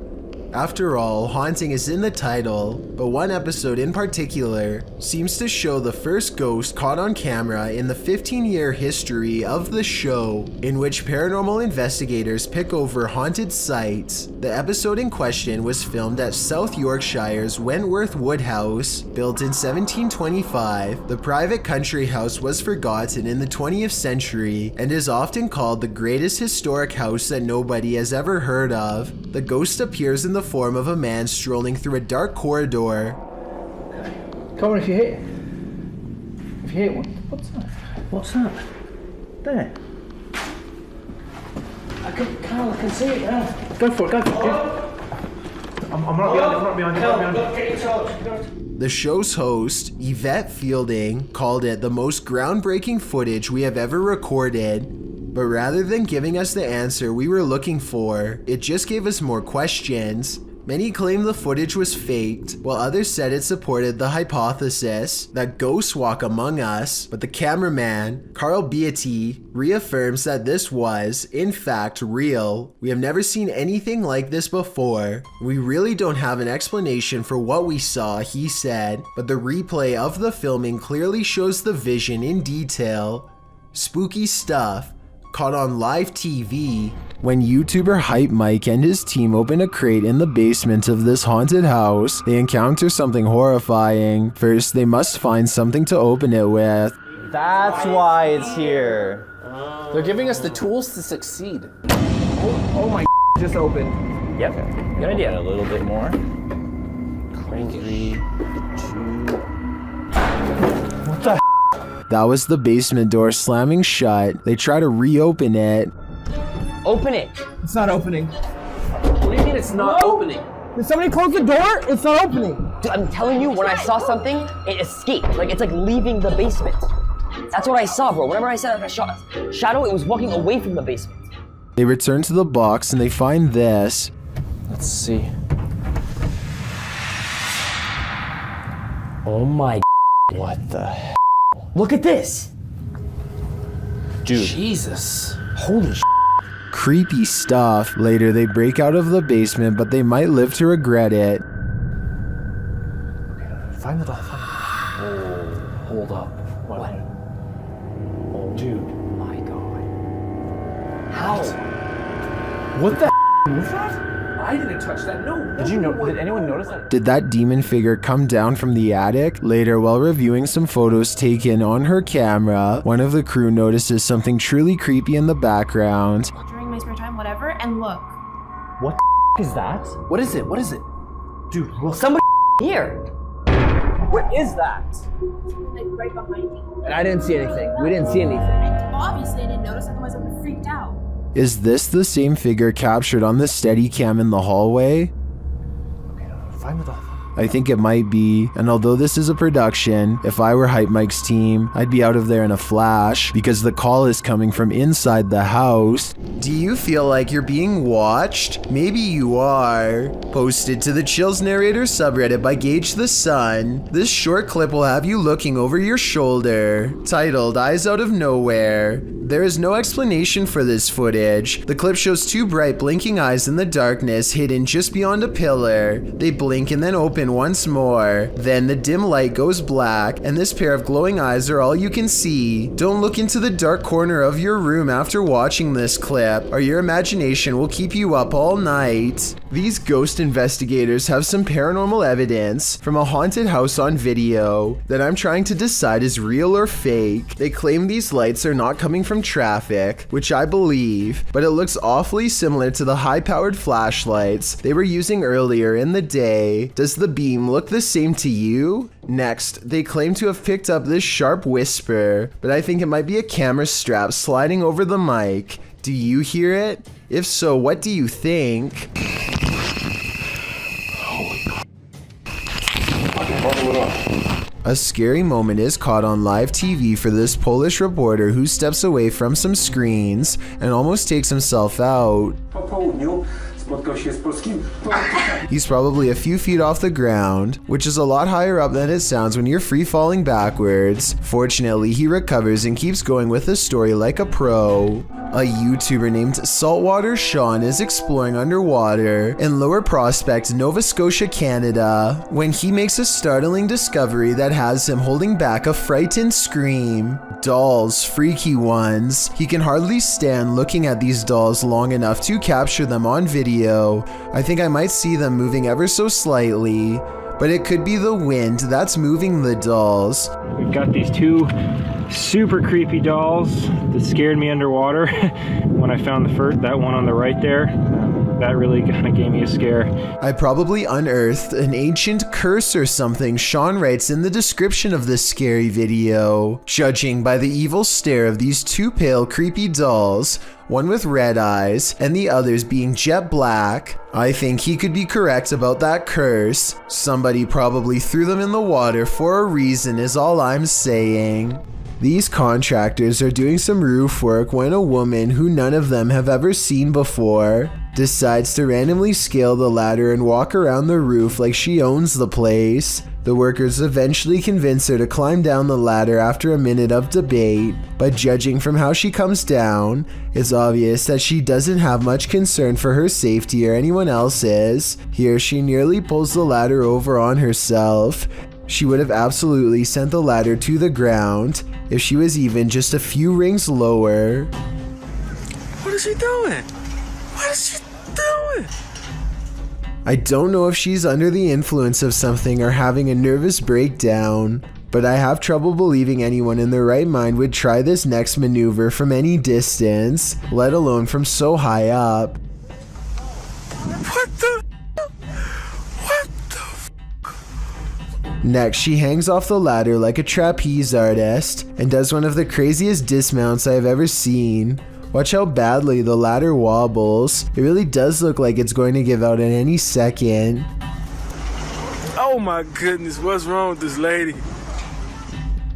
After all, haunting is in the title, but one episode in particular seems to show the first ghost caught on camera in the 15-year history of the show, in which paranormal investigators pick over haunted sites. The episode in question was filmed at South Yorkshire's Wentworth Woodhouse. Built in 1725, the private country house was forgotten in the 20th century and is often called the greatest historic house that nobody has ever heard of. The ghost appears in the form of a man strolling through a dark corridor. Come on, if you hit it. If you hit one. What's that? What's that? There. Carl, I can see it now. Go for it, go for it. I'm not behind you. The show's host, Yvette Fielding, called it the most groundbreaking footage we have ever recorded. But rather than giving us the answer we were looking for, it just gave us more questions. Many claimed the footage was faked, while others said it supported the hypothesis that ghosts walk among us, but the cameraman, Carl Beatty, reaffirms that this was, in fact, real. We have never seen anything like this before. We really don't have an explanation for what we saw, he said, but the replay of the filming clearly shows the vision in detail. Spooky stuff. Caught on live TV. When YouTuber Hype Mike and his team open a crate in the basement of this haunted house, they encounter something horrifying. First, they must find something to open it with. That's why it's here. They're giving us the tools to succeed. Oh my just opened. Yep, good idea. A little bit more. Crank it. 3, 2. What the? That was the basement door slamming shut. They try to reopen it. Open it. It's not opening. What do you mean it's not opening? Did somebody close the door? It's not opening. Dude, I'm telling you, when I saw something, it escaped. Like, it's like leaving the basement. That's what I saw, bro. Whenever I said I saw a shadow, it was walking away from the basement. They return to the box and they find this. Let's see. Oh my. What the hell? Look at this! Dude. Jesus. Holy shit. Creepy stuff. Later, they break out of the basement, but they might live to regret it. Find the doll. Oh, hold up. What? Oh, dude. My God. How? What the was that? I didn't touch that. No. Did anyone notice that? Did that demon figure come down from the attic? Later, while reviewing some photos taken on her camera, one of the crew notices something truly creepy in the background. During my spare time, whatever, and look. What is that? What is it? What is it? Dude, look. Somebody here. What is that? Like right behind me. And I didn't see anything. We didn't see anything. Obviously, I didn't notice, otherwise I would have freaked out. Is this the same figure captured on the Steadicam in the hallway? Find the doll. I think it might be, and although this is a production, if I were Hype Mike's team, I'd be out of there in a flash, because the call is coming from inside the house. Do you feel like you're being watched? Maybe you are. Posted to the Chills Narrator subreddit by Gage the Sun, this short clip will have you looking over your shoulder. Titled, Eyes Out of Nowhere. There is no explanation for this footage. The clip shows two bright blinking eyes in the darkness hidden just beyond a pillar. They blink and then open once more. Then the dim light goes black and this pair of glowing eyes are all you can see. Don't look into the dark corner of your room after watching this clip, or your imagination will keep you up all night. These ghost investigators have some paranormal evidence from a haunted house on video that I'm trying to decide is real or fake. They claim these lights are not coming from traffic, which I believe, but it looks awfully similar to the high-powered flashlights they were using earlier in the day. Does the beam look the same to you? Next, they claim to have picked up this sharp whisper, but I think it might be a camera strap sliding over the mic. Do you hear it? If so, what do you think? A scary moment is caught on live TV for this Polish reporter who steps away from some screens and almost takes himself out. He's probably a few feet off the ground, which is a lot higher up than it sounds when you're free falling backwards. Fortunately, he recovers and keeps going with the story like a pro. A YouTuber named Saltwater Sean is exploring underwater in Lower Prospect, Nova Scotia, Canada, when he makes a startling discovery that has him holding back a frightened scream. Dolls, freaky ones. He can hardly stand looking at these dolls long enough to capture them on video. I think I might see them moving ever so slightly, but it could be the wind that's moving the dolls. We've got these two super creepy dolls that scared me underwater when I found that one on the right there. That really kind of gave me a scare. I probably unearthed an ancient curse or something, Sean writes in the description of this scary video. Judging by the evil stare of these two pale, creepy dolls, one with red eyes and the others being jet black, I think he could be correct about that curse. Somebody probably threw them in the water for a reason is all I'm saying. These contractors are doing some roof work when a woman who none of them have ever seen before decides to randomly scale the ladder and walk around the roof like she owns the place. The workers eventually convince her to climb down the ladder after a minute of debate, but judging from how she comes down, it's obvious that she doesn't have much concern for her safety or anyone else's. Here she nearly pulls the ladder over on herself. She would have absolutely sent the ladder to the ground if she was even just a few rings lower. What is she doing? What is she doing? I don't know if she's under the influence of something or having a nervous breakdown, but I have trouble believing anyone in their right mind would try this next maneuver from any distance, let alone from so high up. What the? Next, she hangs off the ladder like a trapeze artist and does one of the craziest dismounts I have ever seen. Watch how badly the ladder wobbles. It really does look like it's going to give out at any second. Oh my goodness, what's wrong with this lady?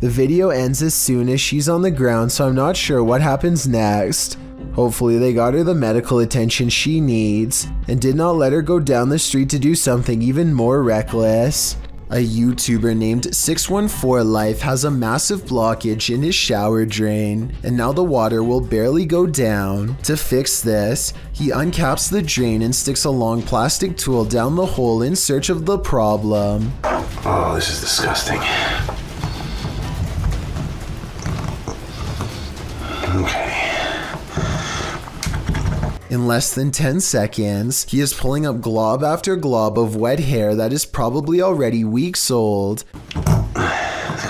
The video ends as soon as she's on the ground, so I'm not sure what happens next. Hopefully they got her the medical attention she needs and did not let her go down the street to do something even more reckless. A YouTuber named 614 Life has a massive blockage in his shower drain, and now the water will barely go down. To fix this, he uncaps the drain and sticks a long plastic tool down the hole in search of the problem. Oh, this is disgusting. Okay. In less than 10 seconds, he is pulling up glob after glob of wet hair that is probably already weeks old.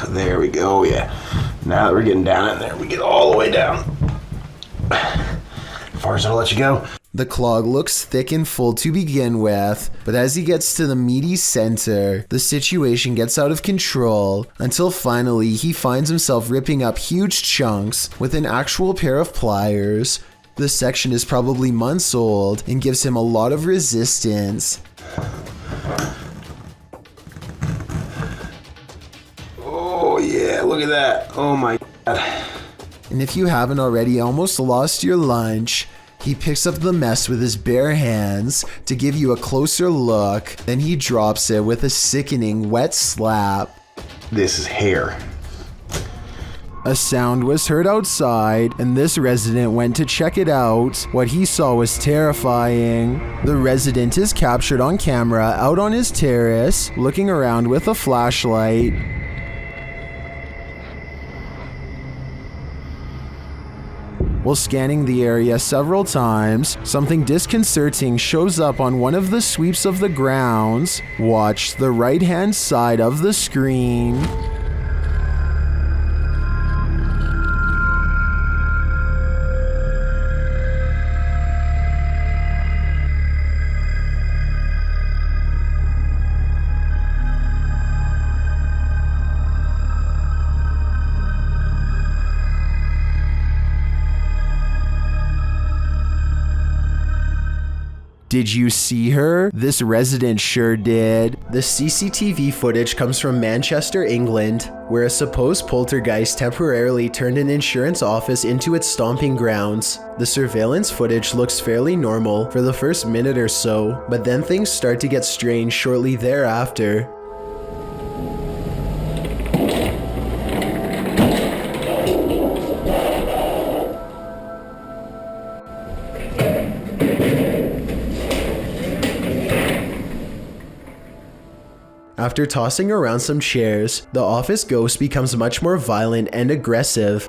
There we go, yeah. Now that we're getting down in there, we get all the way down. As far as I'll let you go. The clog looks thick and full to begin with, but as he gets to the meaty center, the situation gets out of control until finally he finds himself ripping up huge chunks with an actual pair of pliers. This section is probably months old and gives him a lot of resistance. Oh yeah, look at that. Oh my God. And if you haven't already almost lost your lunch, he picks up the mess with his bare hands to give you a closer look, then he drops it with a sickening wet slap. This is hair. A sound was heard outside, and this resident went to check it out. What he saw was terrifying. The resident is captured on camera out on his terrace, looking around with a flashlight. While scanning the area several times, something disconcerting shows up on one of the sweeps of the grounds. Watch the right-hand side of the screen. Did you see her? This resident sure did. The CCTV footage comes from Manchester, England, where a supposed poltergeist temporarily turned an insurance office into its stomping grounds. The surveillance footage looks fairly normal for the first minute or so, but then things start to get strange shortly thereafter. After tossing around some chairs, the office ghost becomes much more violent and aggressive.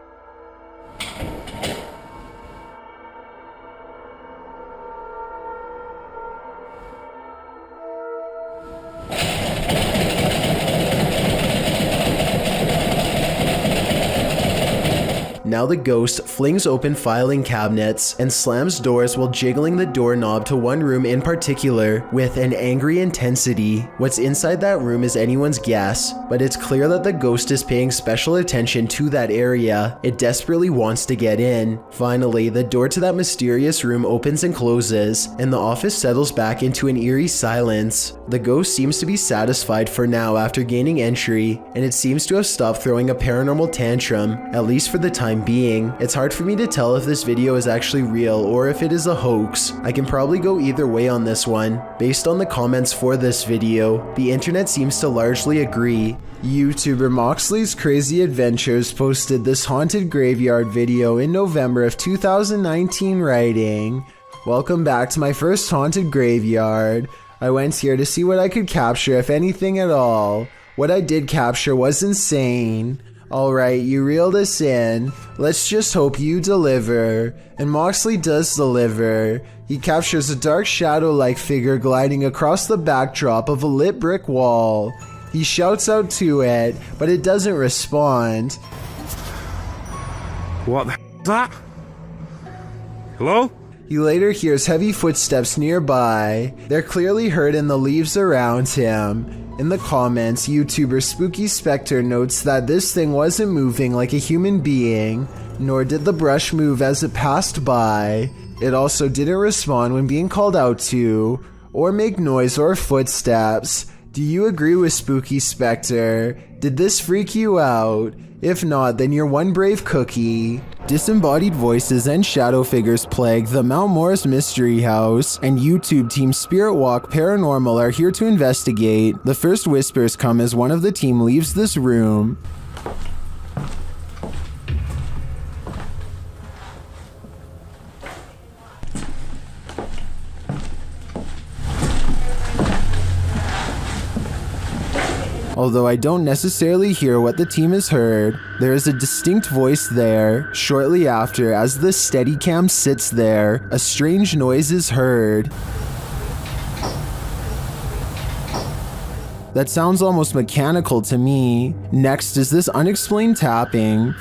Now the ghost flings open filing cabinets and slams doors while jiggling the doorknob to one room in particular with an angry intensity. What's inside that room is anyone's guess, but it's clear that the ghost is paying special attention to that area. It desperately wants to get in. Finally, the door to that mysterious room opens and closes, and the office settles back into an eerie silence. The ghost seems to be satisfied for now after gaining entry, and it seems to have stopped throwing a paranormal tantrum, at least for the time being. It's hard for me to tell if this video is actually real or if it is a hoax. I can probably go either way on this one. Based on the comments for this video, the internet seems to largely agree. YouTuber Moxley's Crazy Adventures posted this haunted graveyard video in November of 2019 writing, "Welcome back to my first haunted graveyard. I went here to see what I could capture, if anything at all. What I did capture was insane. Alright, you reeled us in. Let's just hope you deliver." And Moxley does deliver. He captures a dark shadow-like figure gliding across the backdrop of a lit brick wall. He shouts out to it, but it doesn't respond. What the is that? Hello? He later hears heavy footsteps nearby. They're clearly heard in the leaves around him. In the comments, YouTuber Spooky Spectre notes that this thing wasn't moving like a human being, nor did the brush move as it passed by. It also didn't respond when being called out to, or make noise or footsteps. Do you agree with Spooky Spectre? Did this freak you out? If not, then you're one brave cookie. Disembodied voices and shadow figures plague the Mount Morris Mystery House, and YouTube team Spirit Walk Paranormal are here to investigate. The first whispers come as one of the team leaves this room. Although I don't necessarily hear what the team has heard, there is a distinct voice there. Shortly after, as the Steadicam sits there, a strange noise is heard. That sounds almost mechanical to me. Next is this unexplained tapping.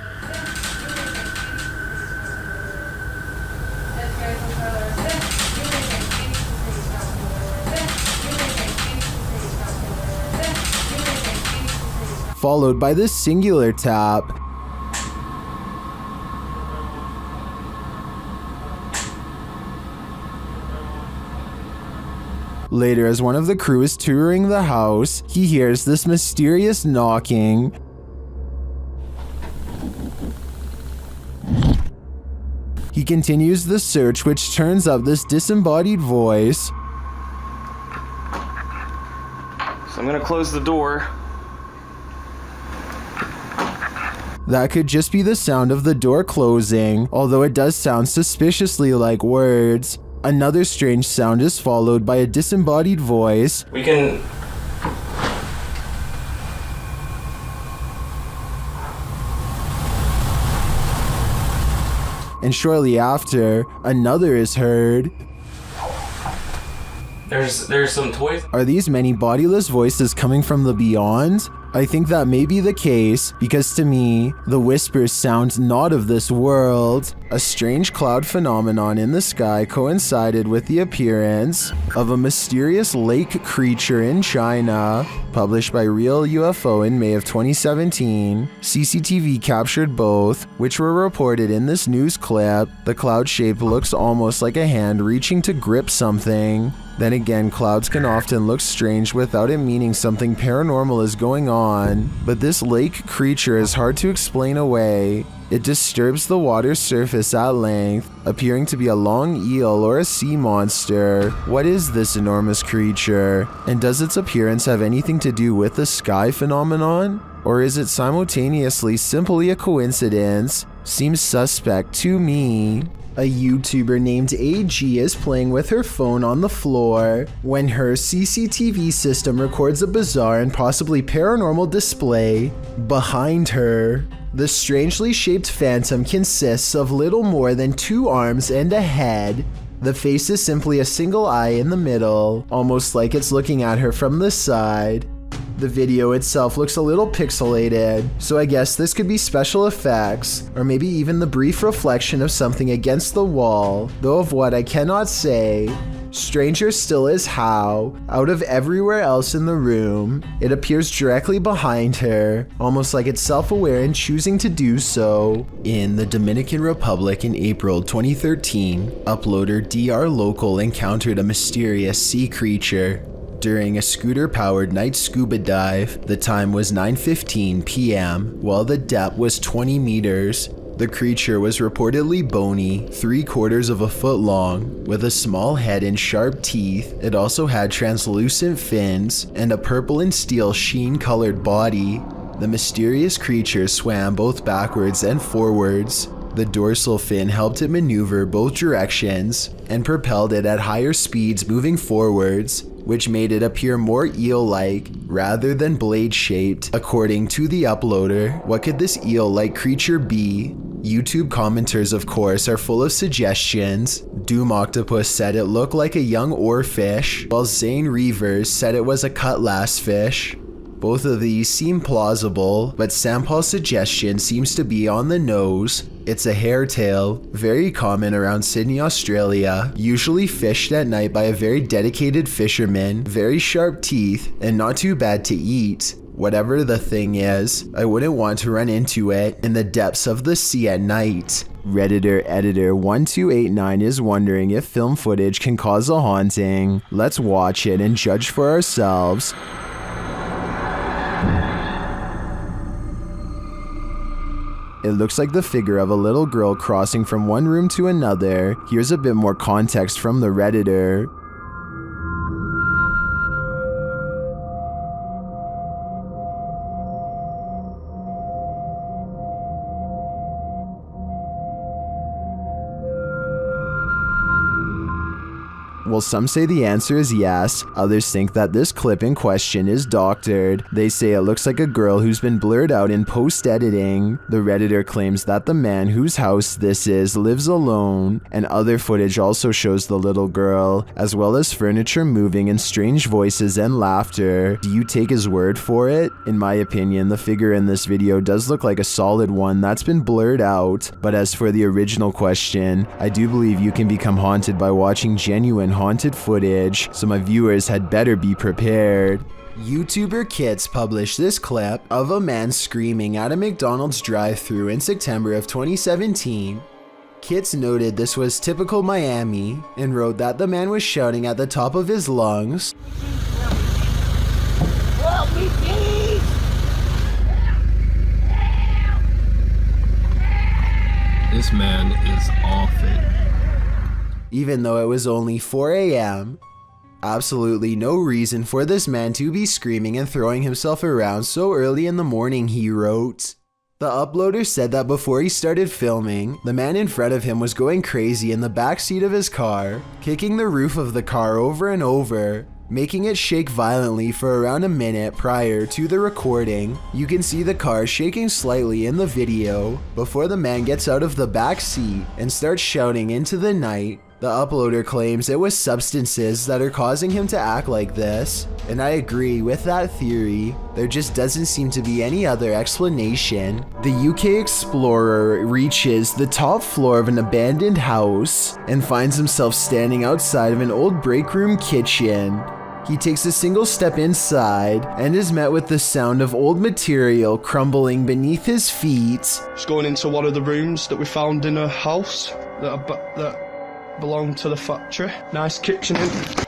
Followed by this singular tap. Later, as one of the crew is touring the house, he hears this mysterious knocking. He continues the search, which turns up this disembodied voice. So I'm gonna close the door. That could just be the sound of the door closing, although it does sound suspiciously like words. Another strange sound is followed by a disembodied voice. We can... And shortly after, another is heard. There's some toys. Are these many bodiless voices coming from the beyond? I think that may be the case, because to me, the whispers sound not of this world. A strange cloud phenomenon in the sky coincided with the appearance of a mysterious lake creature in China, published by Real UFO in May of 2017. CCTV captured both, which were reported in this news clip. The cloud shape looks almost like a hand reaching to grip something. Then again, clouds can often look strange without it meaning something paranormal is going on, but this lake creature is hard to explain away. It disturbs the water's surface at length, appearing to be a long eel or a sea monster. What is this enormous creature? And does its appearance have anything to do with the sky phenomenon? Or is it simultaneously simply a coincidence? Seems suspect to me. A YouTuber named AG is playing with her phone on the floor when her CCTV system records a bizarre and possibly paranormal display behind her. The strangely shaped phantom consists of little more than 2 arms and a head. The face is simply a single eye in the middle, almost like it's looking at her from the side. The video itself looks a little pixelated, so I guess this could be special effects, or maybe even the brief reflection of something against the wall, though of what I cannot say. Stranger still is how, out of everywhere else in the room, it appears directly behind her, almost like it's self-aware and choosing to do so. In the Dominican Republic in April 2013, uploader DR Local encountered a mysterious sea creature. During a scooter-powered night scuba dive, the time was 9:15 p.m., while the depth was 20 meters. The creature was reportedly bony, 3/4 of a foot long, with a small head and sharp teeth. It also had translucent fins and a purple and steel sheen-colored body. The mysterious creature swam both backwards and forwards. The dorsal fin helped it maneuver both directions and propelled it at higher speeds moving forwards, which made it appear more eel-like rather than blade-shaped. According to the uploader, what could this eel-like creature be? YouTube commenters, of course, are full of suggestions. Doom Octopus said it looked like a young oarfish, while Zane Reavers said it was a cutlass fish. Both of these seem plausible, but Sampal's suggestion seems to be on the nose. It's a hairtail, very common around Sydney, Australia, usually fished at night by a very dedicated fisherman, very sharp teeth, and not too bad to eat. Whatever the thing is, I wouldn't want to run into it in the depths of the sea at night. Redditor Editor 1289 is wondering if film footage can cause a haunting. Let's watch it and judge for ourselves. It looks like the figure of a little girl crossing from one room to another. Here's a bit more context from the Redditor. Well, some say the answer is yes, others think that this clip in question is doctored. They say it looks like a girl who's been blurred out in post-editing. The Redditor claims that the man whose house this is lives alone, and other footage also shows the little girl, as well as furniture moving and strange voices and laughter. Do you take his word for it? In my opinion, the figure in this video does look like a solid one that's been blurred out, but as for the original question, I do believe you can become haunted by watching genuine haunted footage, so my viewers had better be prepared. YouTuber Kits published this clip of a man screaming at a McDonald's drive-thru in September of 2017. Kits noted this was typical Miami and wrote that the man was shouting at the top of his lungs, Help me, please! This man is off it. even though it was only 4 a.m. Absolutely no reason for this man to be screaming and throwing himself around so early in the morning, he wrote. The uploader said that before he started filming, the man in front of him was going crazy in the back seat of his car, kicking the roof of the car over and over, making it shake violently for around a minute prior to the recording. You can see the car shaking slightly in the video before the man gets out of the back seat and starts shouting into the night. The uploader claims it was substances that are causing him to act like this, and I agree with that theory. There just doesn't seem to be any other explanation. The UK explorer reaches the top floor of an abandoned house and finds himself standing outside of an old break room kitchen. He takes a single step inside and is met with the sound of old material crumbling beneath his feet. Just going into one of the rooms that we found in a house that belonged to the factory. Nice kitchen.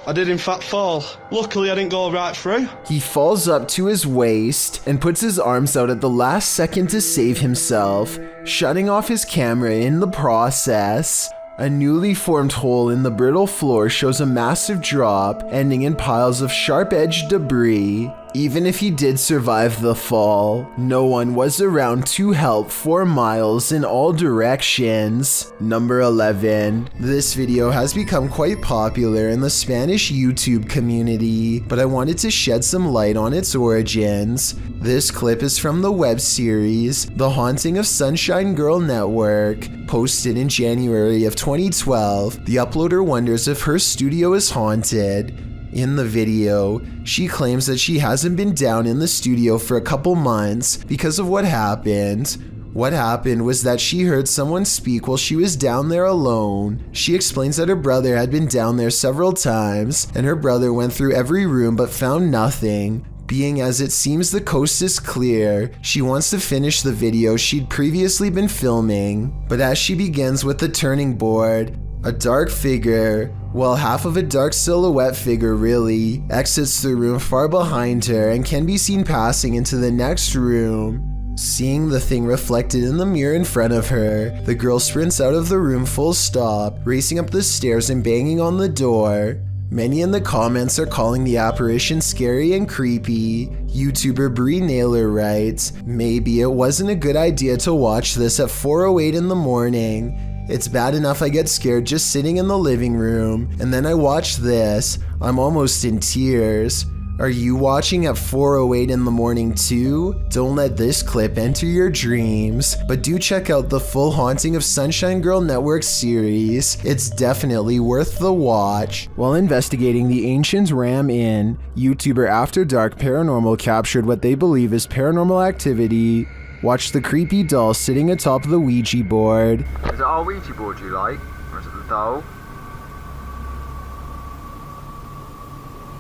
I did in fact fall. Luckily I didn't go right through. He falls up to his waist and puts his arms out at the last second to save himself, shutting off his camera in the process. A newly formed hole in the brittle floor shows a massive drop, ending in piles of sharp-edged debris. Even if he did survive the fall, no one was around to help for miles in all directions. Number 11. This video has become quite popular in the Spanish YouTube community, but I wanted to shed some light on its origins. This clip is from the web series The Haunting of Sunshine Girl Network, posted in January of 2012. The uploader wonders if her studio is haunted. In the video, she claims that she hasn't been down in the studio for a couple months because of what happened. What happened was that she heard someone speak while she was down there alone. She explains that her brother had been down there several times, and her brother went through every room but found nothing. Being as it seems the coast is clear, she wants to finish the video she'd previously been filming. But as she begins with the turning board, a dark figure, well, half of a dark silhouette figure really, exits the room far behind her and can be seen passing into the next room. Seeing the thing reflected in the mirror in front of her, the girl sprints out of the room full stop, racing up the stairs and banging on the door. Many in the comments are calling the apparition scary and creepy. YouTuber Bree Naylor writes, "Maybe it wasn't a good idea to watch this at 4:08 in the morning. It's bad enough I get scared just sitting in the living room, and then I watch this. I'm almost in tears. Are you watching at 4:08 in the morning too? Don't let this clip enter your dreams, but do check out the full Haunting of Sunshine Girl Network series. It's definitely worth the watch." While investigating the Ancients Ram Inn, YouTuber After Dark Paranormal captured what they believe is paranormal activity. Watch the creepy doll sitting atop the Ouija board. Is it our Ouija board you like? Or is it the doll?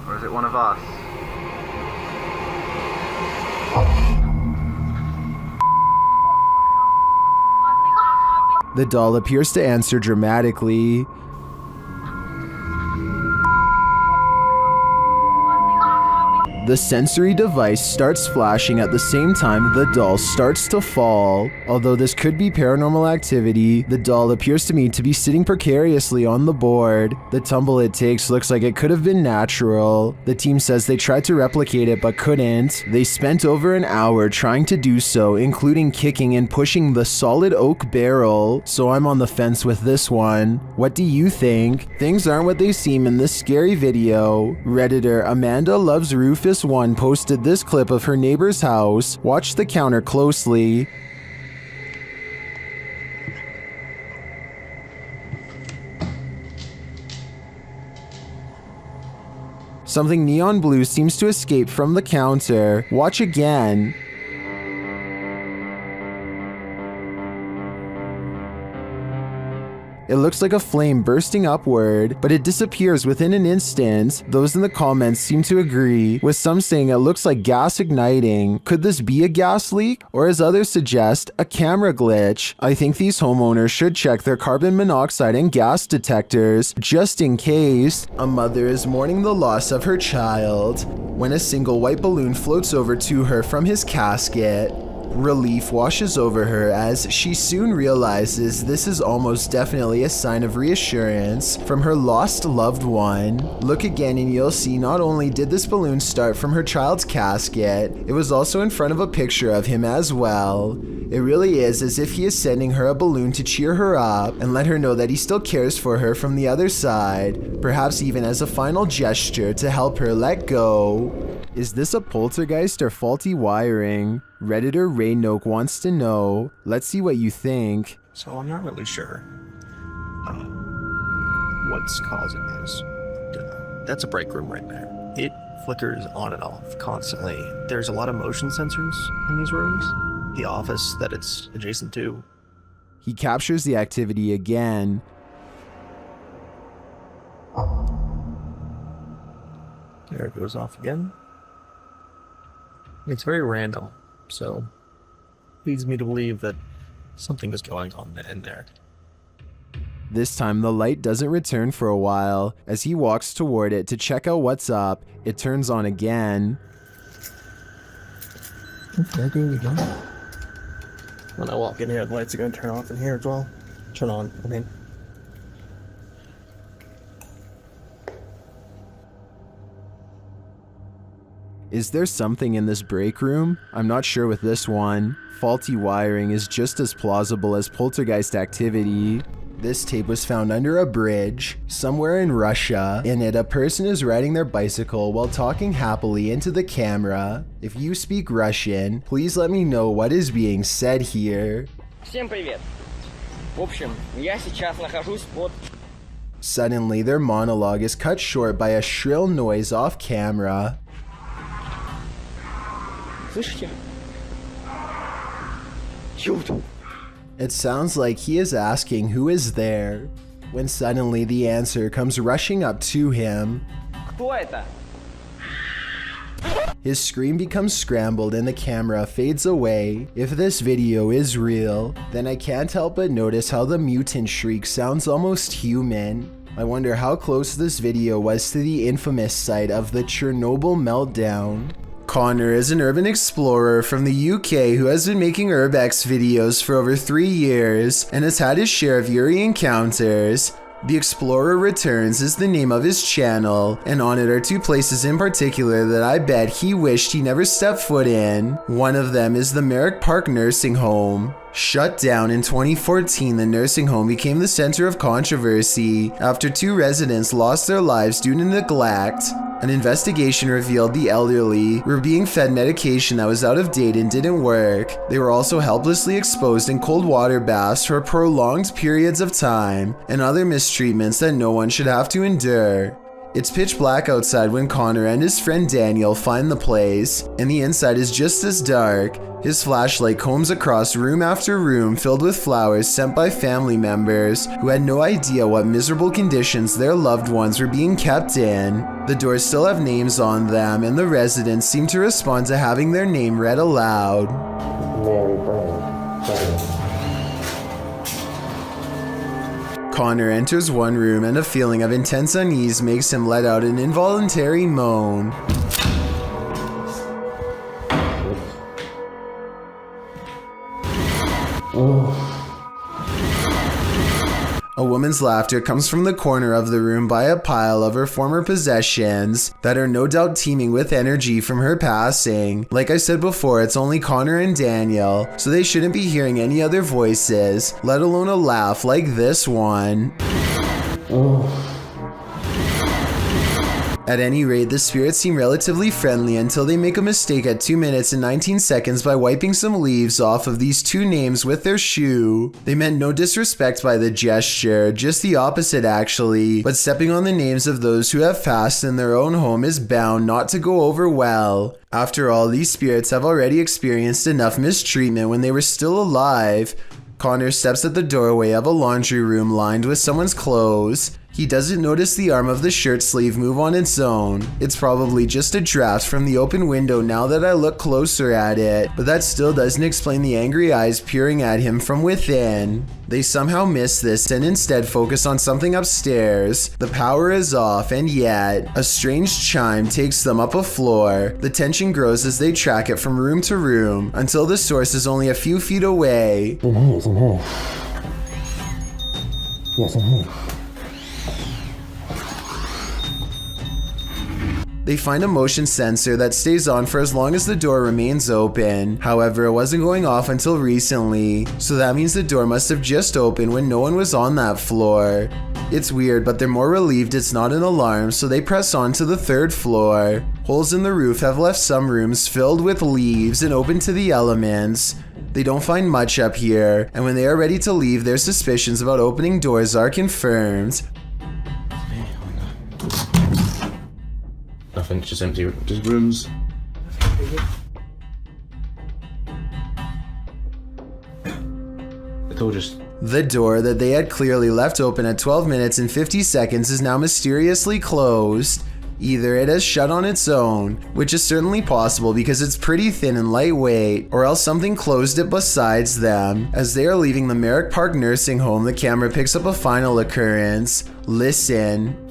Or is it one of us? The doll appears to answer dramatically. The sensory device starts flashing at the same time the doll starts to fall. Although this could be paranormal activity, the doll appears to me to be sitting precariously on the board. The tumble it takes looks like it could have been natural. The team says they tried to replicate it but couldn't. They spent over an hour trying to do so, including kicking and pushing the solid oak barrel. So I'm on the fence with this one. What do you think? Things aren't what they seem in this scary video. Redditor Amanda Loves Rufus 1 posted this clip of her neighbor's house. Watch the counter closely. Something neon blue seems to escape from the counter. Watch again. It looks like a flame bursting upward, but it disappears within an instant. Those in the comments seem to agree, with some saying it looks like gas igniting. Could this be a gas leak? Or as others suggest, a camera glitch? I think these homeowners should check their carbon monoxide and gas detectors, just in case. A mother is mourning the loss of her child when a single white balloon floats over to her from his casket. Relief washes over her as she soon realizes this is almost definitely a sign of reassurance from her lost loved one. Look again and you'll see not only did this balloon start from her child's casket, it was also in front of a picture of him as well. It really is as if he is sending her a balloon to cheer her up and let her know that he still cares for her from the other side, perhaps even as a final gesture to help her let go. Is this a poltergeist or faulty wiring? Redditor Ray Noak wants to know. Let's see what you think. So I'm not really sure what's causing this. That's a break room right there. It flickers on and off constantly. There's a lot of motion sensors in these rooms. The office that it's adjacent to. He captures the activity again. There it goes off again. It's very random, so leads me to believe that something is going on in there. This time the light doesn't return for a while. As he walks toward it to check out what's up, it turns on again. Okay, there we go. When I walk in here, the lights are going to turn off in here as well. Turn on, I mean. Is there something in this break room? I'm not sure with this one. Faulty wiring is just as plausible as poltergeist activity. This tape was found under a bridge, somewhere in Russia. In it, a person is riding their bicycle while talking happily into the camera. If you speak Russian, please let me know what is being said here. Всем привет. В общем, я сейчас нахожусь под... Suddenly, their monologue is cut short by a shrill noise off camera. Слышите? Чудо. It sounds like he is asking who is there, when suddenly the answer comes rushing up to him. Кто это? His scream becomes scrambled and the camera fades away. If this video is real, then I can't help but notice how the mutant shriek sounds almost human. I wonder how close this video was to the infamous site of the Chernobyl meltdown. Connor is an urban explorer from the UK who has been making urbex videos for over 3 years and has had his share of eerie encounters. The Explorer Returns is the name of his channel, and on it are 2 places in particular that I bet he wished he never stepped foot in. One of them is the Merrick Park Nursing Home. Shut down in 2014, the nursing home became the center of controversy after 2 residents lost their lives due to neglect. An investigation revealed the elderly were being fed medication that was out of date and didn't work. They were also helplessly exposed in cold water baths for prolonged periods of time, and other mistreatments that no one should have to endure. It's pitch black outside when Connor and his friend Daniel find the place, and the inside is just as dark. His flashlight combs across room after room filled with flowers sent by family members who had no idea what miserable conditions their loved ones were being kept in. The doors still have names on them, and the residents seem to respond to having their name read aloud. Connor enters one room and a feeling of intense unease makes him let out an involuntary moan. A woman's laughter comes from the corner of the room by a pile of her former possessions that are no doubt teeming with energy from her passing. Like I said before, it's only Connor and Daniel, so they shouldn't be hearing any other voices, let alone a laugh like this one. At any rate, the spirits seem relatively friendly until they make a mistake at 2 minutes and 19 seconds by wiping some leaves off of these 2 names with their shoe. They meant no disrespect by the gesture, just the opposite actually, but stepping on the names of those who have passed in their own home is bound not to go over well. After all, these spirits have already experienced enough mistreatment when they were still alive. Connor steps at the doorway of a laundry room lined with someone's clothes. He doesn't notice the arm of the shirt sleeve move on its own. It's probably just a draft from the open window now that I look closer at it, but that still doesn't explain the angry eyes peering at him from within. They somehow miss this and instead focus on something upstairs. The power is off, and yet a strange chime takes them up a floor. The tension grows as they track it from room to room until the source is only a few feet away. In here, it's in here. Yes, in here. They find a motion sensor that stays on for as long as the door remains open. However, it wasn't going off until recently, so that means the door must have just opened when no one was on that floor. It's weird, but they're more relieved it's not an alarm, so they press on to the 3rd floor. Holes in the roof have left some rooms filled with leaves and open to the elements. They don't find much up here, and when they are ready to leave, their suspicions about opening doors are confirmed. Nothing, just empty, just rooms. It's all just... The door that they had clearly left open at 12 minutes and 50 seconds is now mysteriously closed. Either it has shut on its own, which is certainly possible because it's pretty thin and lightweight, or else something closed it besides them. As they are leaving the Merrick Park Nursing Home, the camera picks up a final occurrence. Listen.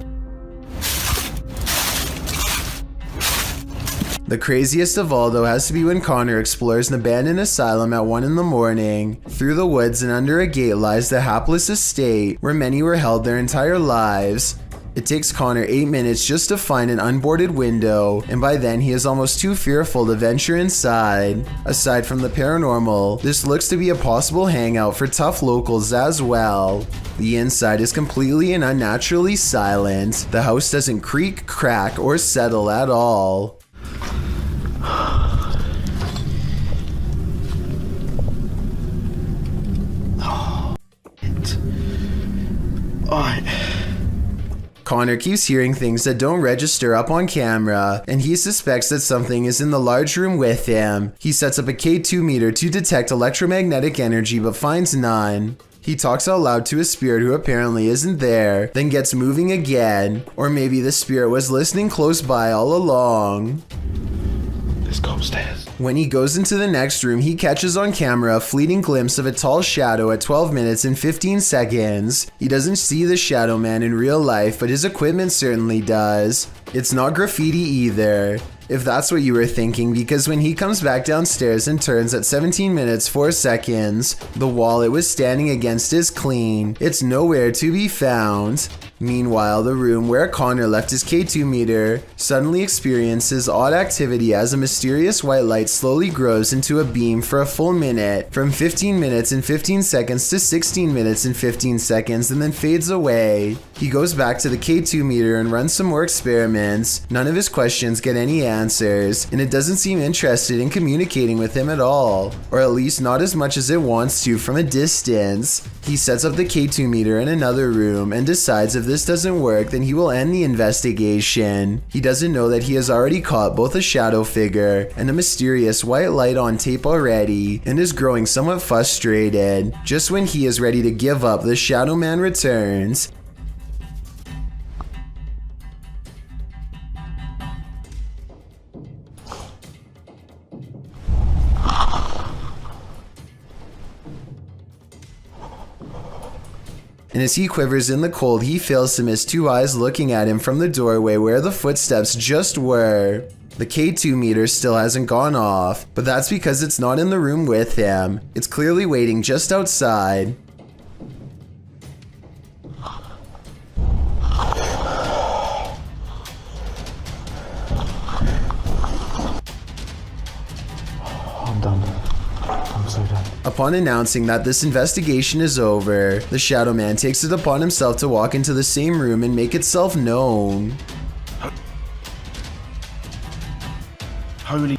The craziest of all, though, has to be when Connor explores an abandoned asylum at 1 in the morning. Through the woods and under a gate lies the hapless estate where many were held their entire lives. It takes Connor 8 minutes just to find an unboarded window, and by then he is almost too fearful to venture inside. Aside from the paranormal, this looks to be a possible hangout for tough locals as well. The inside is completely and unnaturally silent. The house doesn't creak, crack, or settle at all. Connor keeps hearing things that don't register up on camera, and he suspects that something is in the large room with him. He sets up a K2 meter to detect electromagnetic energy but finds none. He talks out loud to a spirit who apparently isn't there, then gets moving again. Or maybe the spirit was listening close by all along. Let's go upstairs. When he goes into the next room, he catches on camera a fleeting glimpse of a tall shadow at 12 minutes and 15 seconds. He doesn't see the shadow man in real life, but his equipment certainly does. It's not graffiti either, if that's what you were thinking, because when he comes back downstairs and turns at 17 minutes 4 seconds, the wall it was standing against is clean. It's nowhere to be found. Meanwhile, the room where Connor left his K2 meter suddenly experiences odd activity as a mysterious white light slowly grows into a beam for a full minute, from 15 minutes and 15 seconds to 16 minutes and 15 seconds, and then fades away. He goes back to the K2 meter and runs some more experiments. None of his questions get any answers, and it doesn't seem interested in communicating with him at all, or at least not as much as it wants to from a distance. He sets up the K2 meter in another room and decides if this doesn't work, then he will end the investigation. He doesn't know that he has already caught both a shadow figure and a mysterious white light on tape already, and is growing somewhat frustrated. Just when he is ready to give up, the shadow man returns. And as he quivers in the cold, he fails to miss two eyes looking at him from the doorway where the footsteps just were. The K2 meter still hasn't gone off, but that's because it's not in the room with him. It's clearly waiting just outside. I'm done. I'm so done. Upon announcing that this investigation is over, the Shadow Man takes it upon himself to walk into the same room and make itself known. Holy.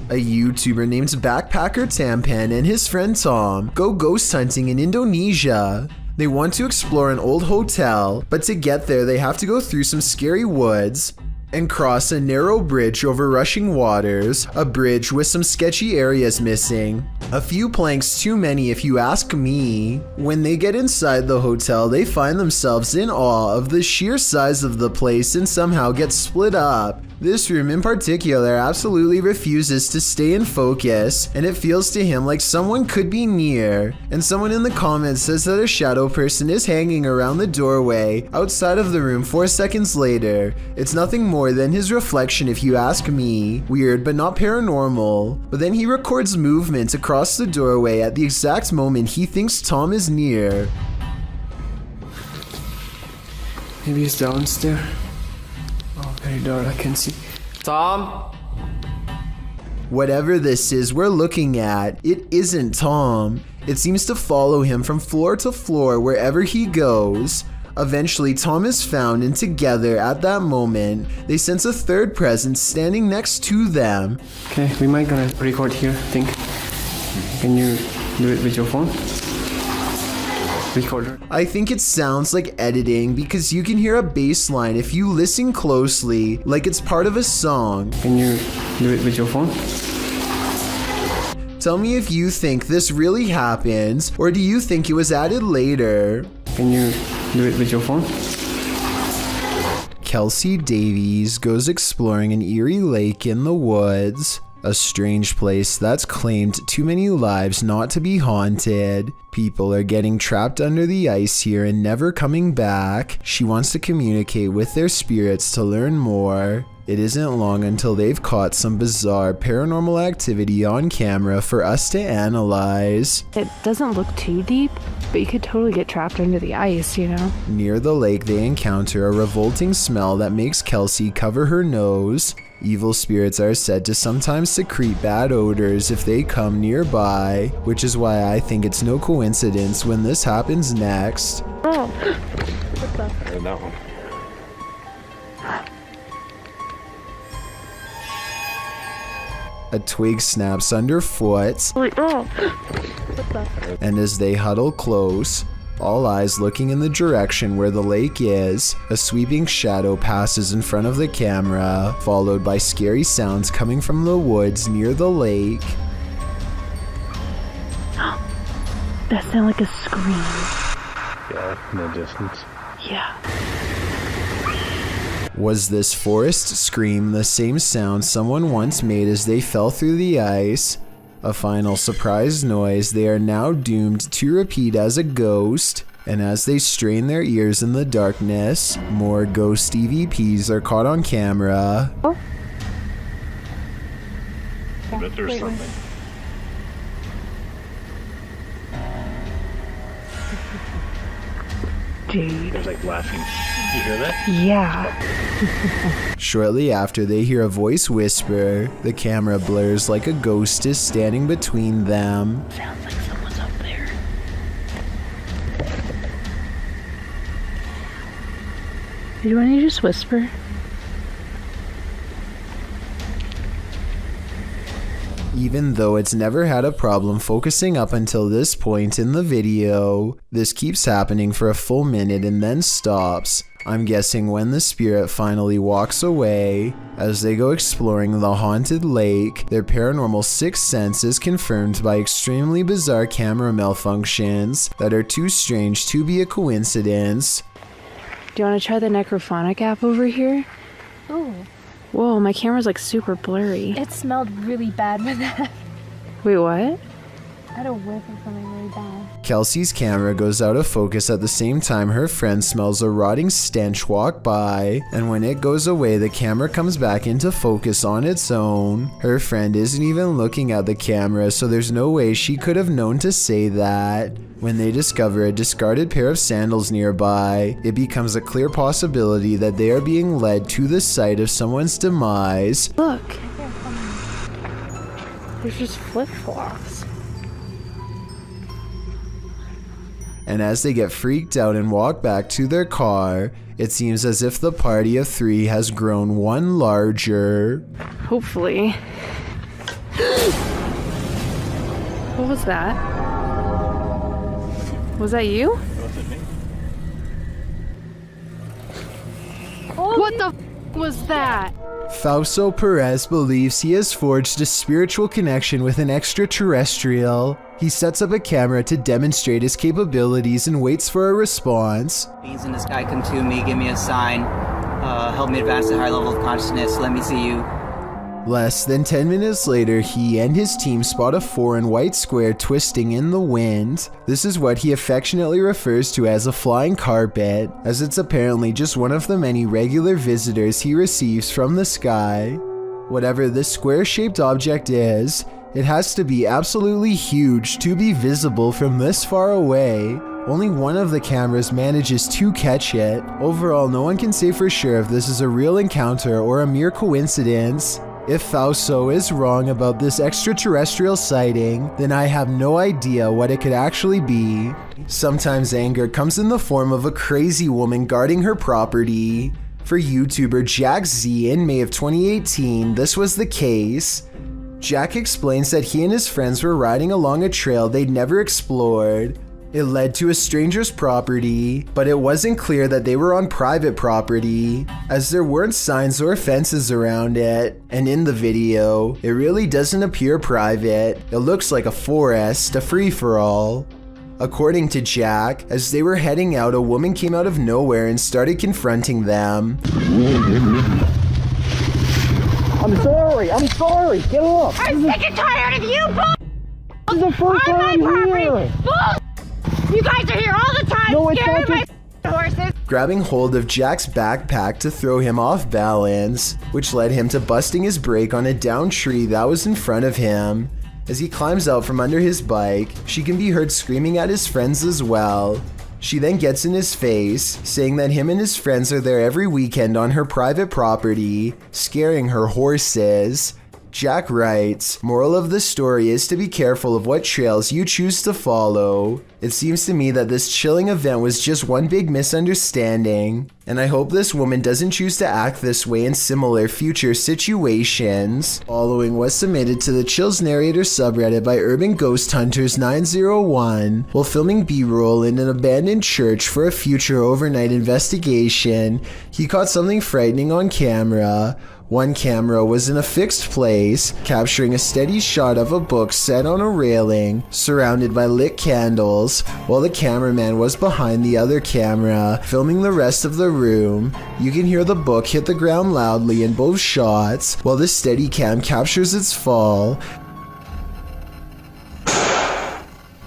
A YouTuber named Backpacker Tampan and his friend Tom go ghost hunting in Indonesia. They want to explore an old hotel, but to get there they have to go through some scary woods and cross a narrow bridge over rushing waters, a bridge with some sketchy areas missing. A few planks too many if you ask me. When they get inside the hotel, they find themselves in awe of the sheer size of the place and somehow get split up. This room in particular absolutely refuses to stay in focus, and it feels to him like someone could be near. And someone in the comments says that a shadow person is hanging around the doorway outside of the room 4 seconds later. It's nothing more than his reflection if you ask me. Weird but not paranormal. But then he records movement across the doorway at the exact moment he thinks Tom is near. Maybe he's downstairs. Oh, very dark, I can see. Tom? Whatever this is we're looking at, it isn't Tom. It seems to follow him from floor to floor wherever he goes. Eventually, Tom is found, and together at that moment, they sense a third presence standing next to them. Okay, we might gonna record here, I think. Can you do it with your phone? Recorder. I think it sounds like editing because you can hear a bass line if you listen closely, like it's part of a song. Can you do it with your phone? Tell me if you think this really happens, or do you think it was added later? Can you do it with your phone? Kelsey Davies goes exploring an eerie lake in the woods. A strange place that's claimed too many lives not to be haunted. People are getting trapped under the ice here and never coming back. She wants to communicate with their spirits to learn more. It isn't long until they've caught some bizarre paranormal activity on camera for us to analyze. It doesn't look too deep, but you could totally get trapped under the ice, you know? Near the lake, they encounter a revolting smell that makes Kelsey cover her nose. Evil spirits are said to sometimes secrete bad odors if they come nearby, which is why I think it's no coincidence when this happens next. Oh, what the? And that one. A twig snaps underfoot, and as they huddle close, all eyes looking in the direction where the lake is, a sweeping shadow passes in front of the camera, followed by scary sounds coming from the woods near the lake. That sounded like a scream. Yeah, in the distance. Yeah. Was this forest scream the same sound someone once made as they fell through the ice? A final surprise noise they are now doomed to repeat as a ghost, and as they strain their ears in the darkness, more ghost EVPs are caught on camera. Oh. I bet there's something. Dude. There's like laughing. You hear that? Yeah. Shortly after, they hear a voice whisper. The camera blurs like a ghost is standing between them. Sounds like someone's up there. Did you want to just whisper? Even though it's never had a problem focusing up until this point in the video, this keeps happening for a full minute and then stops. I'm guessing when the spirit finally walks away. As they go exploring the haunted lake, their paranormal sixth sense is confirmed by extremely bizarre camera malfunctions that are too strange to be a coincidence. Do you want to try the necrophonic app over here? Ooh. Whoa, my camera's like super blurry. It smelled really bad with that. Wait, what? I had a whiff of something really bad. Kelsey's camera goes out of focus at the same time her friend smells a rotting stench walk by, and when it goes away, the camera comes back into focus on its own. Her friend isn't even looking at the camera, so there's no way she could have known to say that. When they discover a discarded pair of sandals nearby, it becomes a clear possibility that they are being led to the site of someone's demise. Look. There's just flip-flops. And as they get freaked out and walk back to their car, it seems as if the party of three has grown one larger. Hopefully. What was that? Was that you? What the f was that? Fausto Perez believes he has forged a spiritual connection with an extraterrestrial. He sets up a camera to demonstrate his capabilities and waits for a response. Beings in the sky come to me, give me a sign, help me advance to a higher level of consciousness, let me see you. Less than 10 minutes later, he and his team spot a foreign white square twisting in the wind. This is what he affectionately refers to as a flying carpet, as it's apparently just one of the many regular visitors he receives from the sky. Whatever this square-shaped object is, it has to be absolutely huge to be visible from this far away. Only one of the cameras manages to catch it. Overall, no one can say for sure if this is a real encounter or a mere coincidence. If Fausto is wrong about this extraterrestrial sighting, then I have no idea what it could actually be. Sometimes anger comes in the form of a crazy woman guarding her property. For YouTuber Jack Z in May of 2018, this was the case. Jack explains that he and his friends were riding along a trail they'd never explored. It led to a stranger's property, but it wasn't clear that they were on private property, as there weren't signs or fences around it. And in the video, it really doesn't appear private. It looks like a forest, a free-for-all. According to Jack, as they were heading out, a woman came out of nowhere and started confronting them. I'm sorry. I'm sorry. Get off. I'm sick and tired of you, bull. This is the first on time my I'm property. here. Bull. You guys are here all the time, No, it's scaring not my horses. grabbing hold of Jack's backpack to throw him off balance, which led him to busting his brake on a downed tree that was in front of him. As he climbs out from under his bike, she can be heard screaming at his friends as well. She then gets in his face, saying that him and his friends are there every weekend on her private property, scaring her horses. Jack writes, moral of the story is to be careful of what trails you choose to follow. It seems to me that this chilling event was just one big misunderstanding, and I hope this woman doesn't choose to act this way in similar future situations. Following was submitted to the Chills Narrator subreddit by Urban Ghost Hunters 901 while filming B-roll in an abandoned church for a future overnight investigation. He caught something frightening on camera. One camera was in a fixed place, capturing a steady shot of a book set on a railing, surrounded by lit candles, while the cameraman was behind the other camera, filming the rest of the room. You can hear the book hit the ground loudly in both shots, while the Steadicam captures its fall.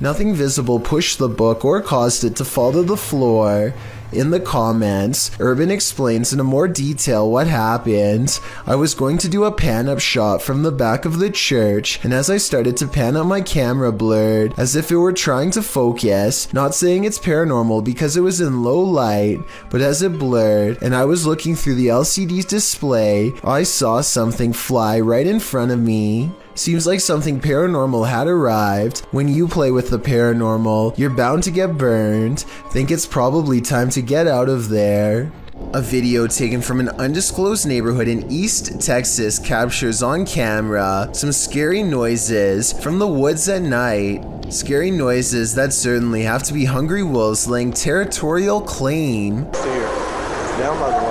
Nothing visible pushed the book or caused it to fall to the floor. In the comments, Urban explains in more detail what happened. I was going to do a pan-up shot from the back of the church, and as I started to pan up, my camera blurred, as if it were trying to focus. Not saying it's paranormal because it was in low light, but as it blurred, and I was looking through the LCD display, I saw something fly right in front of me. Seems like something paranormal had arrived. When you play with the paranormal, you're bound to get burned. Think it's probably time to get out of there. A video taken from an undisclosed neighborhood in East Texas captures on camera some scary noises from the woods at night. Scary noises that certainly have to be hungry wolves laying territorial claim. Down by the way.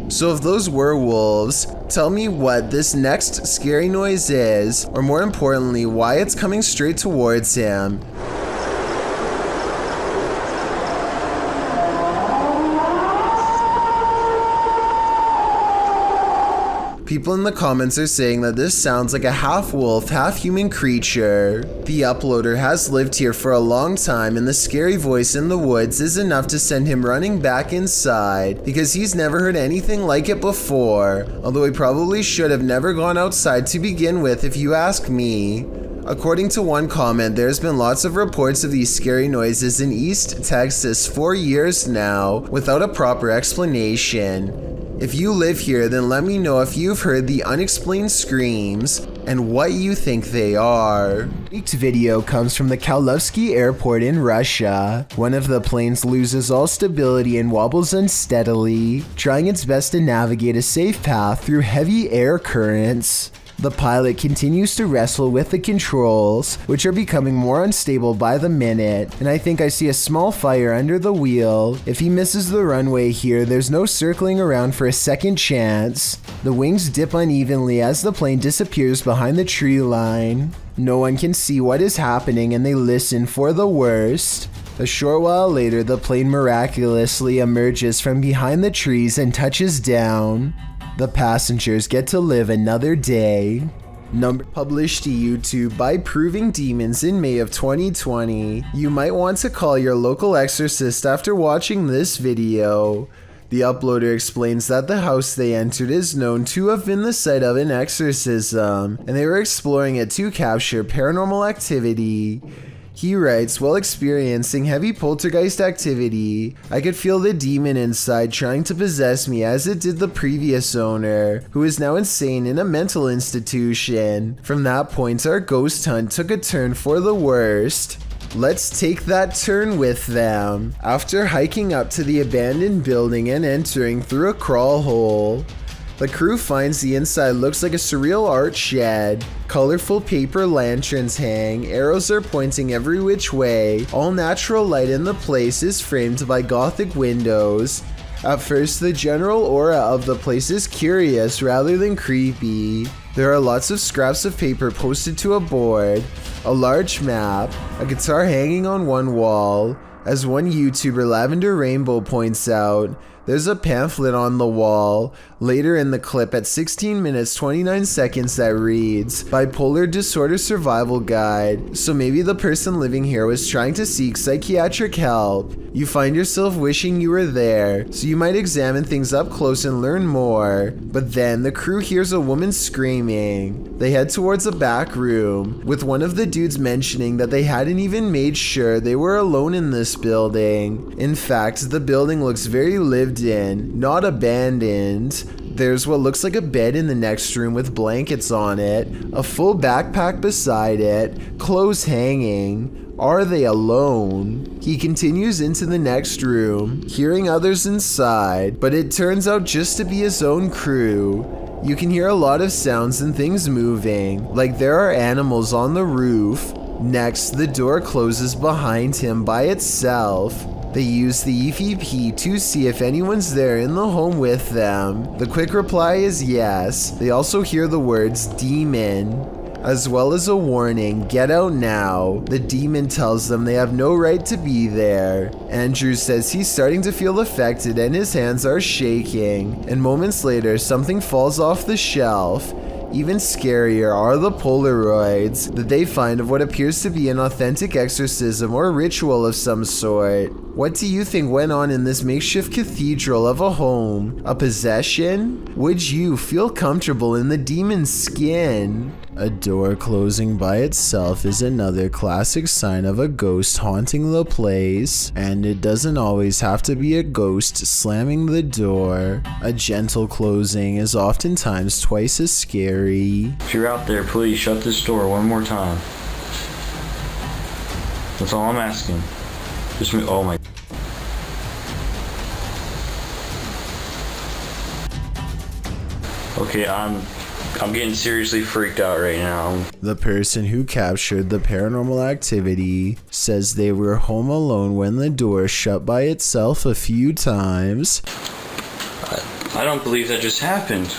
So if those were wolves, tell me what this next scary noise is, or more importantly, why it's coming straight towards him. People in the comments are saying that this sounds like a half-wolf, half-human creature. The uploader has lived here for a long time, and the scary voice in the woods is enough to send him running back inside, because he's never heard anything like it before, although he probably should have never gone outside to begin with if you ask me. According to one comment, there's been lots of reports of these scary noises in East Texas for years now, without a proper explanation. If you live here, then let me know if you've heard the unexplained screams and what you think they are. Leaked video comes from the Kaluzhsky airport in Russia. One of the planes loses all stability and wobbles unsteadily, trying its best to navigate a safe path through heavy air currents. The pilot continues to wrestle with the controls, which are becoming more unstable by the minute, and I think I see a small fire under the wheel. If he misses the runway here, there's no circling around for a second chance. The wings dip unevenly as the plane disappears behind the tree line. No one can see what is happening, and they listen for the worst. A short while later, the plane miraculously emerges from behind the trees and touches down. The passengers get to live another day. Published to YouTube by Proving Demons in May of 2020. You might want to call your local exorcist after watching this video. The uploader explains that the house they entered is known to have been the site of an exorcism, and they were exploring it to capture paranormal activity. He writes, while experiencing heavy poltergeist activity, I could feel the demon inside trying to possess me as it did the previous owner, who is now insane in a mental institution. From that point, our ghost hunt took a turn for the worst. Let's take that turn with them. After hiking up to the abandoned building and entering through a crawl hole, the crew finds the inside looks like a surreal art shed. Colorful paper lanterns hang, arrows are pointing every which way. All natural light in the place is framed by gothic windows. At first, the general aura of the place is curious rather than creepy. There are lots of scraps of paper posted to a board, a large map, a guitar hanging on one wall, As one YouTuber, Lavender Rainbow, points out, there's a pamphlet on the wall later in the clip at 16 minutes 29 seconds that reads, Bipolar Disorder Survival Guide. So maybe the person living here was trying to seek psychiatric help. You find yourself wishing you were there, so you might examine things up close and learn more. But then the crew hears a woman screaming. They head towards a back room, with one of the dudes mentioning that they hadn't even made sure they were alone in this building. In fact, the building looks very lived in, not abandoned. There's what looks like a bed in the next room with blankets on it, a full backpack beside it, clothes hanging. Are they alone? He continues into the next room, hearing others inside, but it turns out just to be his own crew. You can hear a lot of sounds and things moving, like there are animals on the roof. Next, the door closes behind him by itself. They use the EVP to see if anyone's there in the home with them. The quick reply is yes. They also hear the words demon, as well as a warning, get out now. The demon tells them they have no right to be there. Andrew says he's starting to feel affected and his hands are shaking. And moments later, something falls off the shelf. Even scarier are the Polaroids that they find of what appears to be an authentic exorcism or ritual of some sort. What do you think went on in this makeshift cathedral of a home? A possession? Would you feel comfortable in the demon's skin? A door closing by itself is another classic sign of a ghost haunting the place, and it doesn't always have to be a ghost slamming the door. A gentle closing is oftentimes twice as scary. If you're out there, please shut this door one more time. That's all I'm asking. Just me. Oh my. Okay, I'm getting seriously freaked out right now. The person who captured the paranormal activity says they were home alone when the door shut by itself a few times. I don't believe that just happened.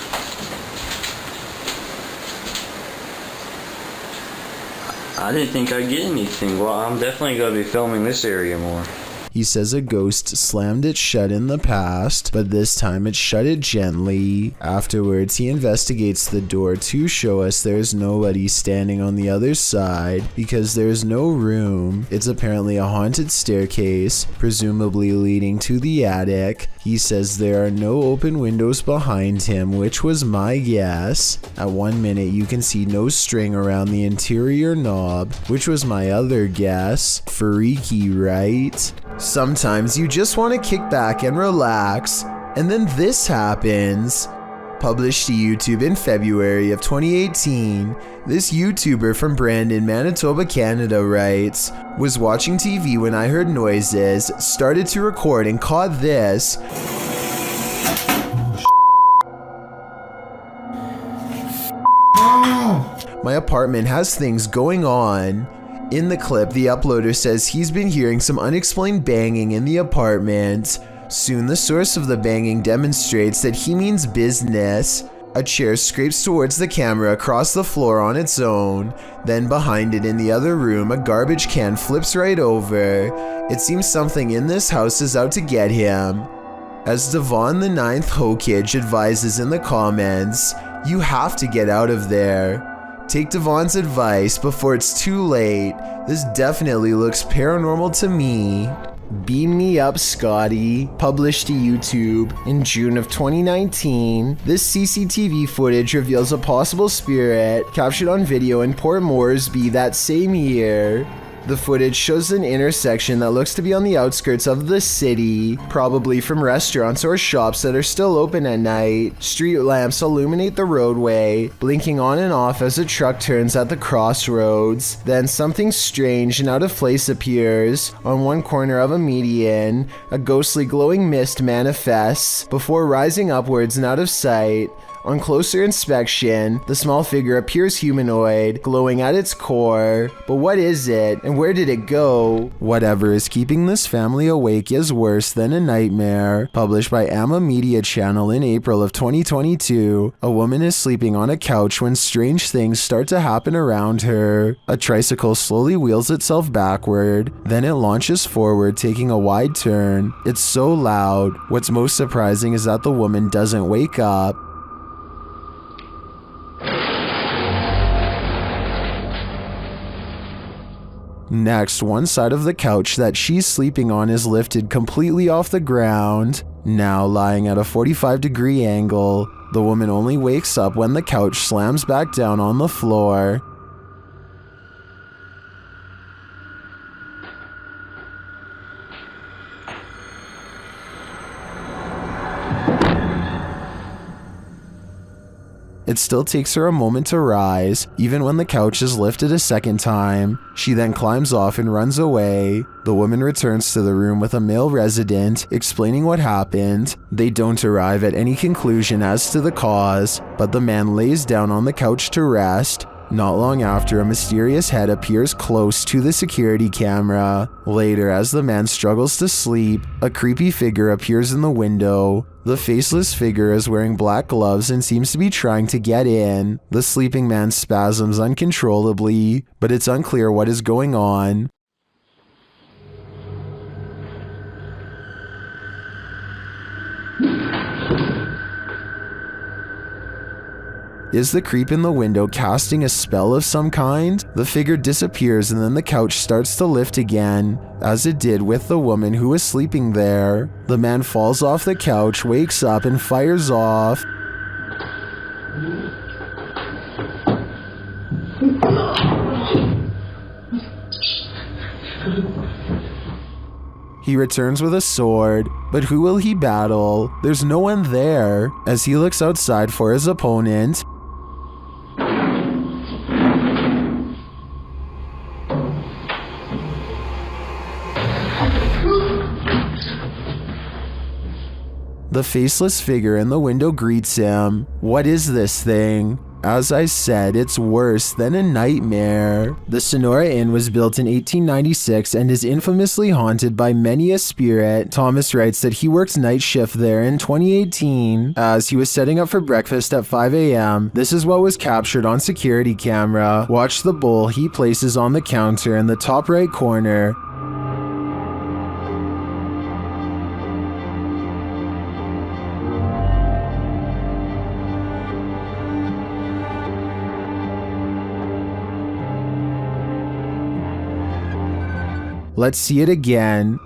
I didn't think I'd get anything. Well, I'm definitely going to be filming this area more. He says a ghost slammed it shut in the past, but this time it shut it gently. Afterwards, he investigates the door to show us there's nobody standing on the other side because there's no room. It's apparently a haunted staircase, presumably leading to the attic. He says there are no open windows behind him, which was my guess. At 1 minute, you can see no string around the interior knob, which was my other guess. Freaky, right? Sometimes you just want to kick back and relax, and then this happens. Published to YouTube in February of 2018, this YouTuber from Brandon, Manitoba, Canada writes, was watching TV when I heard noises, started to record and caught this. My apartment has things going on. In the clip, the uploader says he's been hearing some unexplained banging in the apartment. Soon, the source of the banging demonstrates that he means business. A chair scrapes towards the camera across the floor on its own. Then behind it in the other room, a garbage can flips right over. It seems something in this house is out to get him. As Devon the 9th Hokage advises in the comments, you have to get out of there. Take Devon's advice before it's too late. This definitely looks paranormal to me. Beam Me Up, Scotty, published to YouTube in June of 2019. This CCTV footage reveals a possible spirit captured on video in Port Moresby that same year. The footage shows an intersection that looks to be on the outskirts of the city, probably from restaurants or shops that are still open at night. Street lamps illuminate the roadway, blinking on and off as a truck turns at the crossroads. Then something strange and out of place appears. On one corner of a median, a ghostly glowing mist manifests before rising upwards and out of sight. On closer inspection, the small figure appears humanoid, glowing at its core. But what is it, and where did it go? Whatever is keeping this family awake is worse than a nightmare. Published by Amma Media Channel in April of 2022, a woman is sleeping on a couch when strange things start to happen around her. A tricycle slowly wheels itself backward, then it launches forward, taking a wide turn. It's so loud. What's most surprising is that the woman doesn't wake up. Next, one side of the couch that she's sleeping on is lifted completely off the ground. Now lying at a 45-degree angle, the woman only wakes up when the couch slams back down on the floor. It still takes her a moment to rise, even when the couch is lifted a second time. She then climbs off and runs away. The woman returns to the room with a male resident, explaining what happened. They don't arrive at any conclusion as to the cause, but the man lays down on the couch to rest. Not long after, a mysterious head appears close to the security camera. Later, as the man struggles to sleep, a creepy figure appears in the window. The faceless figure is wearing black gloves and seems to be trying to get in. The sleeping man spasms uncontrollably, but it's unclear what is going on. Is the creep in the window casting a spell of some kind? The figure disappears and then the couch starts to lift again, as it did with the woman who was sleeping there. The man falls off the couch, wakes up, and fires off. He returns with a sword, but who will he battle? There's no one there. As he looks outside for his opponent, the faceless figure in the window greets him. What is this thing? As I said, it's worse than a nightmare. The Sonora Inn was built in 1896 and is infamously haunted by many a spirit. Thomas writes that he worked night shift there in 2018. As he was setting up for breakfast at 5 a.m., this is what was captured on security camera. Watch the bowl he places on the counter in the top right corner. Let's see it again.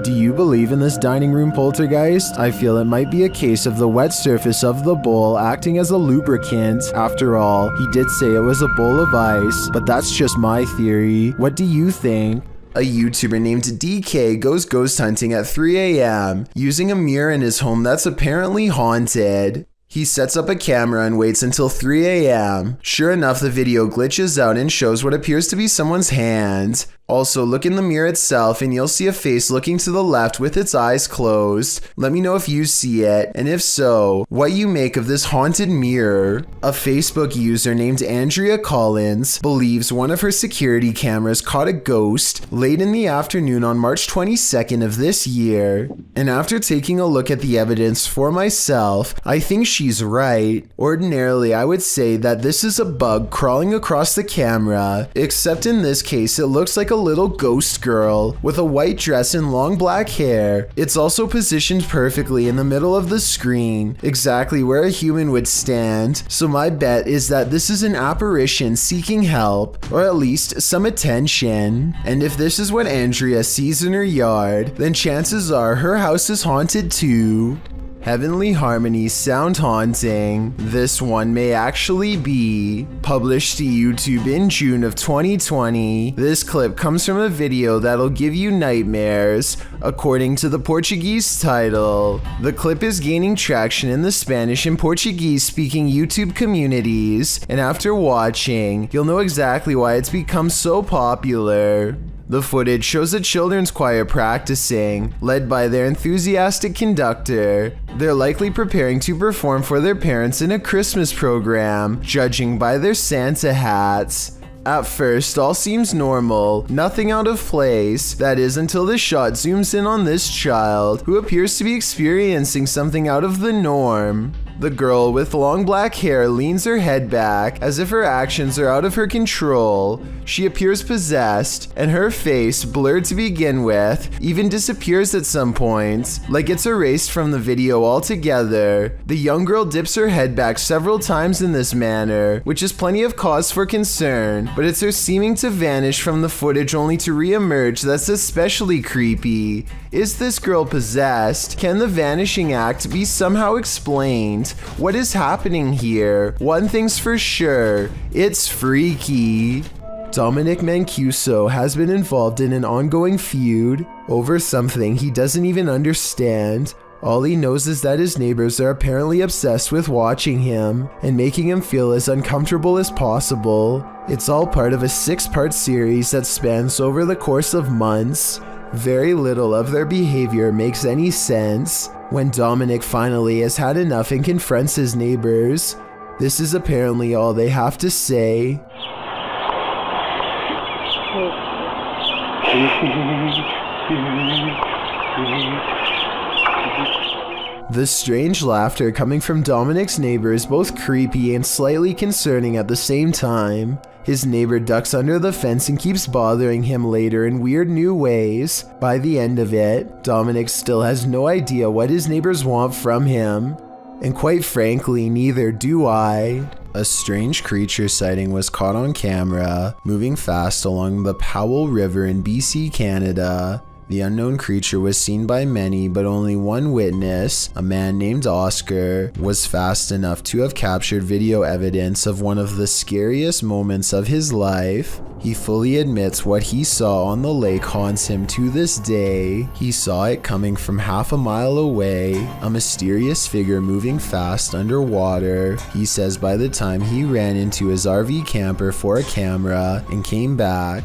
Do you believe in this dining room poltergeist? I feel it might be a case of the wet surface of the bowl acting as a lubricant. After all, he did say it was a bowl of ice, but that's just my theory. What do you think? A YouTuber named DK goes ghost hunting at 3 a.m. using a mirror in his home that's apparently haunted. He sets up a camera and waits until 3 a.m. Sure enough, the video glitches out and shows what appears to be someone's hand. Also, look in the mirror itself and you'll see a face looking to the left with its eyes closed. Let me know if you see it, and if so, what you make of this haunted mirror. A Facebook user named Andrea Collins believes one of her security cameras caught a ghost late in the afternoon on March 22nd of this year. And after taking a look at the evidence for myself, I think she's right. Ordinarily, I would say that this is a bug crawling across the camera, except in this case, it looks like a little ghost girl with a white dress and long black hair. It's also positioned perfectly in the middle of the screen, exactly where a human would stand. So my bet is that this is an apparition seeking help, or at least some attention. And if this is what Andrea sees in her yard, then chances are her house is haunted too. Heavenly Harmonies sound haunting. This one may actually be. Published to YouTube in June of 2020. This clip comes from a video that'll give you nightmares, according to the Portuguese title. The clip is gaining traction in the Spanish and Portuguese speaking YouTube communities, and after watching, you'll know exactly why it's become so popular. The footage shows a children's choir practicing, led by their enthusiastic conductor. They're likely preparing to perform for their parents in a Christmas program, judging by their Santa hats. At first, all seems normal, nothing out of place, that is until the shot zooms in on this child, who appears to be experiencing something out of the norm. The girl with long black hair leans her head back as if her actions are out of her control. She appears possessed, and her face, blurred to begin with, even disappears at some points, like it's erased from the video altogether. The young girl dips her head back several times in this manner, which is plenty of cause for concern, but it's her seeming to vanish from the footage only to re-emerge that's especially creepy. Is this girl possessed? Can the vanishing act be somehow explained? What is happening here? One thing's for sure, it's freaky. Dominic Mancuso has been involved in an ongoing feud over something he doesn't even understand. All he knows is that his neighbors are apparently obsessed with watching him and making him feel as uncomfortable as possible. It's all part of a 6-part series that spans over the course of months. Very little of their behavior makes any sense. When Dominic finally has had enough and confronts his neighbors, this is apparently all they have to say. The strange laughter coming from Dominic's neighbor is both creepy and slightly concerning at the same time. His neighbor ducks under the fence and keeps bothering him later in weird new ways. By the end of it, Dominic still has no idea what his neighbors want from him. And quite frankly, neither do I. A strange creature sighting was caught on camera, moving fast along the Powell River in BC, Canada. The unknown creature was seen by many, but only one witness, a man named Oscar, was fast enough to have captured video evidence of one of the scariest moments of his life. He fully admits what he saw on the lake haunts him to this day. He saw it coming from half a mile away, a mysterious figure moving fast underwater. He says by the time he ran into his RV camper for a camera and came back,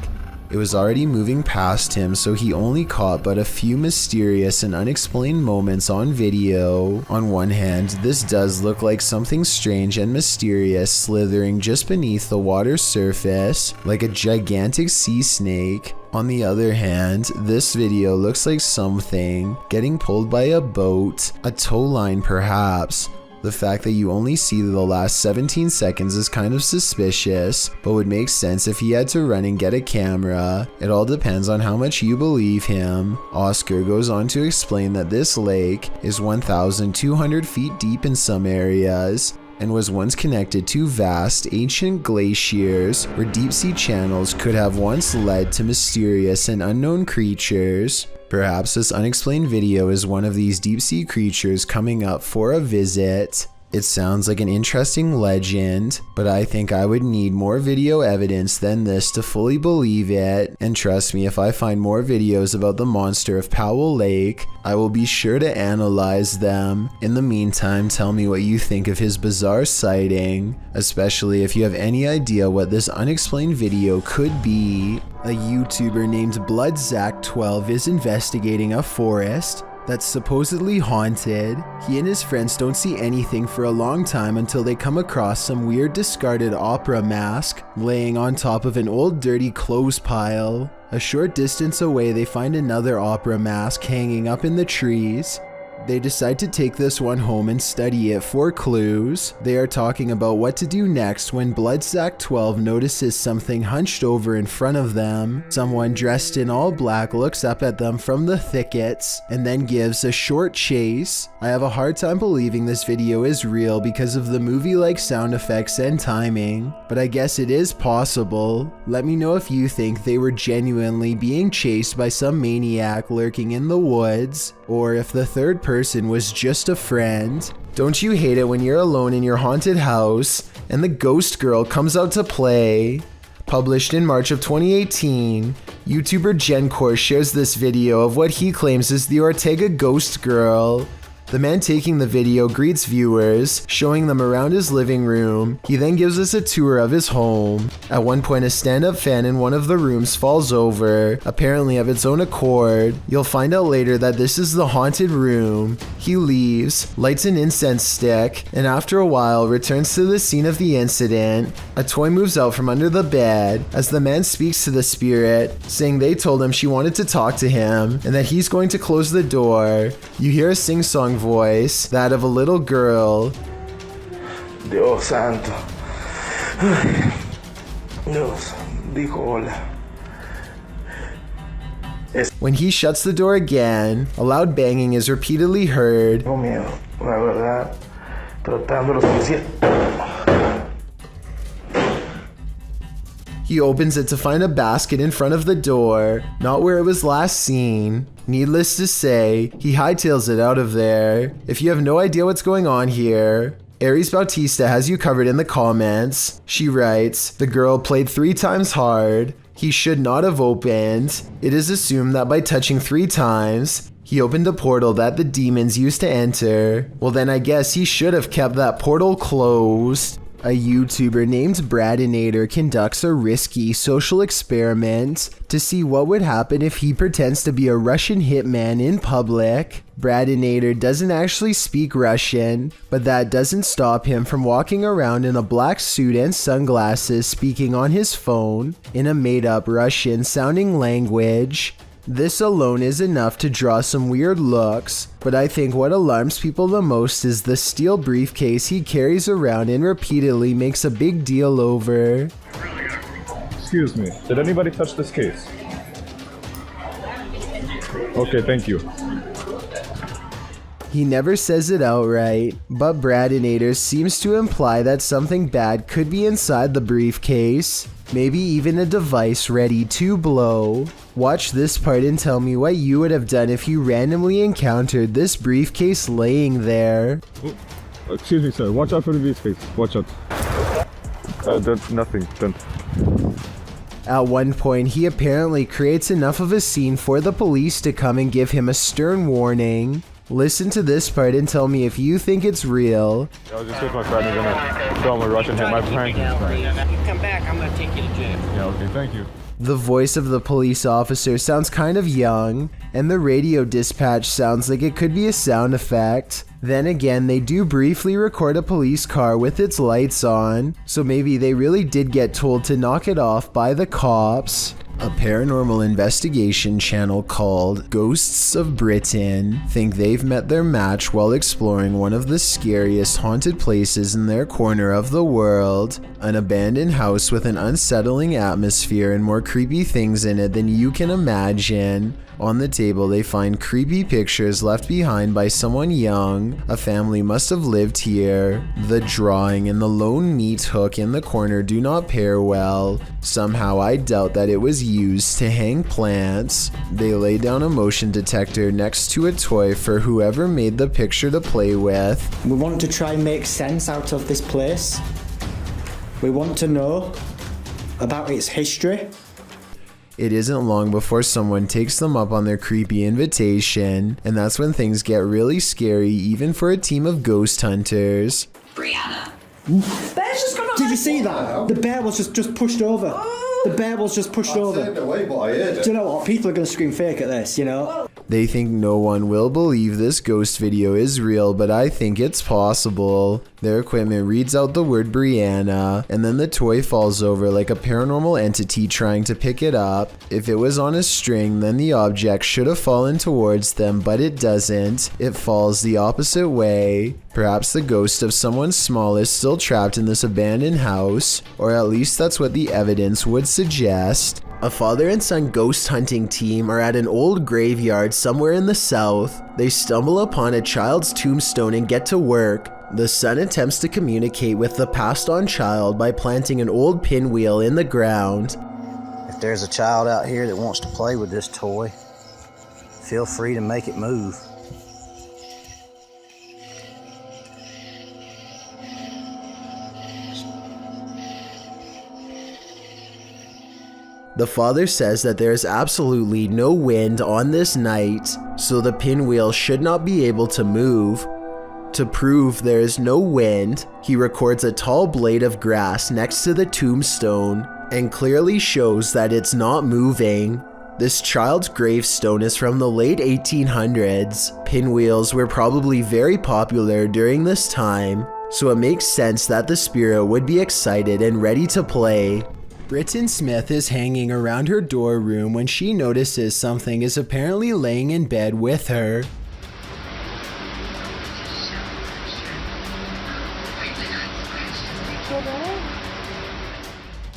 it was already moving past him, so he only caught but a few mysterious and unexplained moments on video. On one hand, this does look like something strange and mysterious slithering just beneath the water's surface, like a gigantic sea snake. On the other hand, this video looks like something getting pulled by a boat, a tow line perhaps. The fact that you only see the last 17 seconds is kind of suspicious, but would make sense if he had to run and get a camera. It all depends on how much you believe him. Oscar goes on to explain that this lake is 1,200 feet deep in some areas, and was once connected to vast ancient glaciers where deep-sea channels could have once led to mysterious and unknown creatures. Perhaps this unexplained video is one of these deep-sea creatures coming up for a visit. It sounds like an interesting legend, but I think I would need more video evidence than this to fully believe it. And trust me, if I find more videos about the monster of Powell Lake, I will be sure to analyze them. In the meantime, tell me what you think of his bizarre sighting, especially if you have any idea what this unexplained video could be. A YouTuber named BloodZack12 is investigating a forest that's supposedly haunted. He and his friends don't see anything for a long time until they come across some weird discarded opera mask laying on top of an old dirty clothes pile. A short distance away they find another opera mask hanging up in the trees. They decide to take this one home and study it for clues. They are talking about what to do next when BloodZack12 notices something hunched over in front of them. Someone dressed in all black looks up at them from the thickets and then gives a short chase. I have a hard time believing this video is real because of the movie-like sound effects and timing, but I guess it is possible. Let me know if you think they were genuinely being chased by some maniac lurking in the woods, or if the third person was just a friend. Don't you hate it when you're alone in your haunted house and the ghost girl comes out to play? Published in March of 2018, YouTuber Gencor shares this video of what he claims is the Ortega ghost girl. The man taking the video greets viewers, showing them around his living room. He then gives us a tour of his home. At one point, a stand-up fan in one of the rooms falls over, apparently of its own accord. You'll find out later that this is the haunted room. He leaves, lights an incense stick, and after a while returns to the scene of the incident. A toy moves out from under the bed as the man speaks to the spirit, saying they told him she wanted to talk to him and that he's going to close the door. You hear a sing-song voice, that of a little girl. Dios santo. Dios, dijo hola. When he shuts the door again, a loud banging is repeatedly heard. Tengo miedo, la verdad. Tratando lo suficiente. He opens it to find a basket in front of the door, not where it was last seen. Needless to say, he hightails it out of there. If you have no idea what's going on here, Aries Bautista has you covered in the comments. She writes, the girl played 3 times hard. He should not have opened. It is assumed that by touching 3 times, he opened a portal that the demons used to enter. Well then I guess he should have kept that portal closed. A YouTuber named Bradinator conducts a risky social experiment to see what would happen if he pretends to be a Russian hitman in public. Bradinator doesn't actually speak Russian, but that doesn't stop him from walking around in a black suit and sunglasses speaking on his phone in a made-up Russian-sounding language. This alone is enough to draw some weird looks, but I think what alarms people the most is the steel briefcase he carries around and repeatedly makes a big deal over. Excuse me, did anybody touch this case? Okay, thank you. He never says it outright, but Bradinator seems to imply that something bad could be inside the briefcase. Maybe even a device ready to blow. Watch this part and tell me what you would have done if you randomly encountered this briefcase laying there. Oh, excuse me, sir. Watch out for the briefcase. Watch out. That's nothing. Don't. At one point, he apparently creates enough of a scene for the police to come and give him a stern warning. Listen to this part and tell me if you think it's real. I was just with my friend. I'm gonna film a Russian hit. My prank is prank. You come back, I'm gonna take you to jail. Yeah, okay, thank you. The voice of the police officer sounds kind of young, and the radio dispatch sounds like it could be a sound effect. Then again, they do briefly record a police car with its lights on, so maybe they really did get told to knock it off by the cops. A paranormal investigation channel called Ghosts of Britain think they've met their match while exploring one of the scariest haunted places in their corner of the world. An abandoned house with an unsettling atmosphere and more creepy things in it than you can imagine. On the table, they find creepy pictures left behind by someone young. A family must have lived here. The drawing and the lone meat hook in the corner do not pair well. Somehow I doubt that it was used to hang plants. They lay down a motion detector next to a toy for whoever made the picture to play with. We want to try and make sense out of this place. We want to know about its history. It isn't long before someone takes them up on their creepy invitation, and that's when things get really scary even for a team of ghost hunters. Brianna. Did you see that? The bear was just pushed over. The bear was just pushed over. Away, but I heard it. Do you know what? People are going to scream fake at this, you know? They think no one will believe this ghost video is real, but I think it's possible. Their equipment reads out the word Brianna, and then the toy falls over like a paranormal entity trying to pick it up. If it was on a string, then the object should have fallen towards them, but it doesn't. It falls the opposite way. Perhaps the ghost of someone small is still trapped in this abandoned house, or at least that's what the evidence would suggest. A father and son ghost hunting team are at an old graveyard somewhere in the south. They stumble upon a child's tombstone and get to work. The son attempts to communicate with the passed on child by planting an old pinwheel in the ground. If there's a child out here that wants to play with this toy, feel free to make it move. The father says that there is absolutely no wind on this night, so the pinwheel should not be able to move. To prove there is no wind, he records a tall blade of grass next to the tombstone and clearly shows that it's not moving. This child's gravestone is from the late 1800s. Pinwheels were probably very popular during this time, so it makes sense that the spirit would be excited and ready to play. Britton Smith is hanging around her dorm room when she notices something is apparently laying in bed with her.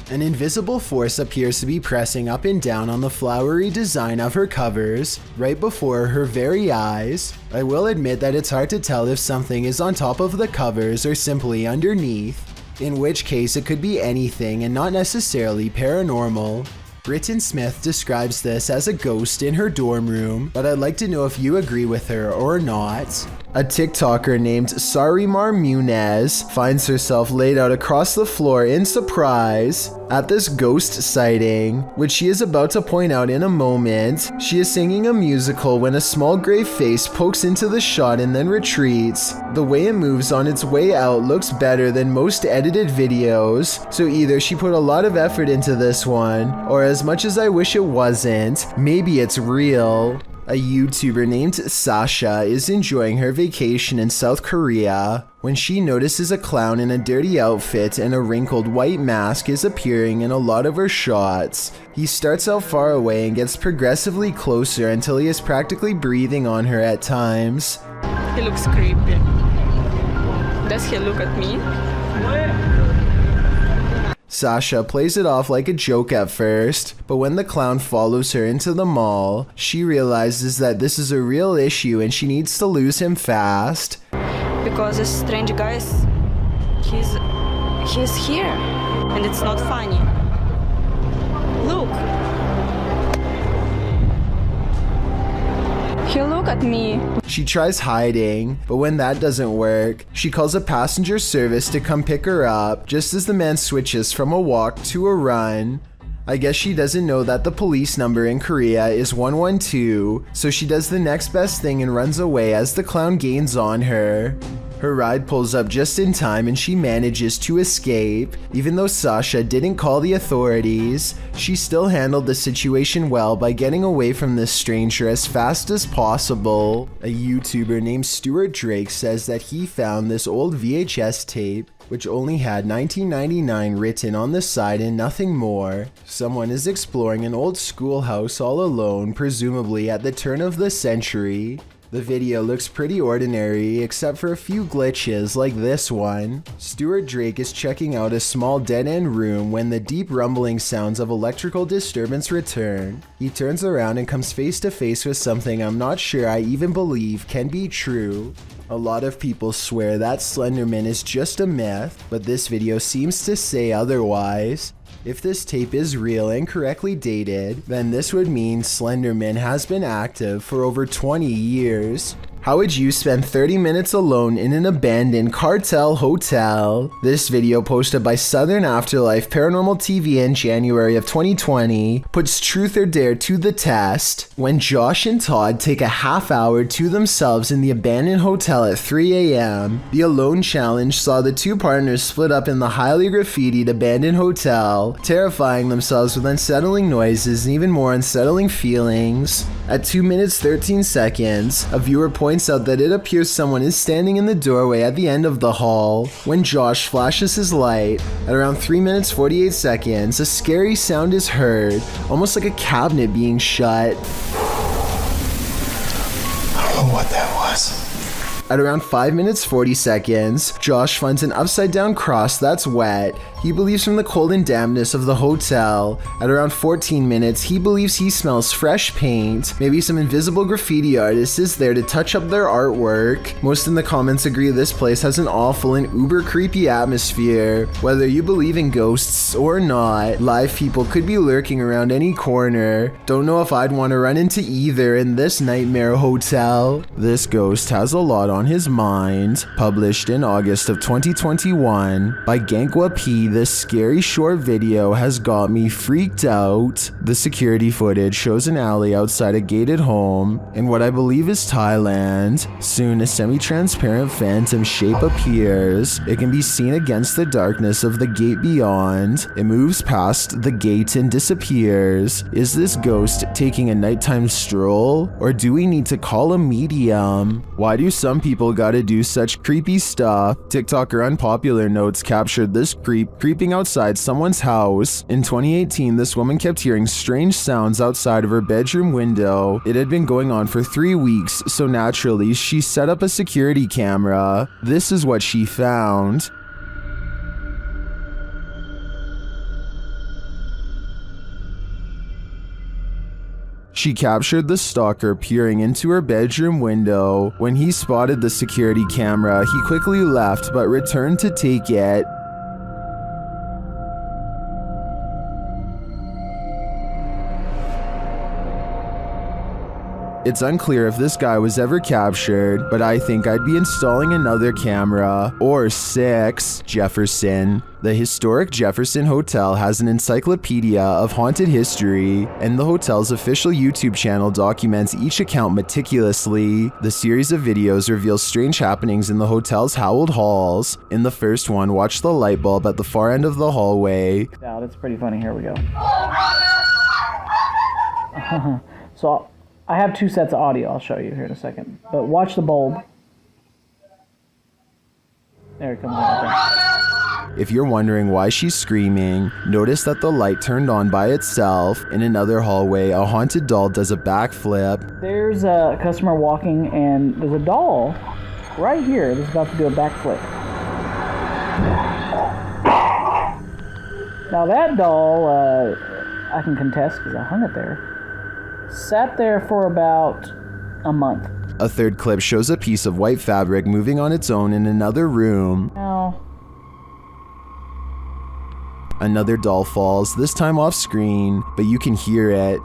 An invisible force appears to be pressing up and down on the flowery design of her covers, right before her very eyes. I will admit that it's hard to tell if something is on top of the covers or simply underneath, in which case it could be anything and not necessarily paranormal. Britton Smith describes this as a ghost in her dorm room, but I'd like to know if you agree with her or not. A TikToker named Sarimar Munez finds herself laid out across the floor in surprise at this ghost sighting, which she is about to point out in a moment. She is singing a musical when a small gray face pokes into the shot and then retreats. The way it moves on its way out looks better than most edited videos, so either she put a lot of effort into this one, or as much as I wish it wasn't, maybe it's real. A YouTuber named Sasha is enjoying her vacation in South Korea when she notices a clown in a dirty outfit and a wrinkled white mask is appearing in a lot of her shots. He starts out far away and gets progressively closer until he is practically breathing on her at times. He looks creepy. Does he look at me? Sasha plays it off like a joke at first, but when the clown follows her into the mall, she realizes that this is a real issue and she needs to lose him fast. Because this strange guy he's here, and it's not funny. Look. He'll look at me. She tries hiding, but when that doesn't work, she calls a passenger service to come pick her up just as the man switches from a walk to a run. I guess she doesn't know that the police number in Korea is 112, so she does the next best thing and runs away as the clown gains on her. Her ride pulls up just in time and she manages to escape. Even though Sasha didn't call the authorities, she still handled the situation well by getting away from this stranger as fast as possible. A YouTuber named Stuart Drake says that he found this old VHS tape which only had 1999 written on the side and nothing more. Someone is exploring an old schoolhouse all alone, presumably at the turn of the century. The video looks pretty ordinary except for a few glitches like this one. Stuart Drake is checking out a small dead-end room when the deep rumbling sounds of electrical disturbance return. He turns around and comes face to face with something I'm not sure I even believe can be true. A lot of people swear that Slenderman is just a myth, but this video seems to say otherwise. If this tape is real and correctly dated, then this would mean Slenderman has been active for over 20 years. How would you spend 30 minutes alone in an abandoned cartel hotel? This video, posted by Southern Afterlife Paranormal TV in January of 2020, puts truth or dare to the test when Josh and Todd take a half hour to themselves in the abandoned hotel at 3 a.m. The Alone Challenge saw the two partners split up in the highly graffitied abandoned hotel, terrifying themselves with unsettling noises and even more unsettling feelings. At 2 minutes 13 seconds, a viewer points out that it appears someone is standing in the doorway at the end of the hall. When Josh flashes his light, at around 3 minutes 48 seconds, a scary sound is heard, almost like a cabinet being shut. I don't know what that was. At around 5 minutes 40 seconds, Josh finds an upside down cross that's wet. He believes from the cold and dampness of the hotel. At around 14 minutes, he believes he smells fresh paint. Maybe some invisible graffiti artist is there to touch up their artwork. Most in the comments agree this place has an awful and uber creepy atmosphere. Whether you believe in ghosts or not, live people could be lurking around any corner. Don't know if I'd want to run into either in this nightmare hotel. This ghost has a lot on his mind. Published in August of 2021 by Gankwa P. this scary short video has got me freaked out. The security footage shows an alley outside a gated home in what I believe is Thailand. Soon a semi-transparent phantom shape appears. It can be seen against the darkness of the gate beyond. It moves past the gate and disappears. Is this ghost taking a nighttime stroll? Or do we need to call a medium? Why do some people gotta do such creepy stuff? TikToker Unpopular Notes captured this creep creeping outside someone's house. In 2018, this woman kept hearing strange sounds outside of her bedroom window. It had been going on for 3 weeks, so naturally, she set up a security camera. This is what she found. She captured the stalker peering into her bedroom window. When he spotted the security camera, he quickly left but returned to take it. It's unclear if this guy was ever captured, but I think I'd be installing another camera. Or 6. Jefferson. The historic Jefferson Hotel has an encyclopedia of haunted history, and the hotel's official YouTube channel documents each account meticulously. The series of videos reveals strange happenings in the hotel's howled halls. In the first one, watch the light bulb at the far end of the hallway. Now, that's pretty funny. Here we go. So I have 2 sets of audio. I'll show you here in a second. But watch the bulb. There it comes out there. If you're wondering why she's screaming, notice that the light turned on by itself. In another hallway, a haunted doll does a backflip. There's a customer walking, and there's a doll right here that's about to do a backflip. Now that doll, I can contest because I hung it there. Sat there for about a month. A third clip shows a piece of white fabric moving on its own in another room. Now, another doll falls, this time off screen, but you can hear it.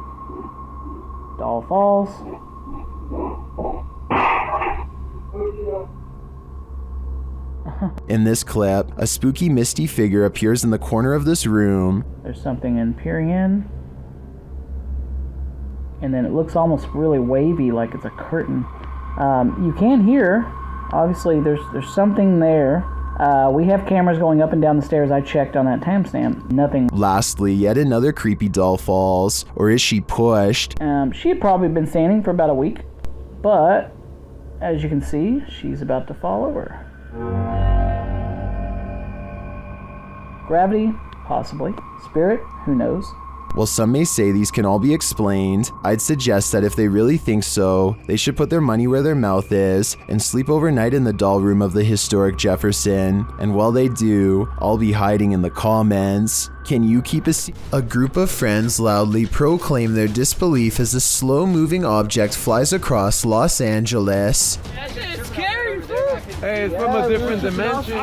Doll falls. In this clip, a spooky misty figure appears in the corner of this room. There's something in peering in. And then it looks almost really wavy, like it's a curtain. You can hear, obviously there's something there. We have cameras going up and down the stairs. I checked on that timestamp. Nothing. Lastly, yet another creepy doll falls. Or is she pushed? She had probably been standing for about a week. But, as you can see, she's about to fall over. Gravity? Possibly. Spirit? Who knows? While some may say these can all be explained, I'd suggest that if they really think so, they should put their money where their mouth is and sleep overnight in the doll room of the historic Jefferson. And while they do, I'll be hiding in the comments. Can you keep a group of friends loudly proclaim their disbelief as a slow-moving object flies across Los Angeles. It's scary, fool. Hey, it's from a different dimension.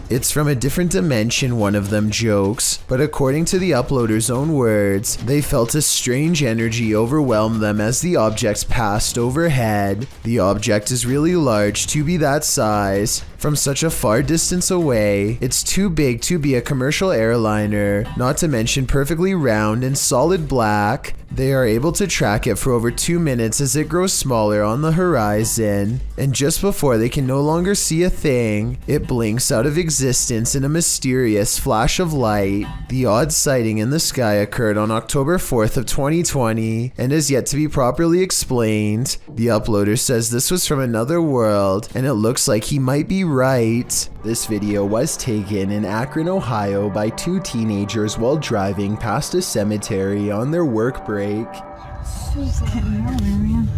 It's from a different dimension, one of them jokes, but according to the uploader's own words, they felt a strange energy overwhelm them as the object passed overhead. The object is really large to be that size. From such a far distance away, it's too big to be a commercial airliner, not to mention perfectly round and solid black. They are able to track it for over 2 minutes as it grows smaller on the horizon, and just before they can no longer see a thing, it blinks out of existence in a mysterious flash of light. The odd sighting in the sky occurred on October 4th of 2020 and is yet to be properly explained. The uploader says this was from another world, and it looks like he might be right. This video was taken in Akron, Ohio by 2 teenagers while driving past a cemetery on their work break. She's getting down there, man.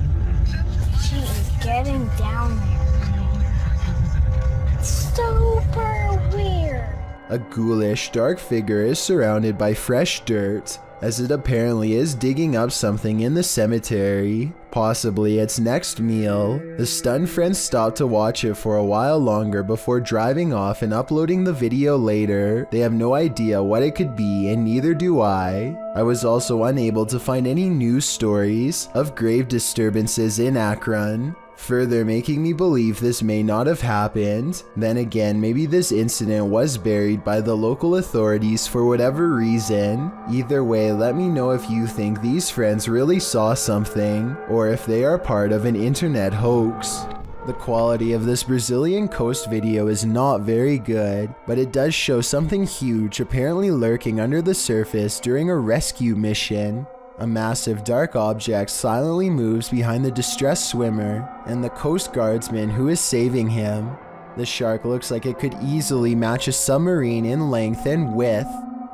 She is getting down there, man. Super weird. A ghoulish, dark figure is surrounded by fresh dirt, as it apparently is digging up something in the cemetery, possibly its next meal. The stunned friends stop to watch it for a while longer before driving off and uploading the video later. They have no idea what it could be, and neither do I. I was also unable to find any news stories of grave disturbances in Akron. further making me believe this may not have happened. Then again, maybe this incident was buried by the local authorities for whatever reason. Either way, let me know if you think these friends really saw something, or if they are part of an internet hoax. The quality of this Brazilian coast video is not very good, but it does show something huge apparently lurking under the surface during a rescue mission. A massive dark object silently moves behind the distressed swimmer and the coast guardsman who is saving him. The shark looks like it could easily match a submarine in length and width.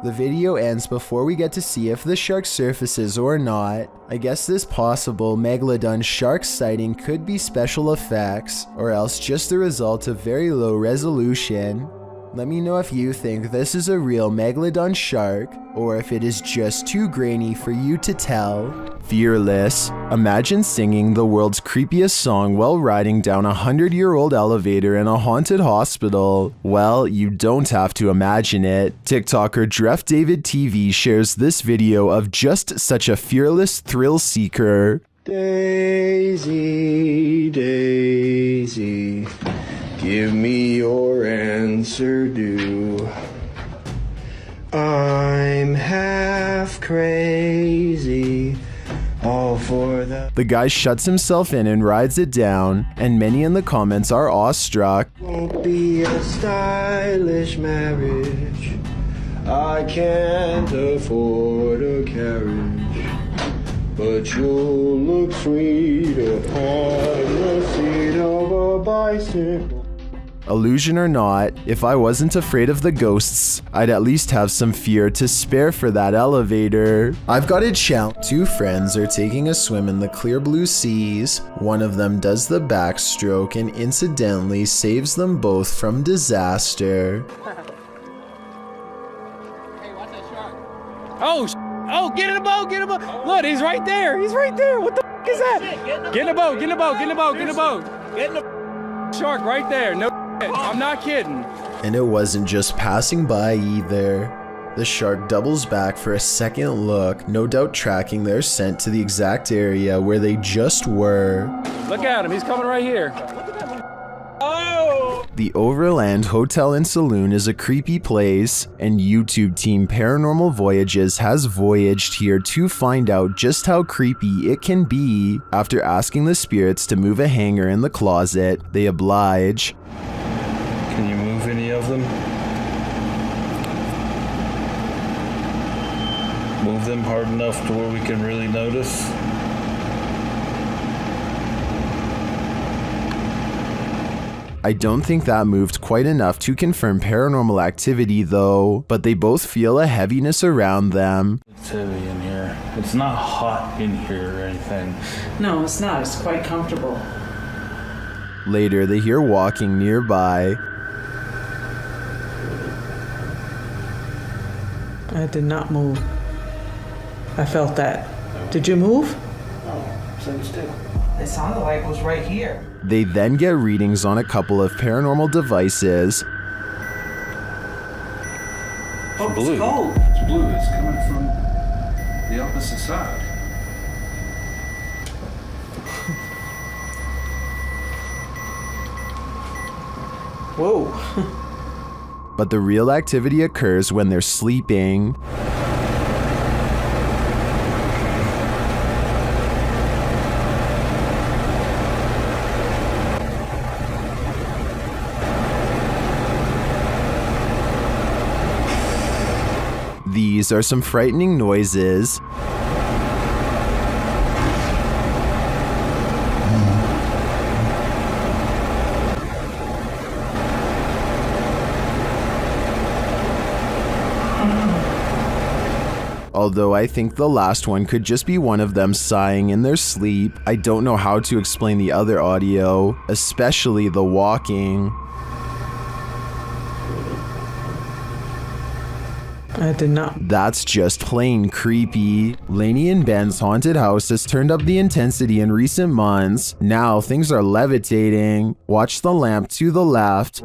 The video ends before we get to see if the shark surfaces or not. I guess this possible Megalodon shark sighting could be special effects, or else just the result of very low resolution. Let me know if you think this is a real Megalodon shark, or if it is just too grainy for you to tell. Fearless. Imagine singing the world's creepiest song while riding down a 100-year-old elevator in a haunted hospital. Well, you don't have to imagine it. TikToker Dref David TV shares this video of just such a fearless thrill seeker. Daisy, Daisy, give me your answer due. I'm half crazy, all for the... The guy shuts himself in and rides it down, and many in the comments are awestruck. Won't be a stylish marriage. I can't afford a carriage, but you'll look sweet upon the seat of a bicycle. Illusion or not, if I wasn't afraid of the ghosts, I'd at least have some fear to spare for that elevator. I've got a challenge. Two friends are taking a swim in the clear blue seas. One of them does the backstroke and incidentally saves them both from disaster. Oh, get in the boat, get in the boat. Look, he's right there. He's right there. What the is that? Get in the boat, get in the boat, get in the boat, get in the boat. Get in the shark right there. No, I'm not kidding. And it wasn't just passing by either. The shark doubles back for a second look, no doubt tracking their scent to the exact area where they just were. Look at him, he's coming right here. The Overland Hotel and Saloon is a creepy place, and YouTube team Paranormal Voyages has voyaged here to find out just how creepy it can be. After asking the spirits to move a hanger in the closet, they oblige. Can you move any of them? Move them hard enough to where we can really notice? I don't think that moved quite enough to confirm paranormal activity though, but they both feel a heaviness around them. It's heavy in here. It's not hot in here or anything. No, it's not. It's quite comfortable. Later, they hear walking nearby. I did not move. I felt that. Did you move? No, same still. It sounded like it was right here. They then get readings on a couple of paranormal devices. Oh, blue. it's cold. It's blue. It's coming from the opposite side. Whoa. But the real activity occurs when they're sleeping. These are some frightening noises. Although I think the last one could just be one of them sighing in their sleep, I don't know how to explain the other audio, especially the walking. I did not. That's just plain creepy. Lainey and Ben's haunted house has turned up the intensity in recent months. Now things are levitating. Watch the lamp to the left.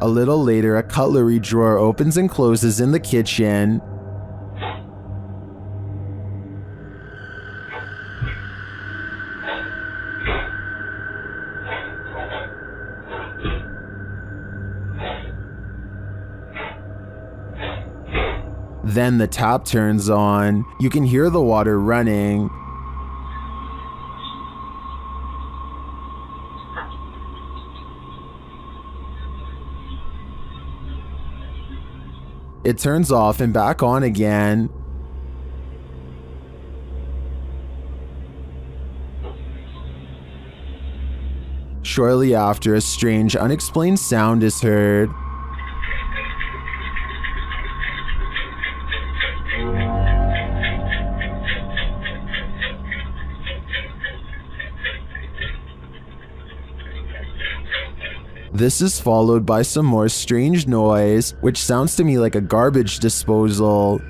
A little later, a cutlery drawer opens and closes in the kitchen. Then the tap turns on. You can hear the water running. It turns off and back on again. Shortly after, a strange, unexplained sound is heard. This is followed by some more strange noise, which sounds to me like a garbage disposal.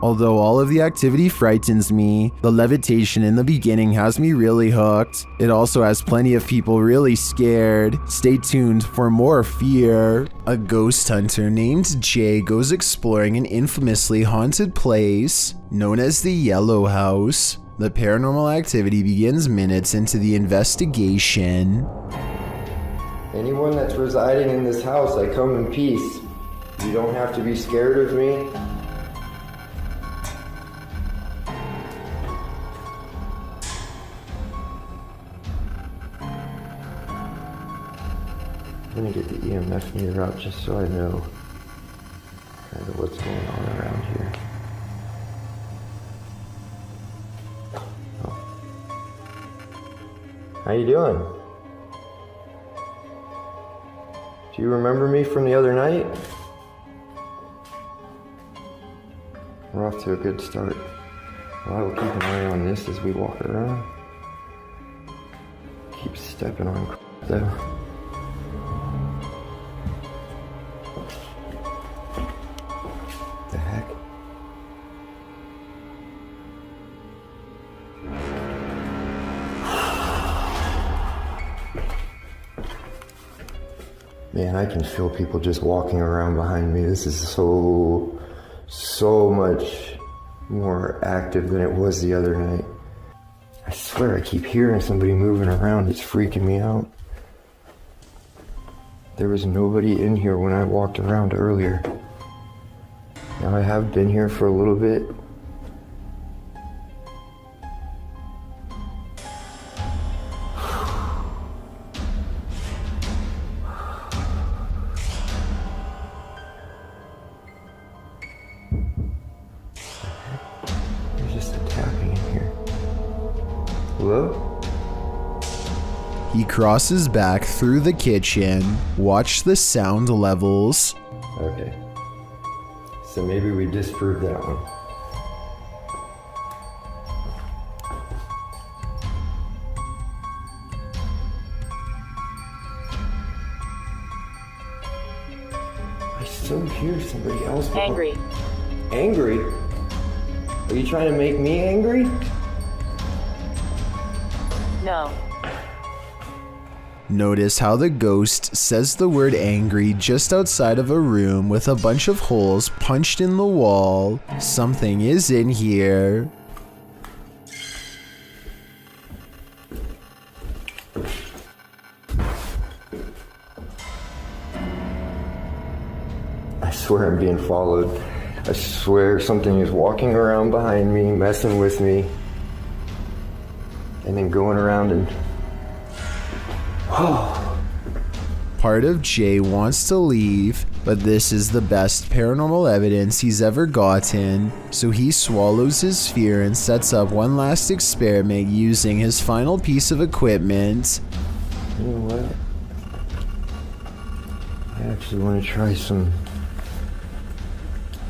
Although all of the activity frightens me, the levitation in the beginning has me really hooked. It also has plenty of people really scared. Stay tuned for more fear. A ghost hunter named Jay goes exploring an infamously haunted place known as the Yellow House. The paranormal activity begins minutes into the investigation. Anyone that's residing in this house, I come in peace. You don't have to be scared of me. I'm gonna get the EMF meter out just so I know kind of what's going on around here. Oh. How you doing? Do you remember me from the other night? We're off to a good start. Well, I will keep an eye on this as we walk around. Keep stepping on though. Man, I can feel people just walking around behind me. This is so much more active than it was the other night. I swear I keep hearing somebody moving around. It's freaking me out. There was nobody in here when I walked around earlier. Now I have been here for a little bit. Hello? He crosses back through the kitchen. Watch the sound levels. Okay. So maybe we disproved that one. I still hear somebody else. Angry. Angry? Are you trying to make me angry? No. Notice how the ghost says the word angry just outside of a room with a bunch of holes punched in the wall. Something is in here. I swear I'm being followed. I swear something is walking around behind me, messing with me. And then going around and... Part of Jay wants to leave, but this is the best paranormal evidence he's ever gotten, so he swallows his fear and sets up one last experiment using his final piece of equipment. You know what? I actually want to try some...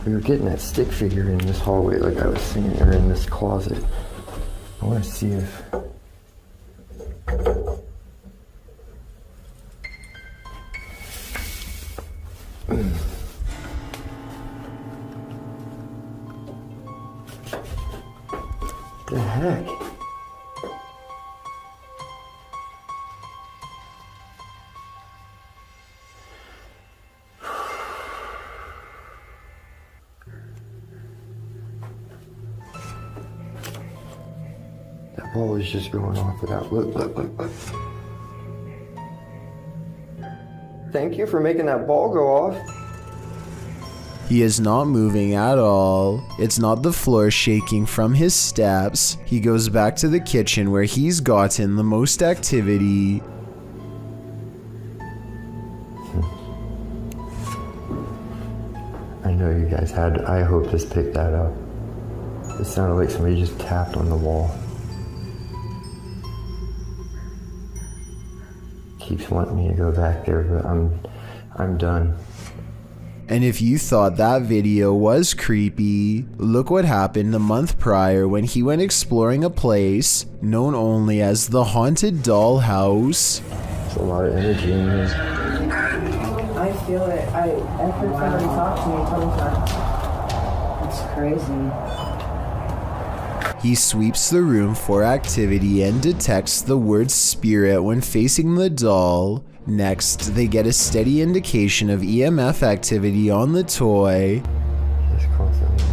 We were getting that stick figure in this hallway, like I was saying, or in this closet. I want to see if... The heck? That ball was just going off without. Look, look, look, look. Thank you for making that ball go off. He is not moving at all. It's not the floor shaking from his steps. He goes back to the kitchen where he's gotten the most activity. I know you guys had. I hope this picked that up. It sounded like somebody just tapped on the wall. Keeps wanting me to go back there, but I'm done. And if you thought that video was creepy, look what happened a month prior when he went exploring a place known only as the Haunted Dollhouse. There's a lot of energy in here. I feel it. I heard somebody talk to me a couple times. It's crazy. He sweeps the room for activity and detects the word spirit when facing the doll. Next, they get a steady indication of EMF activity on the toy. Just constantly.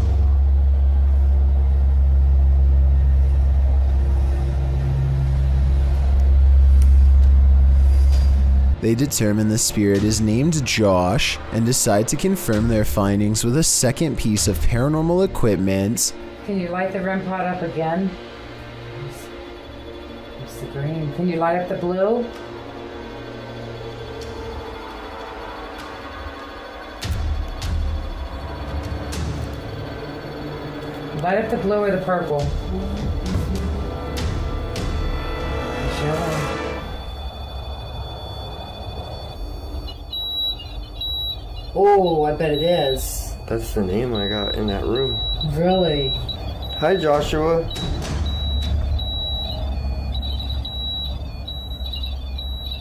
They determine the spirit is named Josh and decide to confirm their findings with a second piece of paranormal equipment. Can you light the REM pod up again? Where's the green? Can you light up the blue? Light up the blue or the purple. Oh, I bet it is. That's the name I got in that room. Really? Hi, Joshua.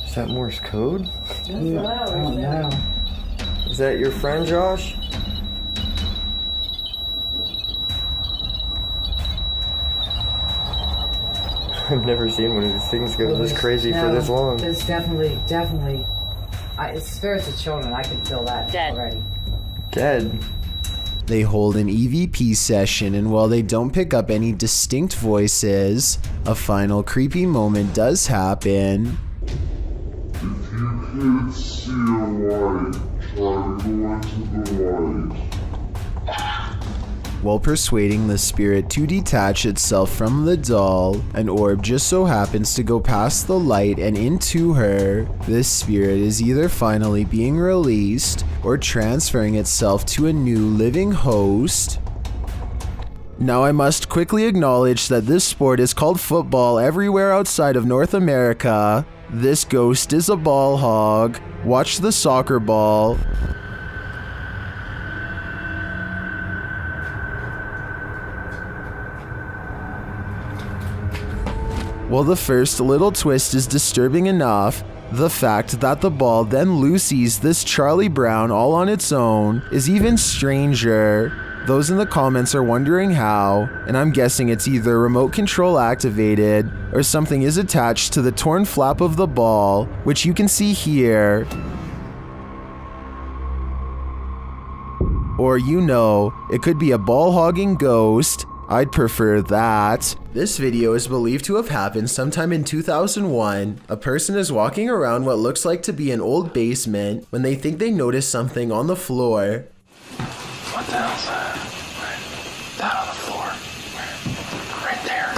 Is that Morse code? Oh, no. Is that your friend, Josh? I've never seen one of these things go this crazy for this long. It's definitely. It's spirits of children. I can feel that already. Dead. They hold an EVP session, and while they don't pick up any distinct voices, a final creepy moment does happen. If you can't see a light, try to go into the light. While persuading the spirit to detach itself from the doll, an orb just so happens to go past the light and into her. This spirit is either finally being released or transferring itself to a new living host. Now I must quickly acknowledge that this sport is called football everywhere outside of North America. This ghost is a ball hog. Watch the soccer ball. Well, the first little twist is disturbing enough. The fact that the ball then loosies this Charlie Brown all on its own is even stranger. Those in the comments are wondering how, and I'm guessing it's either remote control activated or something is attached to the torn flap of the ball, which you can see here. Or it could be a ball hogging ghost. I'd prefer that. This video is believed to have happened sometime in 2001. A person is walking around what looks like to be an old basement when they think they notice something on the floor. What the hell's that? That on the floor. Right there.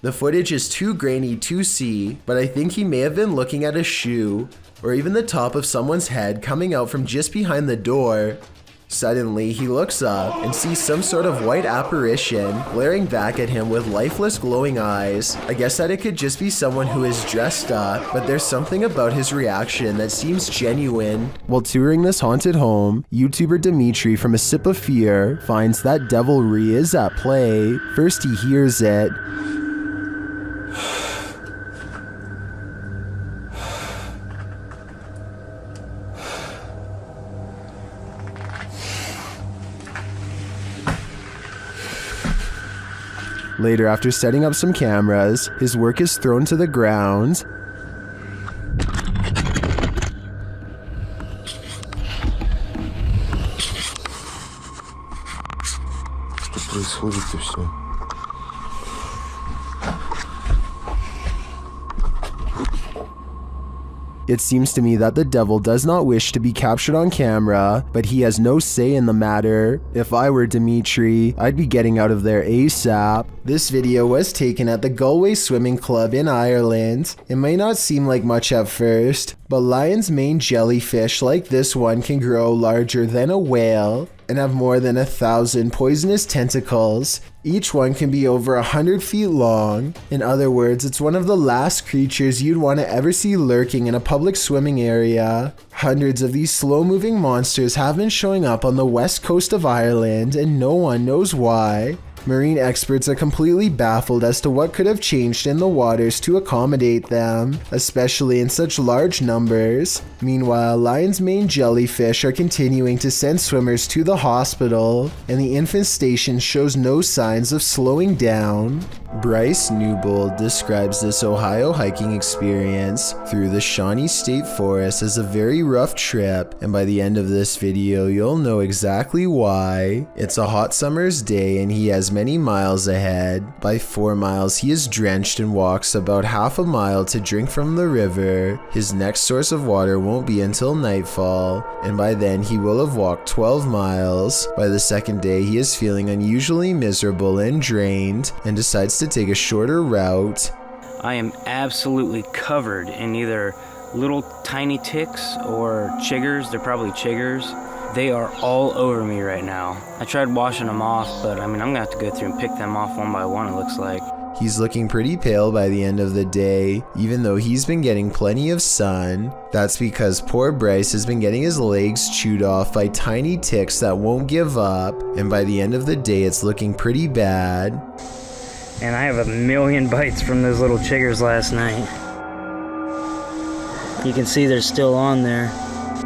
The footage is too grainy to see, but I think he may have been looking at a shoe, or even the top of someone's head coming out from just behind the door. Suddenly, he looks up and sees some sort of white apparition glaring back at him with lifeless glowing eyes. I guess that it could just be someone who is dressed up, but there's something about his reaction that seems genuine. While touring this haunted home, YouTuber Dimitri from A Sip of Fear finds that devilry is at play. First he hears it. Later, after setting up some cameras, his work is thrown to the ground. Что происходит и все. It seems to me that the devil does not wish to be captured on camera, but he has no say in the matter. If I were Dimitri, I'd be getting out of there ASAP. This video was taken at the Galway Swimming Club in Ireland. It may not seem like much at first, but lion's mane jellyfish like this one can grow larger than a whale and have more than 1,000 poisonous tentacles. Each one can be over 100 feet long. In other words, it's one of the last creatures you'd want to ever see lurking in a public swimming area. Hundreds of these slow-moving monsters have been showing up on the west coast of Ireland, and no one knows why. Marine experts are completely baffled as to what could have changed in the waters to accommodate them, especially in such large numbers. Meanwhile, lion's mane jellyfish are continuing to send swimmers to the hospital, and the infestation shows no signs of slowing down. Bryce Newbold describes this Ohio hiking experience through the Shawnee State Forest as a very rough trip, and by the end of this video you'll know exactly why. It's a hot summer's day and he has many miles ahead. By 4 miles he is drenched and walks about half a mile to drink from the river. His next source of water won't be until nightfall, and by then he will have walked 12 miles. By the second day he is feeling unusually miserable and drained and decides to take a shorter route. I am absolutely covered in either little tiny ticks or chiggers. They're probably chiggers. They are all over me right now. I tried washing them off, but I'm gonna have to go through and pick them off one by one, it looks like. He's looking pretty pale by the end of the day, even though he's been getting plenty of sun. That's because poor Bryce has been getting his legs chewed off by tiny ticks that won't give up, and by the end of the day it's looking pretty bad. And I have 1,000,000 bites from those little chiggers last night. You can see they're still on there.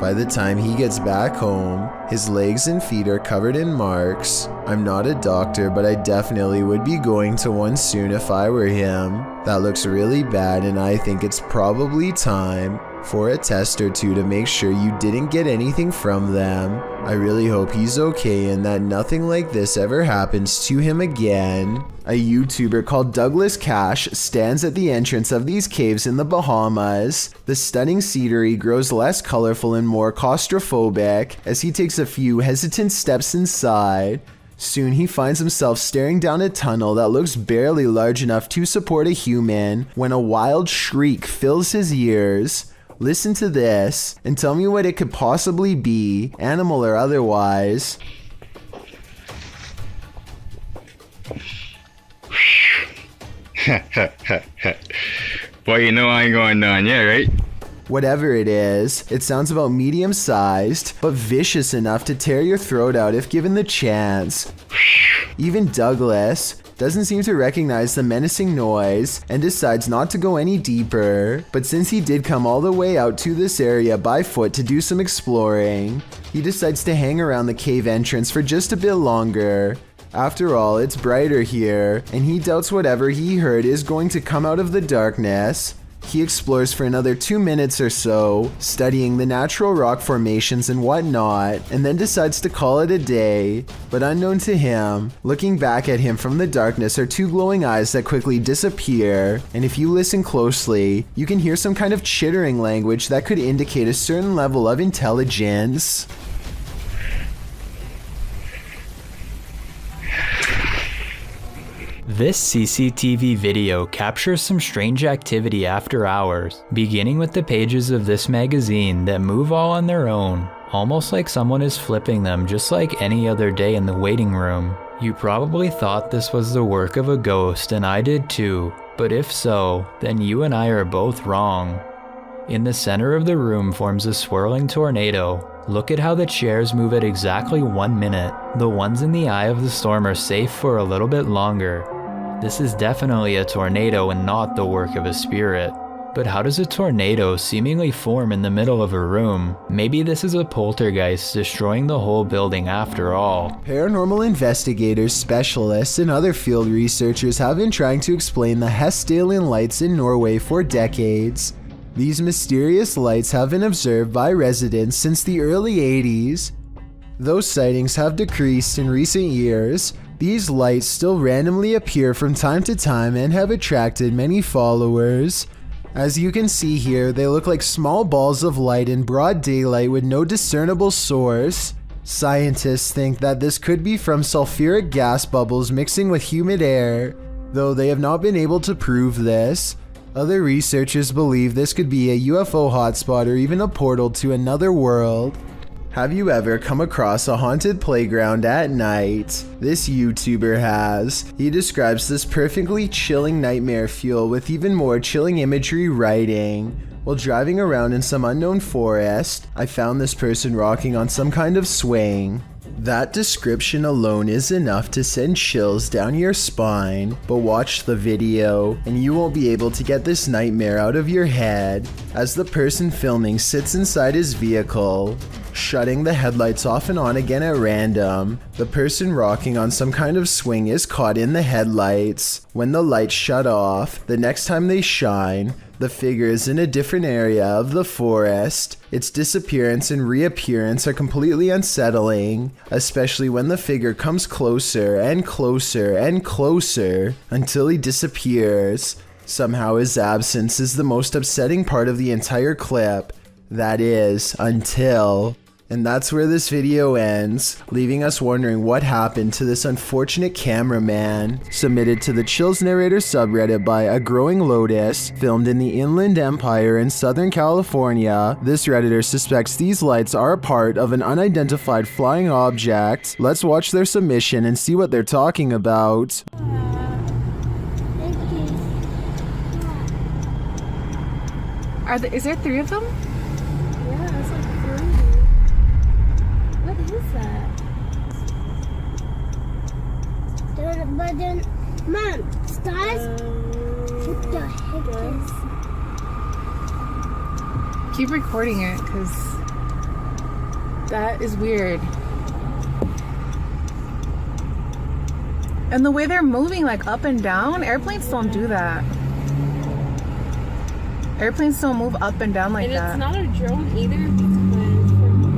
By the time he gets back home, his legs and feet are covered in marks. I'm not a doctor, but I definitely would be going to one soon if I were him. That looks really bad, and I think it's probably time for a test or two to make sure you didn't get anything from them. I really hope he's okay and that nothing like this ever happens to him again. A YouTuber called Douglas Cash stands at the entrance of these caves in the Bahamas. The stunning scenery grows less colorful and more claustrophobic as he takes a few hesitant steps inside. Soon he finds himself staring down a tunnel that looks barely large enough to support a human when a wild shriek fills his ears. Listen to this and tell me what it could possibly be, animal or otherwise. Well, you know I ain't going down yet, right? Whatever it is, it sounds about medium-sized, but vicious enough to tear your throat out if given the chance. Even Douglas doesn't seem to recognize the menacing noise and decides not to go any deeper. But since he did come all the way out to this area by foot to do some exploring, he decides to hang around the cave entrance for just a bit longer. After all, it's brighter here, and he doubts whatever he heard is going to come out of the darkness. He explores for another 2 minutes or so, studying the natural rock formations and whatnot, and then decides to call it a day. But unknown to him, looking back at him from the darkness are 2 glowing eyes that quickly disappear, and if you listen closely, you can hear some kind of chittering language that could indicate a certain level of intelligence. This CCTV video captures some strange activity after hours, beginning with the pages of this magazine that move all on their own, almost like someone is flipping them just like any other day in the waiting room. You probably thought this was the work of a ghost, and I did too, but if so, then you and I are both wrong. In the center of the room forms a swirling tornado. Look at how the chairs move at exactly 1 minute. The ones in the eye of the storm are safe for a little bit longer. This is definitely a tornado and not the work of a spirit. But how does a tornado seemingly form in the middle of a room? Maybe this is a poltergeist destroying the whole building after all. Paranormal investigators, specialists, and other field researchers have been trying to explain the Hestalian lights in Norway for decades. These mysterious lights have been observed by residents since the early 80s. Though sightings have decreased in recent years, these lights still randomly appear from time to time and have attracted many followers. As you can see here, they look like small balls of light in broad daylight with no discernible source. Scientists think that this could be from sulfuric gas bubbles mixing with humid air, though they have not been able to prove this. Other researchers believe this could be a UFO hotspot or even a portal to another world. Have you ever come across a haunted playground at night? This YouTuber has. He describes this perfectly chilling nightmare fuel with even more chilling imagery writing. While driving around in some unknown forest, I found this person rocking on some kind of swing. That description alone is enough to send chills down your spine, but watch the video and you won't be able to get this nightmare out of your head as the person filming sits inside his vehicle, shutting the headlights off and on again at random. The person rocking on some kind of swing is caught in the headlights. When the lights shut off, the next time they shine, the figure is in a different area of the forest. Its disappearance and reappearance are completely unsettling, especially when the figure comes closer and closer and closer until he disappears. Somehow his absence is the most upsetting part of the entire clip. That is, until... And that's where this video ends, leaving us wondering what happened to this unfortunate cameraman. Submitted to the Chills Narrator subreddit by A Growing Lotus, filmed in the Inland Empire in Southern California, this redditor suspects these lights are a part of an unidentified flying object. Let's watch their submission and see what they're talking about. Is there 3 of them? Yeah, it's like 3. What is that? But then, Mom, stars? What the heck is... Keep recording it, because that is weird. And the way they're moving, like up and down, airplanes don't do that. Airplanes don't move up and down like that. And it's not a drone either.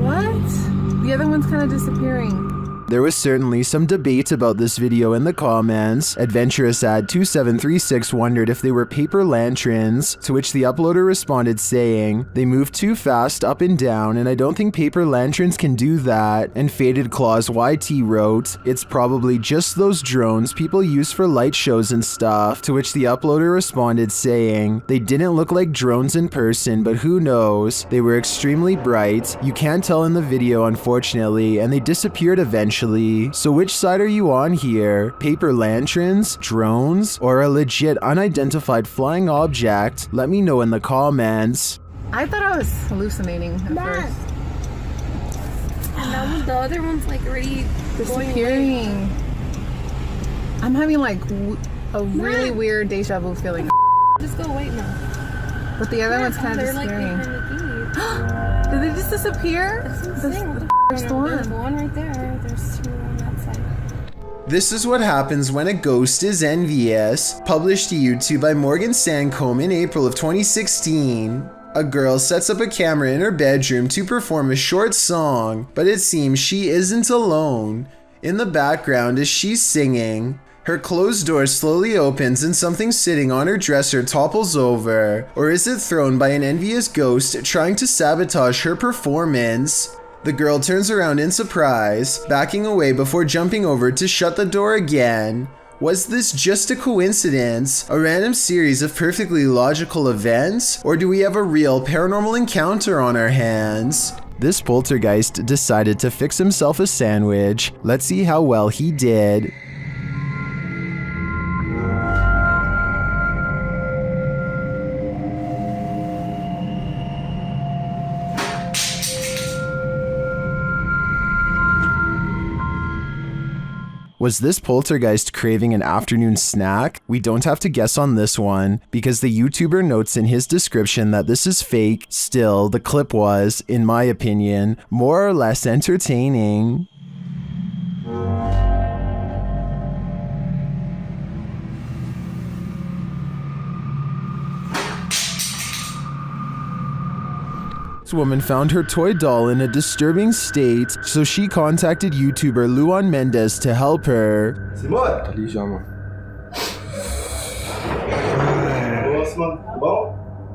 What? The other one's kind of disappearing. There was certainly some debate about this video in the comments. Adventurous Ad 2736 wondered if they were paper lanterns, to which the uploader responded saying, "They move too fast up and down and I don't think paper lanterns can do that." And Faded Claws YT wrote, "It's probably just those drones people use for light shows and stuff," to which the uploader responded saying, "They didn't look like drones in person, but who knows? They were extremely bright. You can't tell in the video unfortunately, and they disappeared eventually. So which side are you on here? Paper lanterns, drones, or a legit unidentified flying object? Let me know in the comments." I thought I was hallucinating at first. And now the other one's like already disappearing. I'm having like a really weird deja vu feeling. Just go wait now. But the other one's kind of disappearing. Did they just disappear? There's the one. There's one right there. There's 2 on that side. This is what happens when a ghost is envious. Published to YouTube by Morgan Sancombe in April of 2016. A girl sets up a camera in her bedroom to perform a short song, but it seems she isn't alone. In the background as she's singing, her closed door slowly opens and something sitting on her dresser topples over. Or is it thrown by an envious ghost trying to sabotage her performance? The girl turns around in surprise, backing away before jumping over to shut the door again. Was this just a coincidence, a random series of perfectly logical events, or do we have a real paranormal encounter on our hands? This poltergeist decided to fix himself a sandwich. Let's see how well he did. Was this poltergeist craving an afternoon snack? We don't have to guess on this one, because the YouTuber notes in his description that this is fake. Still, the clip was, in my opinion, more or less entertaining. This woman found her toy doll in a disturbing state, so she contacted YouTuber Luan Mendez to help her.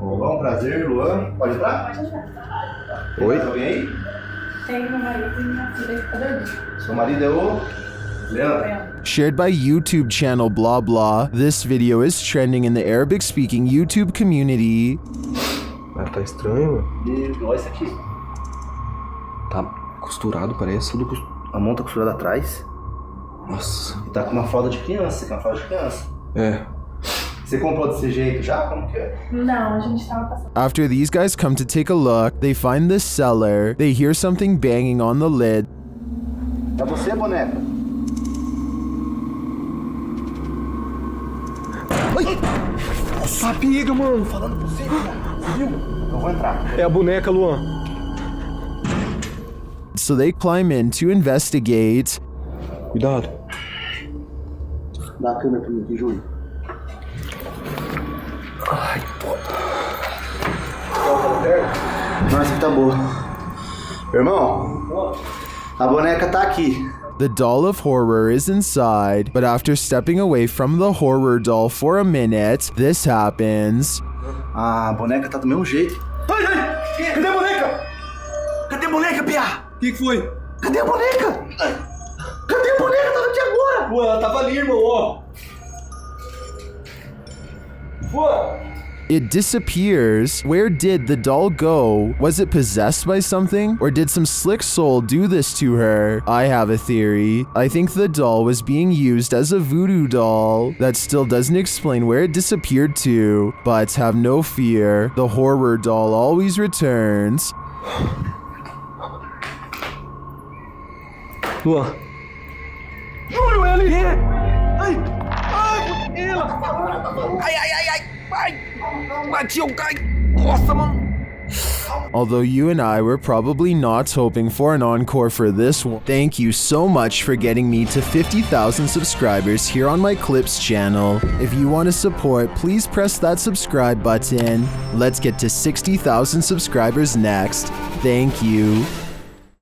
Olá, um prazer, Luan. Pode entrar? Oi? Alguém aí? Tem meu marido e minha filha que tá dormindo. Seu marido é o Leandro. Shared by YouTube channel blah blah, this video is trending in the Arabic-speaking YouTube community. Ah, tá estranho, mano. E olha isso aqui. Tá costurado, parece. A mão tá costurada atrás. Nossa. E tá com uma fralda de criança. Com uma fralda de criança. É. Você comprou desse jeito já? Como que é? Não, a gente tava passando. After these guys come to take a look, they find the cellar. They hear something banging on the lid. É você, boneca? Ai! Sabia, mano. Falando pra você, cara. Viu? Eu vou entrar. É a boneca, Luan. So they climb in to investigate. Cuidado. Dá a câmera pra mim aqui, Júlio. Ai, pô. Nossa, que tá boa. Irmão, a boneca tá aqui. The doll of horror is inside, but after stepping away from the horror doll for a minute, this happens. A boneca tá do mesmo jeito. Ai, ai! Cadê a boneca? Cadê a boneca, Pia? O que foi? Cadê a boneca? Cadê a boneca? Tava aqui agora! Ué, ela tava ali, irmão, ó. Ué! It disappears. Where did the doll go? Was it possessed by something? Or did some slick soul do this to her? I have a theory. I think the doll was being used as a voodoo doll. That still doesn't explain where it disappeared to. But have no fear. The horror doll always returns. Luan. Júlio, ela é! Ai! Ai! Ela! Ai, ai, ai, ai! Ai! Bati o cara! Nossa, mano! Although you and I were probably not hoping for an encore for this one, thank you so much for getting me to 50,000 subscribers here on my Clips channel. If you want to support, please press that subscribe button. Let's get to 60,000 subscribers next. Thank you.